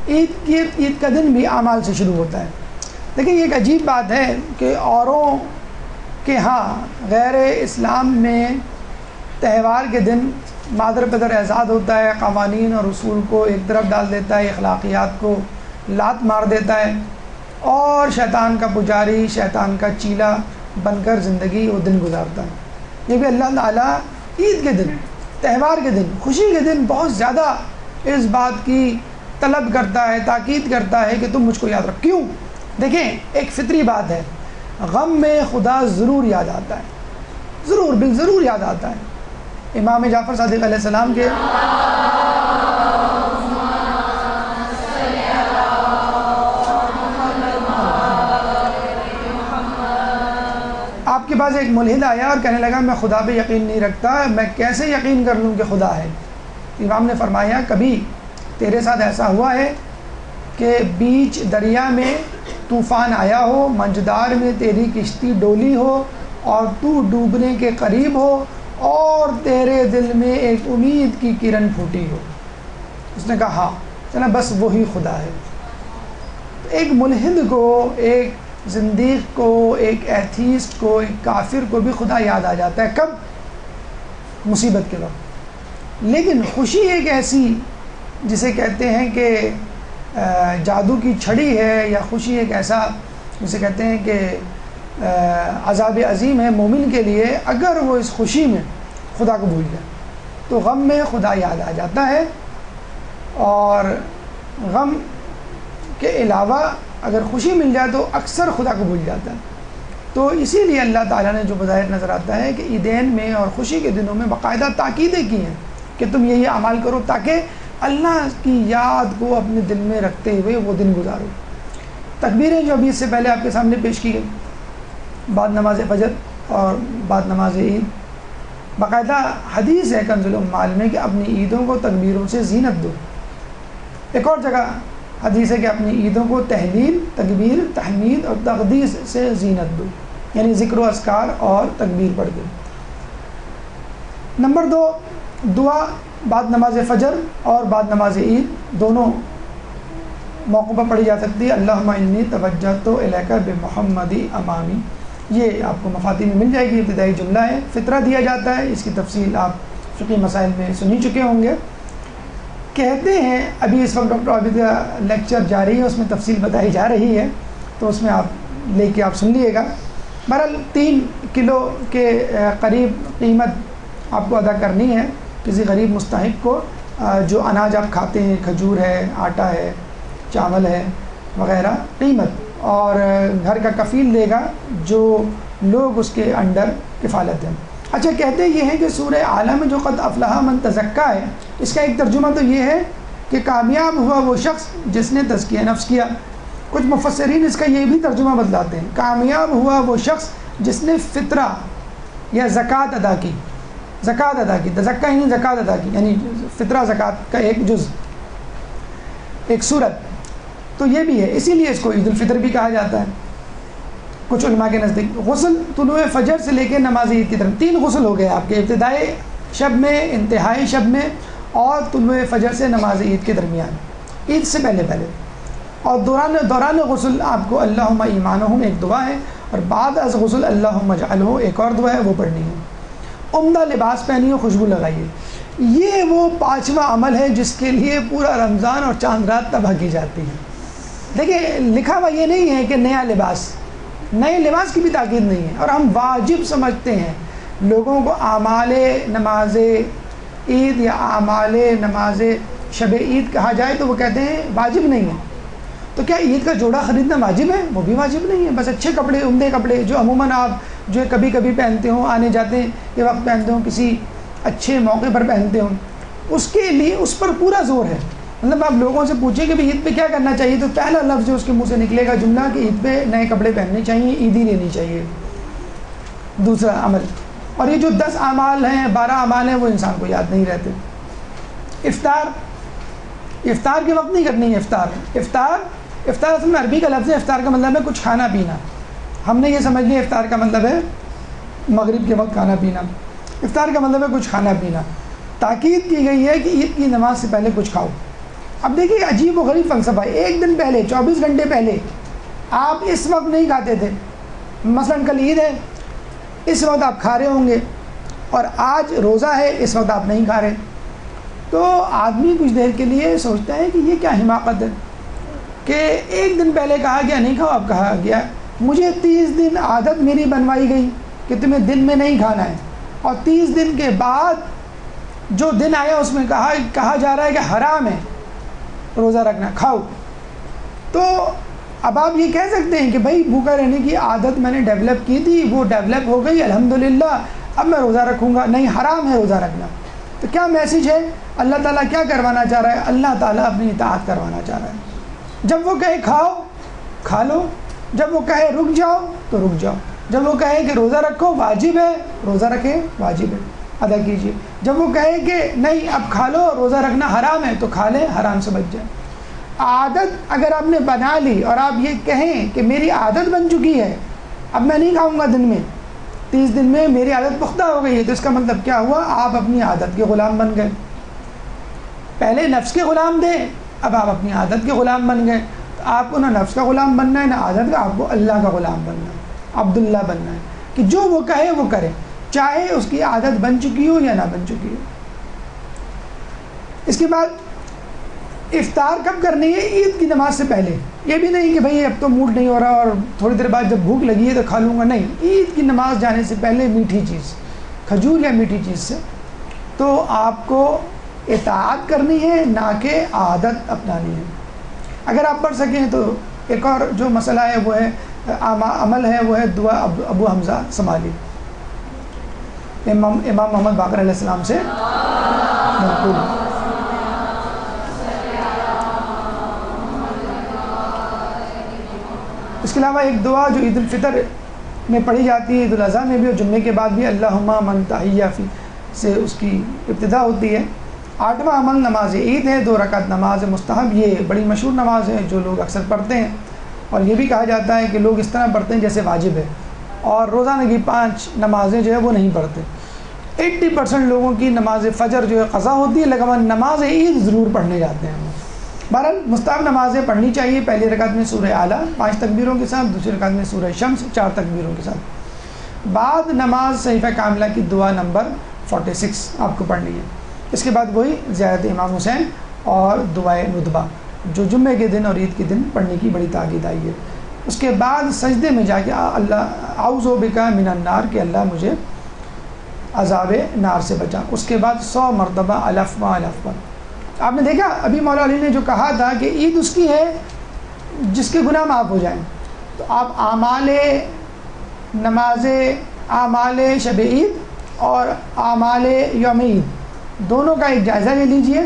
عید کا دن بھی اعمال سے شروع ہوتا ہے. دیکھیں یہ ایک عجیب بات ہے کہ اوروں کے ہاں غیر اسلام میں تہوار کے دن مادر پدر اعزاز ہوتا ہے، قوانین اور اصول کو ایک طرف ڈال دیتا ہے، اخلاقیات کو لات مار دیتا ہے، اور شیطان کا پجاری، شیطان کا چیلا بن کر زندگی وہ دن گزارتا ہے. یہ بھی اللہ تعالیٰ عید کے دن، تہوار کے دن، خوشی کے دن بہت زیادہ اس بات کی طلب کرتا ہے، تاکید کرتا ہے کہ تم مجھ کو یاد رکھ. کیوں؟ دیکھیں ایک فطری بات ہے، غم میں خدا ضرور یاد آتا ہے، ضرور بالضرور یاد آتا ہے. امام جعفر صادق علیہ السلام کے آپ کے پاس ایک ملحد آیا اور کہنے لگا میں خدا پہ یقین نہیں رکھتا، میں کیسے یقین کر لوں کہ خدا ہے؟ امام نے فرمایا کبھی تیرے ساتھ ایسا ہوا ہے کہ بیچ دریا میں طوفان آیا ہو، منجدار میں تیری کشتی ڈولی ہو اور تو ڈوبنے کے قریب ہو اور تیرے دل میں ایک امید کی کرن پھوٹی ہو؟ اس نے کہا ہاں. چلا بس وہی خدا ہے. ایک ملحد کو، ایک زندیق کو، ایک ایتھیسٹ کو، ایک کافر کو بھی خدا یاد آ جاتا ہے. کب؟ مصیبت کے وقت. لیکن خوشی ایک ایسی جسے کہتے ہیں کہ جادو کی چھڑی ہے، یا خوشی ایک ایسا جسے کہتے ہیں کہ عذاب عظیم ہے مومن کے لیے. اگر وہ اس خوشی میں خدا کو بھول جائے تو غم میں خدا یاد آ جاتا ہے، اور غم کے علاوہ اگر خوشی مل جائے تو اکثر خدا کو بھول جاتا ہے. تو اسی لیے اللہ تعالیٰ نے جو بظاہر نظر آتا ہے کہ عیدین میں اور خوشی کے دنوں میں باقاعدہ تاکیدیں کی ہیں کہ تم یہ اعمال کرو تاکہ اللہ کی یاد کو اپنے دل میں رکھتے ہوئے وہ دن گزارو. تکبیریں جو ابھی اس سے پہلے آپ کے سامنے پیش کی گئی، بعد نماز فجر اور بعد نماز عید، باقاعدہ حدیث ہے کنز الامال میں کہ اپنی عیدوں کو تکبیروں سے زینت دو. ایک اور جگہ حدیث ہے کہ اپنی عیدوں کو تہلیل، تکبیر، تحمید اور تقدیس سے زینت دو، یعنی ذکر و اذکار اور تکبیر پڑھ دو. نمبر 2، دعا بعد نماز فجر اور بعد نماز عید دونوں موقعوں پر پڑھی جا سکتی ہے. اللہم انی توجہت الیک بمحمد امامی، یہ آپ کو مفاتیح میں مل جائے گی. ابتدائی جملہ ہے، فطرہ دیا جاتا ہے، اس کی تفصیل آپ فقہی مسائل میں سن ہی چکے ہوں گے. کہتے ہیں ابھی اس وقت ڈاکٹر عابد کا لیکچر جاری ہے، اس میں تفصیل بتائی جا رہی ہے، تو اس میں آپ لے کے آپ سن لیے گا. بہرحال 3 کلو کے قریب قیمت آپ کو ادا کرنی ہے کسی غریب مستحق کو. جو اناج آپ کھاتے ہیں، کھجور ہے، آٹا ہے، چاول ہے وغیرہ، قیمت، اور گھر کا کفیل دے گا جو لوگ اس کے انڈر کفالت ہیں. اچھا، کہتے یہ ہیں کہ سورہ اعلیٰ میں جو قد افلح من تزکا ہے، اس کا ایک ترجمہ تو یہ ہے کہ کامیاب ہوا وہ شخص جس نے تزکیہ نفس کیا. کچھ مفسرین اس کا یہ بھی ترجمہ بدلاتے ہیں، کامیاب ہوا وہ شخص جس نے فطرہ یا زکوٰۃ ادا کی. زکوٰۃ ادا کی، تزکا ہی نہیں، زکوٰۃ ادا کی، یعنی فطرہ زکوٰۃ کا ایک جز، ایک صورت. تو یہ بھی ہے، اسی لیے اس کو عید الفطر بھی کہا جاتا ہے کچھ علماء کے نزدیک. غسل طلوع فجر سے لے کے نماز عید کی طرف 3 غسل ہو گئے آپ کے، ابتدائی شب میں، انتہائی شب میں، اور طلوع فجر سے نماز عید کے درمیان، عید سے پہلے. اور دوران غسل آپ کو اللہم ایمانہم ایک دعا ہے، اور بعد از غسل اللہم اجعلہ ایک اور دعا ہے، وہ پڑھنی ہے. عمدہ لباس پہنیے، خوشبو لگائیے. یہ وہ 5واں عمل ہے جس کے لیے پورا رمضان اور چاند رات تباہ کی جاتی ہے. دیکھیں لکھا ہوا یہ نہیں ہے کہ نیا لباس، نئے لباس کی بھی تاکید نہیں ہے، اور ہم واجب سمجھتے ہیں. لوگوں کو اعمال نماز عید یا اعمال نماز شب عید کہا جائے تو وہ کہتے ہیں واجب نہیں ہے. تو کیا عید کا جوڑا خریدنا واجب ہے؟ وہ بھی واجب نہیں ہے. بس اچھے کپڑے، عمدے کپڑے جو عموماً آپ جو کبھی کبھی پہنتے ہوں، آنے جاتے کے وقت پہنتے ہوں، کسی اچھے موقع پر پہنتے ہوں، اس کے لیے اس پر پورا زور ہے. مطلب آپ لوگوں سے پوچھیں کہ عید پہ کیا کرنا چاہیے، تو پہلا لفظ جو اس کے منہ سے نکلے گا جملہ کہ عید پہ نئے کپڑے پہننے چاہیے، عیدی لینی چاہیے. دوسرا عمل. اور یہ جو 10 اعمال ہیں، 12 اعمال ہیں، وہ انسان کو یاد نہیں رہتے. افطار کے وقت نہیں کرنی ہے. افطار اصل میں عربی کا لفظ ہے. افطار کا مطلب ہے کچھ کھانا پینا. ہم نے یہ سمجھ لیا افطار کا مطلب ہے مغرب کے وقت کھانا پینا، افطار کا مطلب ہے کچھ کھانا پینا. تاکید کی گئی ہے کہ عید کی نماز سے پہلے کچھ کھاؤ. اب دیکھیے عجیب و غریب فلسفہ ہے. ایک دن پہلے 24 گھنٹے پہلے آپ اس وقت نہیں کھاتے تھے. مثلا کل عید ہے، اس وقت آپ کھا رہے ہوں گے، اور آج روزہ ہے، اس وقت آپ نہیں کھا رہے. تو آدمی کچھ دیر کے لیے سوچتا ہے کہ یہ کیا حماقت ہے کہ ایک دن پہلے کہا گیا نہیں کھاؤ، اب کہا گیا مجھے 30 دن عادت میری بنوائی گئی کہ تمہیں دن میں نہیں کھانا ہے، اور 30 دن کے بعد جو دن آیا اس میں کہا جا رہا ہے کہ حرام ہے روزہ رکھنا، کھاؤ. تو اب آپ یہ کہہ سکتے ہیں کہ بھائی بھوکا رہنے کی عادت میں نے ڈیولپ کی تھی، وہ ڈیولپ ہو گئی الحمدللہ، اب میں روزہ رکھوں گا. نہیں، حرام ہے روزہ رکھنا. تو کیا میسیج ہے؟ اللہ تعالیٰ کیا کروانا چاہ رہا ہے؟ اللہ تعالیٰ اپنی اطاعت کروانا چاہ رہا ہے. جب وہ کہے کھاؤ کھا لو، جب وہ کہے رک جاؤ تو رک جاؤ، جب وہ کہے کہ روزہ رکھو واجب ہے روزہ رکھیں، واجب ہے ادا کیجیے. جب وہ کہے کہ نہیں اب کھا لو روزہ رکھنا حرام ہے تو کھا لیں، حرام سے بچ جائیں. عادت اگر آپ نے بنا لی اور آپ یہ کہیں کہ میری عادت بن چکی ہے، اب میں نہیں کھاؤں گا دن میں، 30 دن میں میری عادت پختہ ہو گئی ہے، تو اس کا مطلب کیا ہوا؟ آپ اپنی عادت کے غلام بن گئے. پہلے نفس کے غلام تھے، اب آپ اپنی عادت کے غلام بن گئے. تو آپ کو نہ نفس کا غلام بننا ہے نہ عادت کا، آپ کو اللہ کا غلام بننا ہے، عبداللہ بننا ہے کہ جو وہ کہے وہ کرے، چاہے اس کی عادت بن چکی ہو یا نہ بن چکی ہو. اس کے بعد افطار کب کرنی ہے؟ عید کی نماز سے پہلے. یہ بھی نہیں کہ بھئی اب تو موڈ نہیں ہو رہا اور تھوڑی دیر بعد جب بھوک لگی ہے تو کھا لوں گا، نہیں. عید کی نماز جانے سے پہلے میٹھی چیز، کھجور یا میٹھی چیز سے تو آپ کو اطاعت کرنی ہے، نہ کہ عادت اپنانی ہے. اگر آپ پڑھ سکیں تو ایک اور جو مسئلہ ہے وہ ہے عمل ہے، وہ ہے دعا ابو حمزہ سمالی، امام محمد باقر علیہ السلام سے منقول. اس کے علاوہ ایک دعا جو عید الفطر میں پڑھی جاتی ہے، عید الاضحیٰ میں بھی اور جمعے کے بعد بھی، اللہم من تحیہ فی سے اس کی ابتدا ہوتی ہے. 8واں عمل نماز عید ہے، 2 رکعت نماز مستحب. یہ بڑی مشہور نماز ہے جو لوگ اکثر پڑھتے ہیں، اور یہ بھی کہا جاتا ہے کہ لوگ اس طرح پڑھتے ہیں جیسے واجب ہے، اور روزانہ کی 5 نمازیں جو ہے وہ نہیں پڑھتے. 80% لوگوں کی نماز فجر جو ہے قضا ہوتی ہے، لیکن نماز عید ضرور پڑھنے جاتے ہیں. بہرحال مستحب نمازیں پڑھنی چاہیے. پہلی رکعت میں سورہ اعلیٰ 5 تکبیروں کے ساتھ، دوسری رکعت میں سورہ شمس 4 تکبیروں کے ساتھ. بعد نماز صحیفہ کاملہ کی دعا نمبر 46 آپ کو پڑھنی ہے. اس کے بعد وہی زیارت امام حسین اور دعائے ندبہ جو جمعے کے دن اور عید کے دن پڑھنے کی بڑی تاکید آئی ہے. اس کے بعد سجدے میں جا کے اللہ اعوذ بک من النار کہ اللہ مجھے عذاب نار سے بچا. اس کے بعد 100 مرتبہ الف با الف با. آپ نے دیکھا ابھی مولا علی نے جو کہا تھا کہ عید اس کی ہے جس کے گناہ معاف ہو جائیں، تو آپ اعمال نماز، اعمال شب عید اور اعمال یوم عید دونوں کا ایک جائزہ لے لیجئے.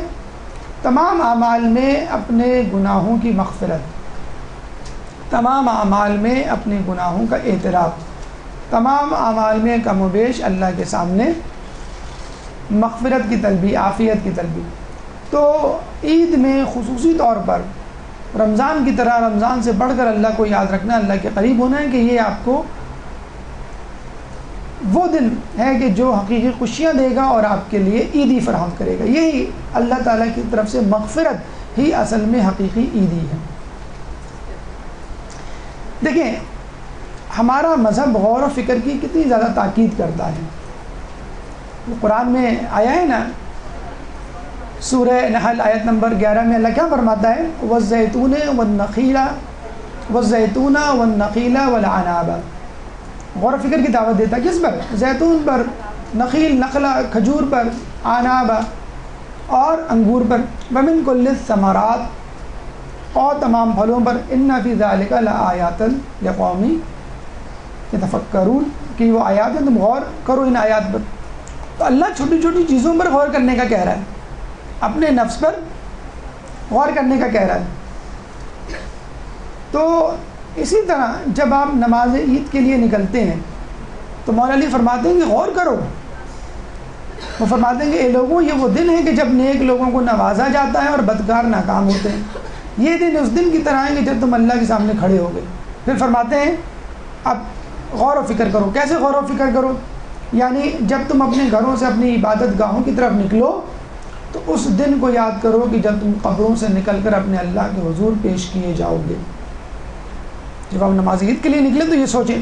تمام اعمال میں اپنے گناہوں کی مغفرت، تمام اعمال میں اپنے گناہوں کا اعتراف، تمام اعمال میں کم و بیش اللہ کے سامنے مغفرت کی طلبی، عافیت کی طلبی. تو عید میں خصوصی طور پر رمضان کی طرح رمضان سے بڑھ کر اللہ کو یاد رکھنا، اللہ کے قریب ہونا ہے کہ یہ آپ کو وہ دن ہے کہ جو حقیقی خوشیاں دے گا اور آپ کے لیے عیدی فراہم کرے گا. یہی اللہ تعالیٰ کی طرف سے مغفرت ہی اصل میں حقیقی عیدی ہے. دیکھیں ہمارا مذہب غور و فکر کی کتنی زیادہ تاکید کرتا ہے. قرآن میں آیا ہے نا، سورہ نحل آیت نمبر 11 میں اللہ کیا فرماتا ہے؟ والزیتون والنخیل والزیتون والنخیل والعناب. غور و فکر کی دعوت دیتا ہے کس پر؟ زیتون پر، نخیل نخلا کھجور پر، عناب اور انگور پر، ومن کل الثمرات اور تمام پھلوں پر، ان فی ذلک لآیات لقوم یتفکرون کہ وہ آیات ہیں تم غور کرو ان آیات پر. تو اللہ چھوٹی چھوٹی چیزوں پر غور کرنے کا کہہ رہا ہے، اپنے نفس پر غور کرنے کا کہہ رہا ہے. تو اسی طرح جب آپ نماز عید کے لیے نکلتے ہیں تو مولا علی فرماتے ہیں کہ غور کرو. وہ فرماتے ہیں کہ اے لوگوں یہ وہ دن ہے کہ جب نیک لوگوں کو نوازا جاتا ہے اور بدکار ناکام ہوتے ہیں. یہ دن اس دن کی طرح ہے کہ جب تم اللہ کے سامنے کھڑے ہو گئے. پھر فرماتے ہیں اب غور و فکر کرو. کیسے غور و فکر کرو؟ یعنی جب تم اپنے گھروں سے اپنی عبادت گاہوں کی طرف نکلو تو اس دن کو یاد کرو کہ جب تم قبروں سے نکل کر اپنے اللہ کے حضور پیش کیے جاؤ گے۔ جب آپ نماز عید کے لیے نکلے تو یہ سوچیں۔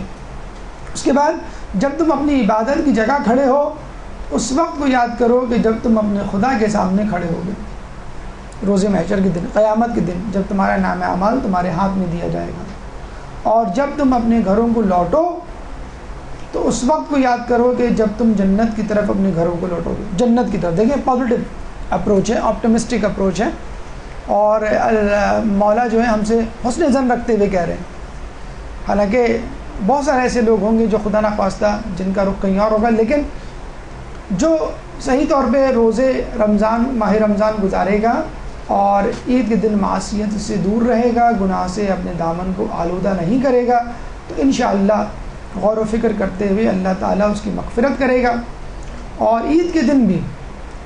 اس کے بعد جب تم اپنی عبادت کی جگہ کھڑے ہو اس وقت کو یاد کرو کہ جب تم اپنے خدا کے سامنے کھڑے ہو گے، روز محشر کے دن، قیامت کے دن، جب تمہارا نام اعمال تمہارے ہاتھ میں دیا جائے گا۔ اور جب تم اپنے گھروں کو لوٹو تو اس وقت کو یاد کرو کہ جب تم جنت کی طرف اپنے گھروں کو لوٹو گے، جنت کی طرف۔ دیکھیں پازیٹیو اپروچ ہے، آپٹمسٹک اپروچ ہے، اور مولا جو ہے ہم سے حسن ظن رکھتے ہوئے کہہ رہے ہیں۔ حالانکہ بہت سارے ایسے لوگ ہوں گے جو خدا نخواستہ جن کا رخ کہیں اور ہوگا، لیکن جو صحیح طور پہ روزے رمضان، ماہ رمضان گزارے گا اور عید کے دن معصیت سے دور رہے گا، گناہ سے اپنے دامن کو آلودہ نہیں کرے گا، تو انشاءاللہ غور و فکر کرتے ہوئے اللہ تعالیٰ اس کی مغفرت کرے گا۔ اور عید کے دن بھی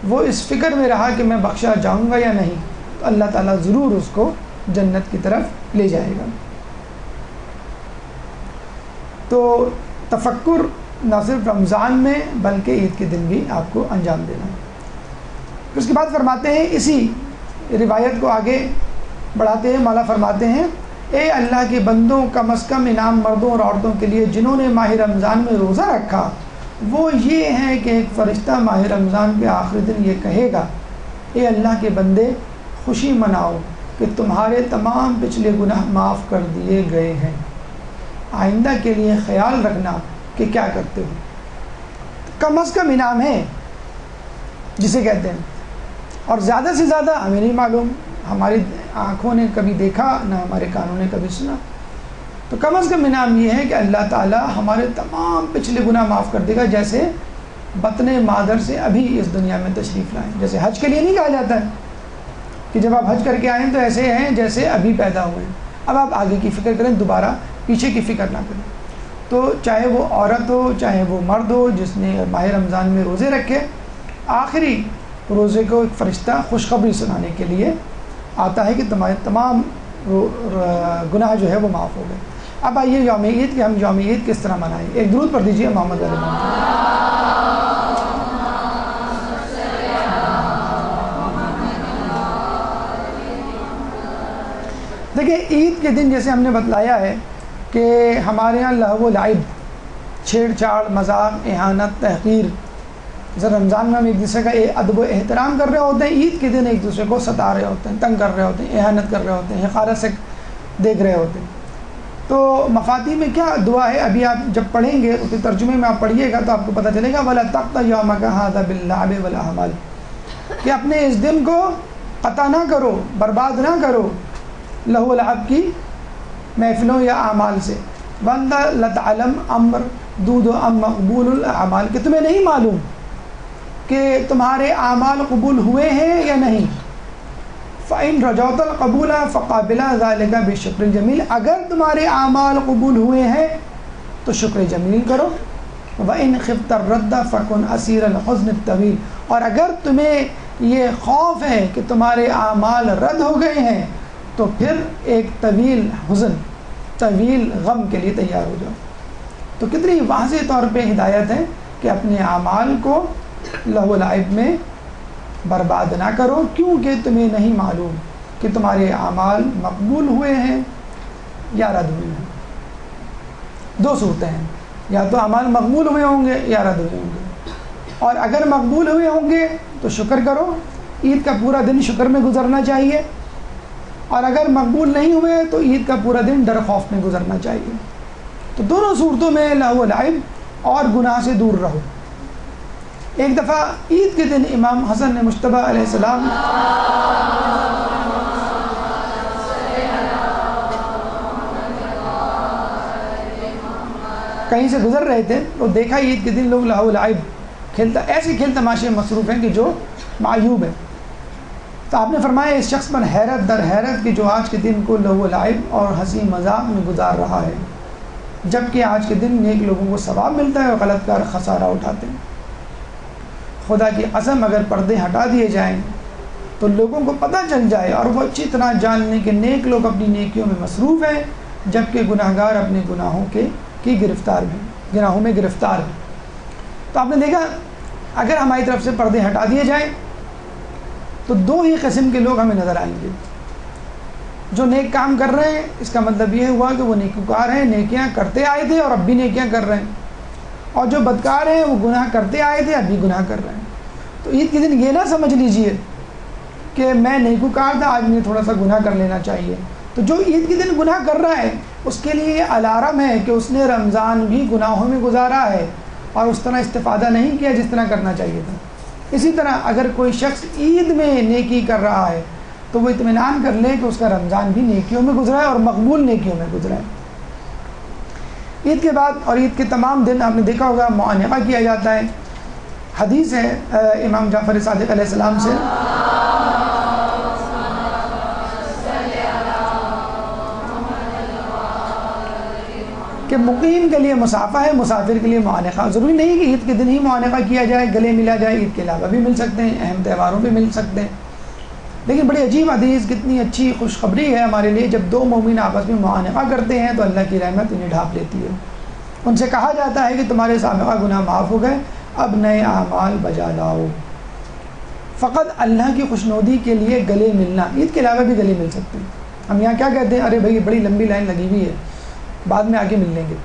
وہ اس فکر میں رہا کہ میں بخشا جاؤں گا یا نہیں، تو اللہ تعالیٰ ضرور اس کو جنت کی طرف لے جائے گا۔ تو تفکر نہ صرف رمضان میں بلکہ عید کے دن بھی آپ کو انجام دینا ہے۔ پھر اس کے بعد فرماتے ہیں، اسی روایت کو آگے بڑھاتے ہیں، مولا فرماتے ہیں، اے اللہ کے بندوں، کم از کم انعام مردوں اور عورتوں کے لیے جنہوں نے ماہ رمضان میں روزہ رکھا وہ یہ ہے کہ ایک فرشتہ ماہ رمضان کے آخری دن یہ کہے گا، اے اللہ کے بندے خوشی مناؤ کہ تمہارے تمام پچھلے گناہ معاف کر دیے گئے ہیں، آئندہ کے لیے خیال رکھنا کہ کیا کرتے ہو۔ کم از کم انعام ہے جسے کہتے ہیں، اور زیادہ سے زیادہ ہمیں نہیں معلوم، ہماری آنکھوں نے کبھی دیکھا نہ ہمارے کانوں نے کبھی سنا، تو کم از کم انعام یہ ہے کہ اللہ تعالیٰ ہمارے تمام پچھلے گناہ معاف کر دے گا، جیسے بطن مادر سے ابھی اس دنیا میں تشریف لائیں۔ جیسے حج کے لیے نہیں کہا جاتا ہے کہ جب آپ حج کر کے آئیں تو ایسے ہیں جیسے ابھی پیدا ہوئے ہیں، اب آپ آگے کی فکر کریں، دوبارہ پیچھے کی فکر نہ کریں۔ تو چاہے وہ عورت ہو چاہے وہ مرد ہو جس نے ماہ رمضان میں روزے رکھے، آخری روزے کو ایک فرشتہ خوشخبری سنانے کے لیے آتا ہے کہ تمہارے تمام گناہ جو ہے وہ معاف ہو گئے۔ اب آئیے یوم عید کہ ہم یوم عید کس طرح منائیں۔ ایک درود پڑھ دیجیے محمد علیہ وسلم۔ دیکھیں عید کے دن جیسے ہم نے بتلایا ہے کہ ہمارے یہاں لہو و لعب، چھیڑ چھاڑ، مذاق، اہانت، تحقیر، جیسے رمضان میں ہم ایک دوسرے کا ادب و احترام کر رہے ہوتے ہیں، عید کے دن ایک دوسرے کو ستا رہے ہوتے ہیں، تنگ کر رہے ہوتے ہیں، اہانت کر رہے ہوتے ہیں، حقارت سے دیکھ رہے ہوتے ہیں۔ تو مفاتیح میں کیا دعا ہے، ابھی آپ جب پڑھیں گے اس کے ترجمے میں آپ پڑھیے گا تو آپ کو پتہ چلے گا، وَلَا تَقْطَعْ يَوْمَكَ هَٰذَا بِاللَّعْبِ وَالْأَعْمَالِ، کہ اپنے اس دن کو قطع نہ کرو، برباد نہ کرو لہو و لعب کی محفلوں یا اعمال سے۔ وَأَنْتَ لَا تَعْلَمُ أَمْ مَقْبُولُ الْأَعْمَالِ، کہ تمہیں نہیں معلوم کہ تمہارے اعمال قبول ہوئے ہیں یا نہیں۔ فَإِنْ رَجَوْتَ الْقَبُولَ فَقَابِلَ ذَلِكَ بِالشُّكْرِ الْجَمِيلِ، اگر تمہارے اعمال قبول ہوئے ہیں تو شکر جمیل کرو۔ وَإِنْ خِفْتَ الرَّدَّ فَكُنْ أَسِيرَ الْحُزْنِ الطَّوِيلِ، اور اگر تمہیں یہ خوف ہے کہ تمہارے اعمال رد ہو گئے ہیں تو پھر ایک طویل حزن، طویل غم کے لیے تیار ہو جاؤ۔ تو کتنی واضح طور پہ ہدایت ہے کہ اپنے اعمال کو لہو و لعب میں برباد نہ کرو، کیونکہ تمہیں نہیں معلوم کہ تمہارے اعمال مقبول ہوئے ہیں یا رد ہوئے ہیں۔ دو صورتیں ہیں، یا تو اعمال مقبول ہوئے ہوں گے یا رد ہوئے ہوں گے، اور اگر مقبول ہوئے ہوں گے تو شکر کرو، عید کا پورا دن شکر میں گزرنا چاہیے، اور اگر مقبول نہیں ہوئے تو عید کا پورا دن ڈر خوف میں گزرنا چاہیے۔ تو دونوں صورتوں میں لہو و لعب اور گناہ سے دور رہو۔ ایک دفعہ عید کے دن امام حسن مجتبی علیہ السلام کہیں سے گزر رہے تھے تو دیکھا عید کے دن لوگ لہو و لعب کھیلتا، ایسے کھیل تماشے مصروف ہیں کہ جو معیوب ہے۔ تو آپ نے فرمایا اس شخص پر حیرت در حیرت کہ جو آج کے دن کو لہو و لعب اور ہنسی مذاق میں گزار رہا ہے، جبکہ آج کے دن نیک لوگوں کو ثواب ملتا ہے اور غلط کار خسارہ اٹھاتے ہیں۔ خدا کی قسم اگر پردے ہٹا دیے جائیں تو لوگوں کو پتہ چل جائے اور وہ اچھی طرح جان لیں کہ نیک لوگ اپنی نیکیوں میں مصروف ہیں، جبکہ گناہگار اپنے گناہوں میں گرفتار ہیں۔ تو آپ نے دیکھا اگر ہماری طرف سے پردے ہٹا دیے جائیں تو دو ہی قسم کے لوگ ہمیں نظر آئیں گے. جو نیک کام کر رہے ہیں اس کا مطلب یہ ہوا کہ وہ نیکوکار ہیں, نیکیاں کرتے آئے تھے اور اب بھی نیکیاں کر رہے ہیں, اور جو بدکار ہیں وہ گناہ کرتے آئے تھے اب بھی گناہ کر رہے ہیں. تو عید کے دن یہ نہ سمجھ لیجئے کہ میں نیکوکار تھا آج مجھے تھوڑا سا گناہ کر لینا چاہیے. تو جو عید کے دن گناہ کر رہا ہے اس کے لیے یہ الارم ہے کہ اس نے رمضان بھی گناہوں میں گزارا ہے اور اس طرح استفادہ نہیں کیا جس طرح کرنا چاہیے تھا. اسی طرح اگر کوئی شخص عید میں نیکی کر رہا ہے تو وہ اطمینان کر لے کہ اس کا رمضان بھی نیکیوں میں گزرا ہے اور مقبول نیکیوں میں گزرا ہے. عید کے بعد اور عید کے تمام دن آپ نے دیکھا ہوگا معانقہ کیا جاتا ہے. حدیث ہے امام جعفر صادق علیہ السلام سے کہ مقیم کے لیے مسافہ ہے, مسافر کے لیے معانقہ. ضروری نہیں کہ عید کے دن ہی معانقہ کیا جائے, گلے ملا جائے, عید کے علاوہ بھی مل سکتے ہیں, اہم تہواروں پہ مل سکتے ہیں. لیکن بڑی عجیب حدیث, کتنی اچھی خوشخبری ہے ہمارے لیے. جب دو مومن آپس میں معانقہ کرتے ہیں تو اللہ کی رحمت انہیں ڈھانپ لیتی ہے. ان سے کہا جاتا ہے کہ تمہارے سابقہ گناہ معاف ہو گئے, اب نئے اعمال بجا لاؤ. فقط اللہ کی خوشنودی کے لیے گلے ملنا, عید کے علاوہ بھی گلے مل سکتے ہیں. ہم یہاں کیا کہتے ہیں, ارے بھائی بڑی لمبی لائن لگی ہوئی ہے, بعد میں آگے مل لیں گے,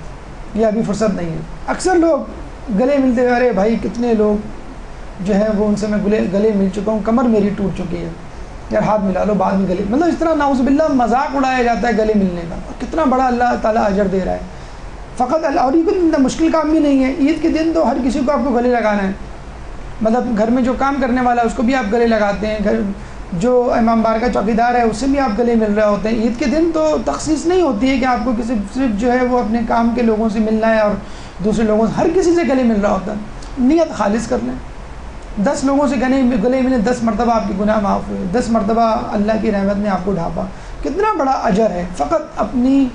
یہ ابھی فرصت نہیں ہے. اکثر لوگ گلے ملتے ہوئے, ارے بھائی کتنے لوگ جو ہیں وہ ان سے میں گلے مل چکا ہوں, کمر میری ٹوٹ چکی ہے, یار ہاتھ ملا لو بعد میں گلے. مطلب اس طرح نعوذ باللہ مذاق اڑایا جاتا ہے گلے ملنے کا, اور کتنا بڑا اللہ تعالیٰ اجر دے رہا ہے. فقط اور یہ کوئی مشکل کام بھی نہیں ہے. عید کے دن تو ہر کسی کو آپ کو گلے لگانا ہے. مطلب گھر میں جو کام کرنے والا ہے اس کو بھی آپ گلے لگاتے ہیں, گھر جو امام بار کا چوکیدار ہے اس سے بھی آپ گلے مل رہے ہوتے ہیں. عید کے دن تو تخصیص نہیں ہوتی ہے کہ آپ کو کسی صرف جو ہے وہ اپنے کام کے لوگوں سے ملنا ہے اور دوسرے لوگوں سے, ہر کسی سے گلے مل رہا ہوتا ہے. نیت خالص کر لیں, 10 لوگوں سے گلے ملے, 10 مرتبہ آپ کے گناہ معاف ہوئے, 10 مرتبہ اللہ کی رحمت نے آپ کو ڈھانپا. کتنا بڑا اجر ہے. فقط اپنی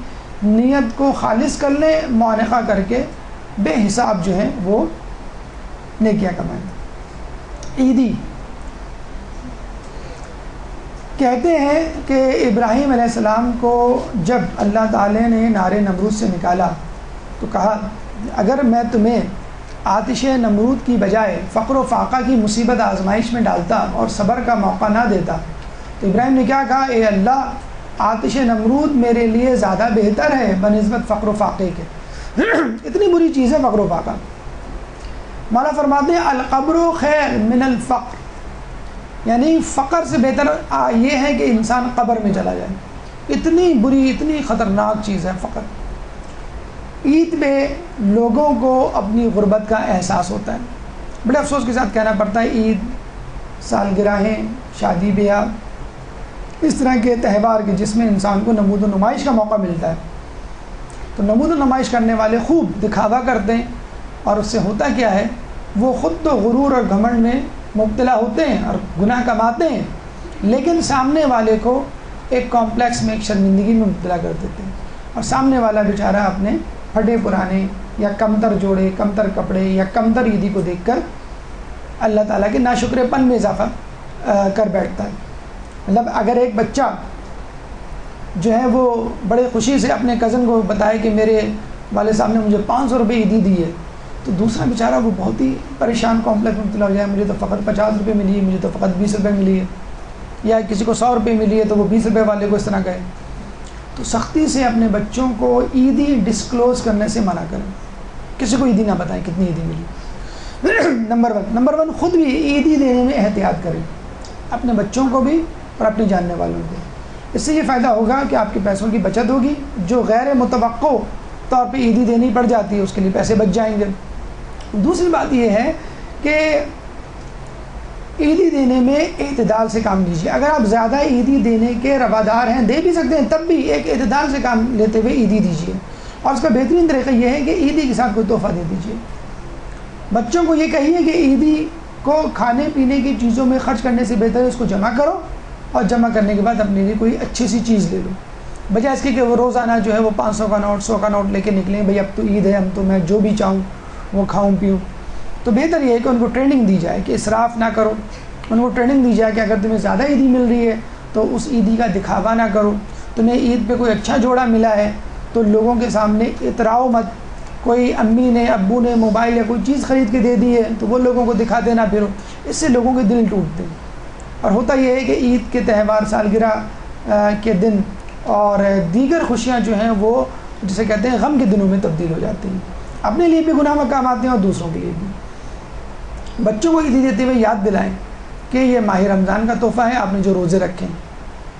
نیت کو خالص کر لیں, معانقہ کر کے بے حساب جو ہے وہ نیکیاں کمائیں. عیدی کہتے ہیں کہ ابراہیم علیہ السلام کو جب اللہ تعالی نے نار نمرود سے نکالا تو کہا اگر میں تمہیں آتش نمرود کی بجائے فقر و فاقہ کی مصیبت آزمائش میں ڈالتا اور صبر کا موقع نہ دیتا, تو ابراہیم نے کیا کہا, اے اللہ آتش نمرود میرے لیے زیادہ بہتر ہے بنسبت فقر و فاقے کے. اتنی بری چیز ہے فقر و فاقہ. مولا فرماتے ہیں القبر خیر من الفقر, یعنی فقر سے بہتر یہ ہے کہ انسان قبر میں چلا جائے. اتنی بری, اتنی خطرناک چیز ہے فقر. عید پہ لوگوں کو اپنی غربت کا احساس ہوتا ہے. بڑے افسوس کے ساتھ کہنا پڑتا ہے, عید, سالگرہیں, شادی بیاہ, اس طرح کے تہوار کے جس میں انسان کو نمود و نمائش کا موقع ملتا ہے, تو نمود و نمائش کرنے والے خوب دکھاوا کرتے ہیں, اور اس سے ہوتا کیا ہے, وہ خود تو غرور اور گھمنڈ میں مبتلا ہوتے ہیں اور گناہ کماتے ہیں, لیکن سامنے والے کو ایک کمپلیکس میں, ایک شرمندگی میں مبتلا کر دیتے ہیں, اور سامنے والا بیچارہ اپنے پھٹے پرانے یا کمتر جوڑے, کمتر کپڑے یا کمتر عیدی کو دیکھ کر اللہ تعالیٰ کے ناشکرے پن میں اضافہ کر بیٹھتا ہے. مطلب اگر ایک بچہ جو ہے وہ بڑے خوشی سے اپنے کزن کو بتائے کہ میرے والد صاحب نے مجھے 500 روپے عیدی دی ہے, تو دوسرا بیچارہ وہ بہت ہی پریشان کمپلیکس میں مبتلا ہو جائے, مجھے تو فقط 50 روپے ملی ہے, مجھے تو فقط 20 روپے ملی ہے, یا کسی کو 100 روپے ملی ہے تو وہ 20 روپے والے کو اس طرح کہے. تو سختی سے اپنے بچوں کو عیدی ڈسکلوز کرنے سے منع کریں, کسی کو عیدی نہ بتائیں کتنی عیدی ملی. نمبر ون خود بھی عیدی دینے میں احتیاط کریں, اپنے بچوں کو بھی اور اپنے جاننے والوں کو. اس سے یہ فائدہ ہوگا کہ آپ کے پیسوں کی بچت ہوگی. جو غیر متوقع طور پہ عیدی دینی پڑ جاتی ہے اس کے لیے پیسے بچ جائیں گے. دوسری بات یہ ہے کہ عیدی دینے میں اعتدال سے کام لیجیے. اگر آپ زیادہ عیدی دینے کے روادار ہیں, دے بھی سکتے ہیں, تب بھی ایک اعتدال سے کام لیتے ہوئے عیدی دیجیے. اور اس کا بہترین طریقہ یہ ہے کہ عیدی کے ساتھ کوئی تحفہ دے دیجیے. بچوں کو یہ کہیے کہ عیدی کو کھانے پینے کی چیزوں میں خرچ کرنے سے بہتر ہے اس کو جمع کرو, اور جمع کرنے کے بعد اپنے لیے کوئی اچھی سی چیز لے لو, بجائے اس کے کہ وہ روزانہ جو ہے وہ 500 کا نوٹ 100 کا نوٹ لے کے نکلیں, بھئی اب تو عید ہے, اب تو میں جو بھی چاہوں وہ کھاؤں پیوں. تو بہتر یہ ہے کہ ان کو ٹریننگ دی جائے کہ اسراف نہ کرو. ان کو ٹریننگ دی جائے کہ اگر تمہیں زیادہ عیدی مل رہی ہے تو اس عیدی کا دکھاوا نہ کرو. تمہیں عید پہ کوئی اچھا جوڑا ملا ہے تو لوگوں کے سامنے اتراؤ مت کوئی امی نے ابو نے موبائل یا کوئی چیز خرید کے دے دی ہے تو وہ لوگوں کو دکھا دینا، پھر اس سے لوگوں کے دل ٹوٹتے ہیں۔ اور ہوتا یہ ہے کہ عید کے تہوار، سالگرہ کے دن اور دیگر خوشیاں جو ہیں وہ جسے کہتے ہیں غم کے دنوں میں تبدیل ہو جاتی ہیں، اپنے لیے بھی گناہ مقام آتے ہیں اور دوسروں کے لیے بھی۔ بچوں کو عیدی دیتے ہوئے یاد دلائیں کہ یہ ماہ رمضان کا تحفہ ہے، آپ نے جو روزے رکھے ہیں،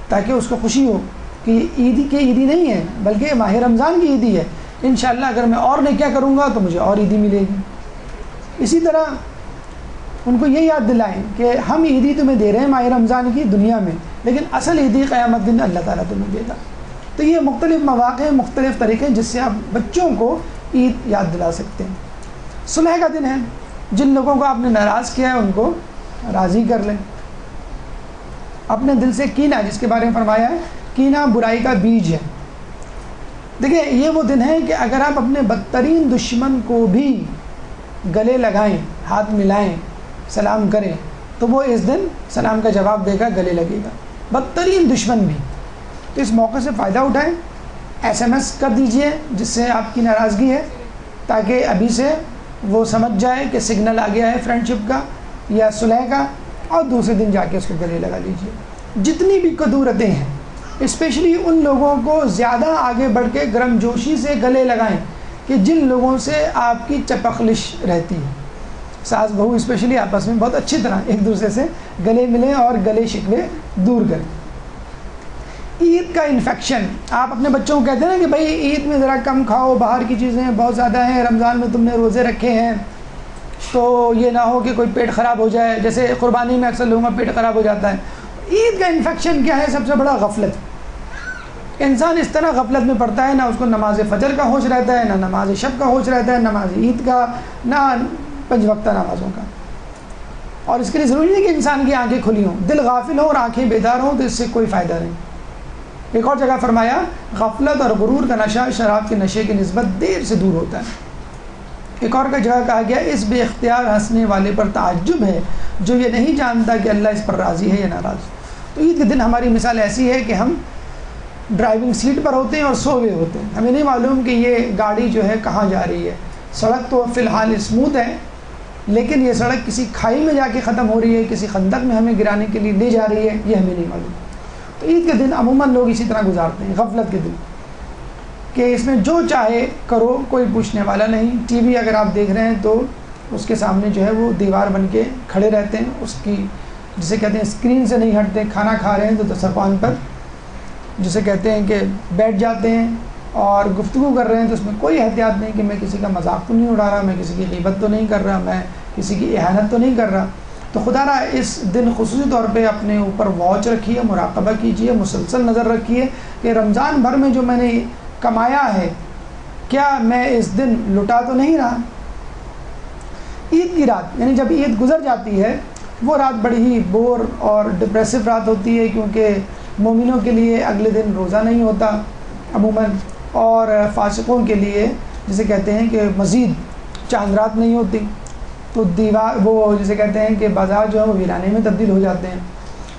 تاکہ اس کو خوشی ہو کہ یہ عیدی نہیں ہے بلکہ یہ ماہ رمضان کی عیدی ہے، انشاءاللہ اگر میں اور نیکیاں کروں گا تو مجھے اور عیدی ملے گی۔ اسی طرح ان کو یہ یاد دلائیں کہ ہم عیدی تمہیں دے رہے ہیں ماہ رمضان کی دنیا میں، لیکن اصل عیدی قیامت دن اللہ تعالیٰ تمہیں دے گا۔ تو یہ مختلف مواقع ہیں، مختلف طریقے ہیں جس سے آپ بچوں کو عید یاد دلا سکتے ہیں۔ صلح کا دن ہے، جن لوگوں کو آپ نے ناراض کیا ہے ان کو راضی کر لیں۔ اپنے دل سے کینہ، جس کے بارے میں فرمایا ہے کینہ برائی کا بیج ہے۔ دیکھیں یہ وہ دن ہے کہ اگر آپ اپنے بدترین دشمن کو بھی گلے لگائیں، ہاتھ ملائیں، سلام کریں تو وہ اس دن سلام کا جواب دے گا، گلے لگے گا، بدترین دشمن بھی۔ تو اس موقع سے فائدہ اٹھائیں، SMS کر دیجئے جس سے آپ کی ناراضگی ہے، تاکہ ابھی سے وہ سمجھ جائے کہ سگنل آ گیا ہے فرینڈ شپ کا یا صلح کا، اور دوسرے دن جا کے اس کو گلے لگا لیجئے۔ جتنی بھی کدورتیں ہیں، اسپیشلی ان لوگوں کو زیادہ آگے بڑھ کے گرم جوشی سے گلے لگائیں کہ جن لوگوں سے آپ کی چپخلش رہتی ہے۔ ساس بہو اسپیشلی آپس میں بہت اچھی طرح ایک دوسرے سے گلے ملیں اور گلے شکوے دور کریں۔ عید کا انفیکشن، آپ اپنے بچوں کو کہتے ہیں نا کہ بھائی عید میں ذرا کم کھاؤ، باہر کی چیزیں بہت زیادہ ہیں، رمضان میں تم نے روزے رکھے ہیں تو یہ نہ ہو کہ کوئی پیٹ خراب ہو جائے، جیسے قربانی میں اکثر لوگوں کا پیٹ خراب ہو جاتا ہے۔ عید کا انفیکشن کیا ہے؟ سب سے بڑا غفلت۔ انسان اس طرح غفلت میں پڑتا ہے، نہ اس کو نماز فجر کا ہوش رہتا ہے، نہ نماز شب کا ہوش رہتا ہے، نماز عید کا، نہ 5 وقتہ نمازوں کا۔ اور اس کے لیے ضروری نہیں کہ انسان کی آنکھیں کھلی ہوں، دل غافل ہو اور آنکھیں بیدار ہوں تو اس سے کوئی فائدہ نہیں۔ ایک اور جگہ فرمایا غفلت اور غرور کا نشہ شراب کے نشے کی نسبت دیر سے دور ہوتا ہے۔ ایک اور جگہ کہا گیا اس بے اختیار ہنسنے والے پر تعجب ہے جو یہ نہیں جانتا کہ اللہ اس پر راضی ہے یا ناراض۔ تو عید کے دن ہماری مثال ایسی ہے کہ ہم ڈرائیونگ سیٹ پر ہوتے ہیں اور سو ہوئے ہوتے ہیں، ہمیں نہیں معلوم کہ یہ گاڑی جو ہے کہاں جا رہی ہے۔ سڑک تو فی الحال اسموتھ ہے، لیکن یہ سڑک کسی کھائی میں جا کے ختم ہو رہی ہے، کسی خندق میں ہمیں گرانے کے لیے لے جا رہی ہے، یہ ہمیں نہیں معلوم۔ تو عید کے دن عموماً لوگ اسی طرح گزارتے ہیں، غفلت کے دن، کہ اس میں جو چاہے کرو، کوئی پوچھنے والا نہیں۔ ٹی وی اگر آپ دیکھ رہے ہیں تو اس کے سامنے جو ہے وہ دیوار بن کے کھڑے رہتے ہیں، اس کی جسے کہتے ہیں اسکرین سے نہیں ہٹتے۔ کھانا کھا رہے ہیں تو دسترخوان پر جسے کہتے ہیں کہ بیٹھ جاتے ہیں، اور گفتگو کر رہے ہیں تو اس میں کوئی احتیاط نہیں کہ میں کسی کا مذاق تو نہیں اڑا رہا، میں کسی کی غیبت تو نہیں کر رہا، میں کسی کی اہانت تو نہیں کر رہا۔ تو خدا را اس دن خصوصی طور پہ اپنے اوپر واچ رکھیے، مراقبہ کیجیے، مسلسل نظر رکھیے کہ رمضان بھر میں جو میں نے کمایا ہے کیا میں اس دن لٹا تو نہیں رہا۔ عید کی رات، یعنی جب عید گزر جاتی ہے وہ رات بڑی ہی بور اور ڈپریسو رات ہوتی ہے، کیونکہ مومنوں کے لیے اگلے دن روزہ نہیں ہوتا عموماً، اور فاسقوں کے لیے جسے کہتے ہیں کہ مزید چاند رات نہیں ہوتی، تو دیوار وہ جسے کہتے ہیں کہ بازار جو ہے وہ ویرانے میں تبدیل ہو جاتے ہیں۔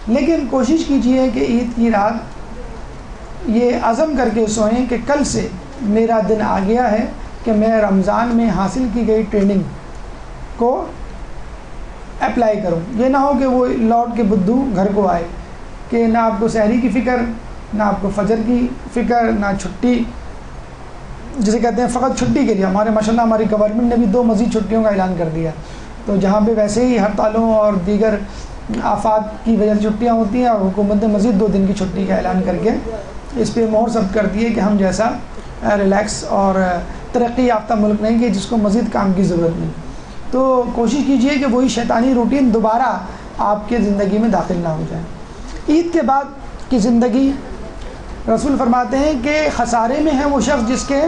لیکن کوشش کیجئے کہ عید کی رات یہ عزم کر کے سوئیں کہ کل سے میرا دن آ گیا ہے کہ میں رمضان میں حاصل کی گئی ٹریننگ کو اپلائی کروں۔ یہ نہ ہو کہ وہ لوٹ کے بدھو گھر کو آئے، کہ نہ آپ کو سحری کی فکر، نہ آپ کو فجر کی فکر، نہ چھٹی، جسے کہتے ہیں فقط چھٹی کے لیے۔ ہمارے ماشاءاللہ ہماری گورنمنٹ نے بھی 2 مزید چھٹیوں کا اعلان کر دیا، تو جہاں پہ ویسے ہی ہڑتالوں اور دیگر آفات کی وجہ سے چھٹیاں ہوتی ہیں، اور حکومت نے مزید 2 دن کی چھٹی کا اعلان کر کے اس پہ مہر ثبت کر دی ہے کہ ہم جیسا ریلیکس اور ترقی یافتہ ملک نہیں کہ جس کو مزید کام کی ضرورت نہیں۔ تو کوشش کیجئے کہ وہی شیطانی روٹین دوبارہ آپ کے زندگی میں داخل نہ ہو جائے۔ عید کے بعد کی زندگی، رسول فرماتے ہیں کہ خسارے میں ہے وہ شخص جس کے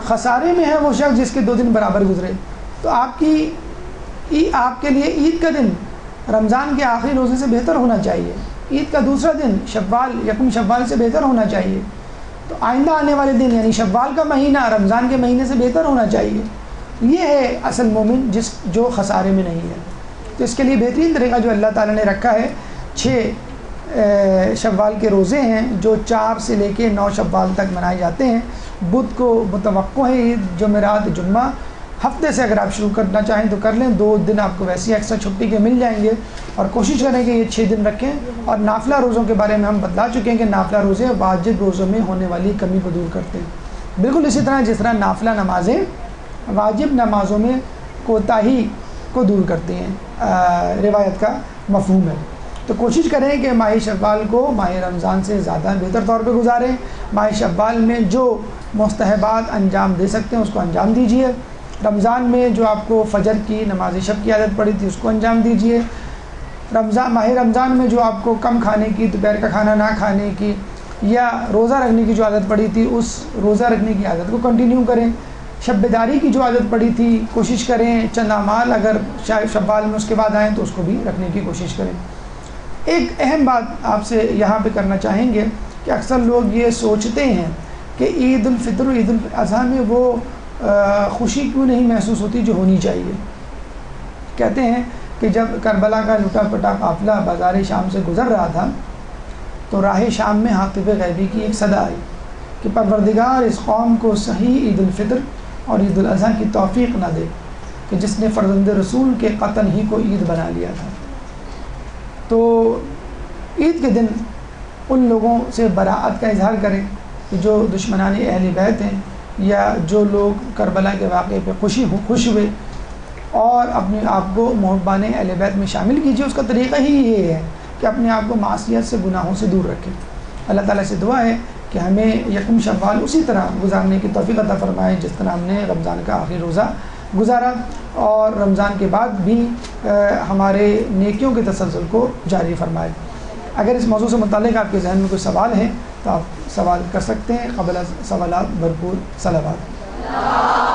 خسارے میں ہے وہ شخص جس کے 2 دن برابر گزرے۔ تو آپ کے لیے عید کا دن رمضان کے آخری روزے سے بہتر ہونا چاہیے، عید کا دوسرا دن یکم شوال سے بہتر ہونا چاہیے، تو آئندہ آنے والے دن یعنی شوال کا مہینہ رمضان کے مہینے سے بہتر ہونا چاہیے۔ یہ ہے اصل مومن جو خسارے میں نہیں ہے۔ تو اس کے لیے بہترین طریقہ جو اللہ تعالیٰ نے رکھا ہے، 6 شوال کے روزے ہیں جو 4 سے لے کے 9 شوال تک منائے جاتے ہیں۔ بدھ کو متوقع ہے عید، جمعرات، جمعہ۔ ہفتے سے اگر آپ شروع کرنا چاہیں تو کر لیں، 2 دن آپ کو ویسے ہی ایکسٹرا چھٹی کے مل جائیں گے، اور کوشش کریں کہ یہ 6 دن رکھیں۔ اور نافلہ روزوں کے بارے میں ہم بتلا چکے ہیں کہ نافلہ روزے واجب روزوں میں ہونے والی کمی کو دور کرتے ہیں، بالکل اسی طرح جس طرح نافلہ نمازیں واجب نمازوں میں کوتاہی کو دور کرتے ہیں، روایت کا مفہوم ہے۔ تو کوشش کریں کہ ماہ شوال کو ماہ رمضان سے زیادہ بہتر طور پہ گزاریں۔ ماہ شوال میں جو مستحبات انجام دے سکتے ہیں اس کو انجام دیجیے۔ رمضان میں جو آپ کو فجر کی نماز شب کی عادت پڑی تھی اس کو انجام دیجیے۔ ماہ رمضان میں جو آپ کو کم کھانے کی، دوپہر کا کھانا نہ کھانے کی یا روزہ رکھنے کی جو عادت پڑی تھی اس روزہ رکھنے کی عادت کو کنٹینیو کریں۔ شب بیداری کی جو عادت پڑی تھی کوشش کریں چند اعمال اگر شوال میں اس کے بعد آئیں تو اس کو بھی رکھنے کی کوشش کریں۔ ایک اہم بات آپ سے یہاں پہ کرنا چاہیں گے کہ اکثر لوگ یہ سوچتے ہیں کہ عید الفطر و عید الاضحیٰ میں وہ خوشی کیوں نہیں محسوس ہوتی جو ہونی چاہیے۔ کہتے ہیں کہ جب کربلا کا لٹا پٹا قافلہ بازار شام سے گزر رہا تھا تو راہ شام میں حاطب غیبی کی ایک صدا آئی کہ پروردگار اس قوم کو صحیح عید الفطر اور عید الاضحیٰ کی توفیق نہ دے کہ جس نے فرزند رسول کے قتل ہی کو عید بنا لیا تھا۔ تو عید کے دن ان لوگوں سے براءت کا اظہار کریں کہ جو دشمنان اہل بیت ہیں یا جو لوگ کربلا کے واقعے پہ خوش ہوئے، اور اپنے آپ کو محبان اہل بیت میں شامل کیجیے۔ اس کا طریقہ ہی یہ ہے کہ اپنے آپ کو معصیت سے، گناہوں سے دور رکھیں۔ اللہ تعالیٰ سے دعا ہے کہ ہمیں یکم شوال اسی طرح گزارنے کی توفیق عطا فرمائے جس طرح ہم نے رمضان کا آخری روزہ گزارا، اور رمضان کے بعد بھی ہمارے نیکیوں کے تسلسل کو جاری فرمائے۔ اگر اس موضوع سے متعلق آپ کے ذہن میں کوئی سوال ہے تو آپ سوال کر سکتے ہیں۔ قبل از سوالات بھرپور صلوات۔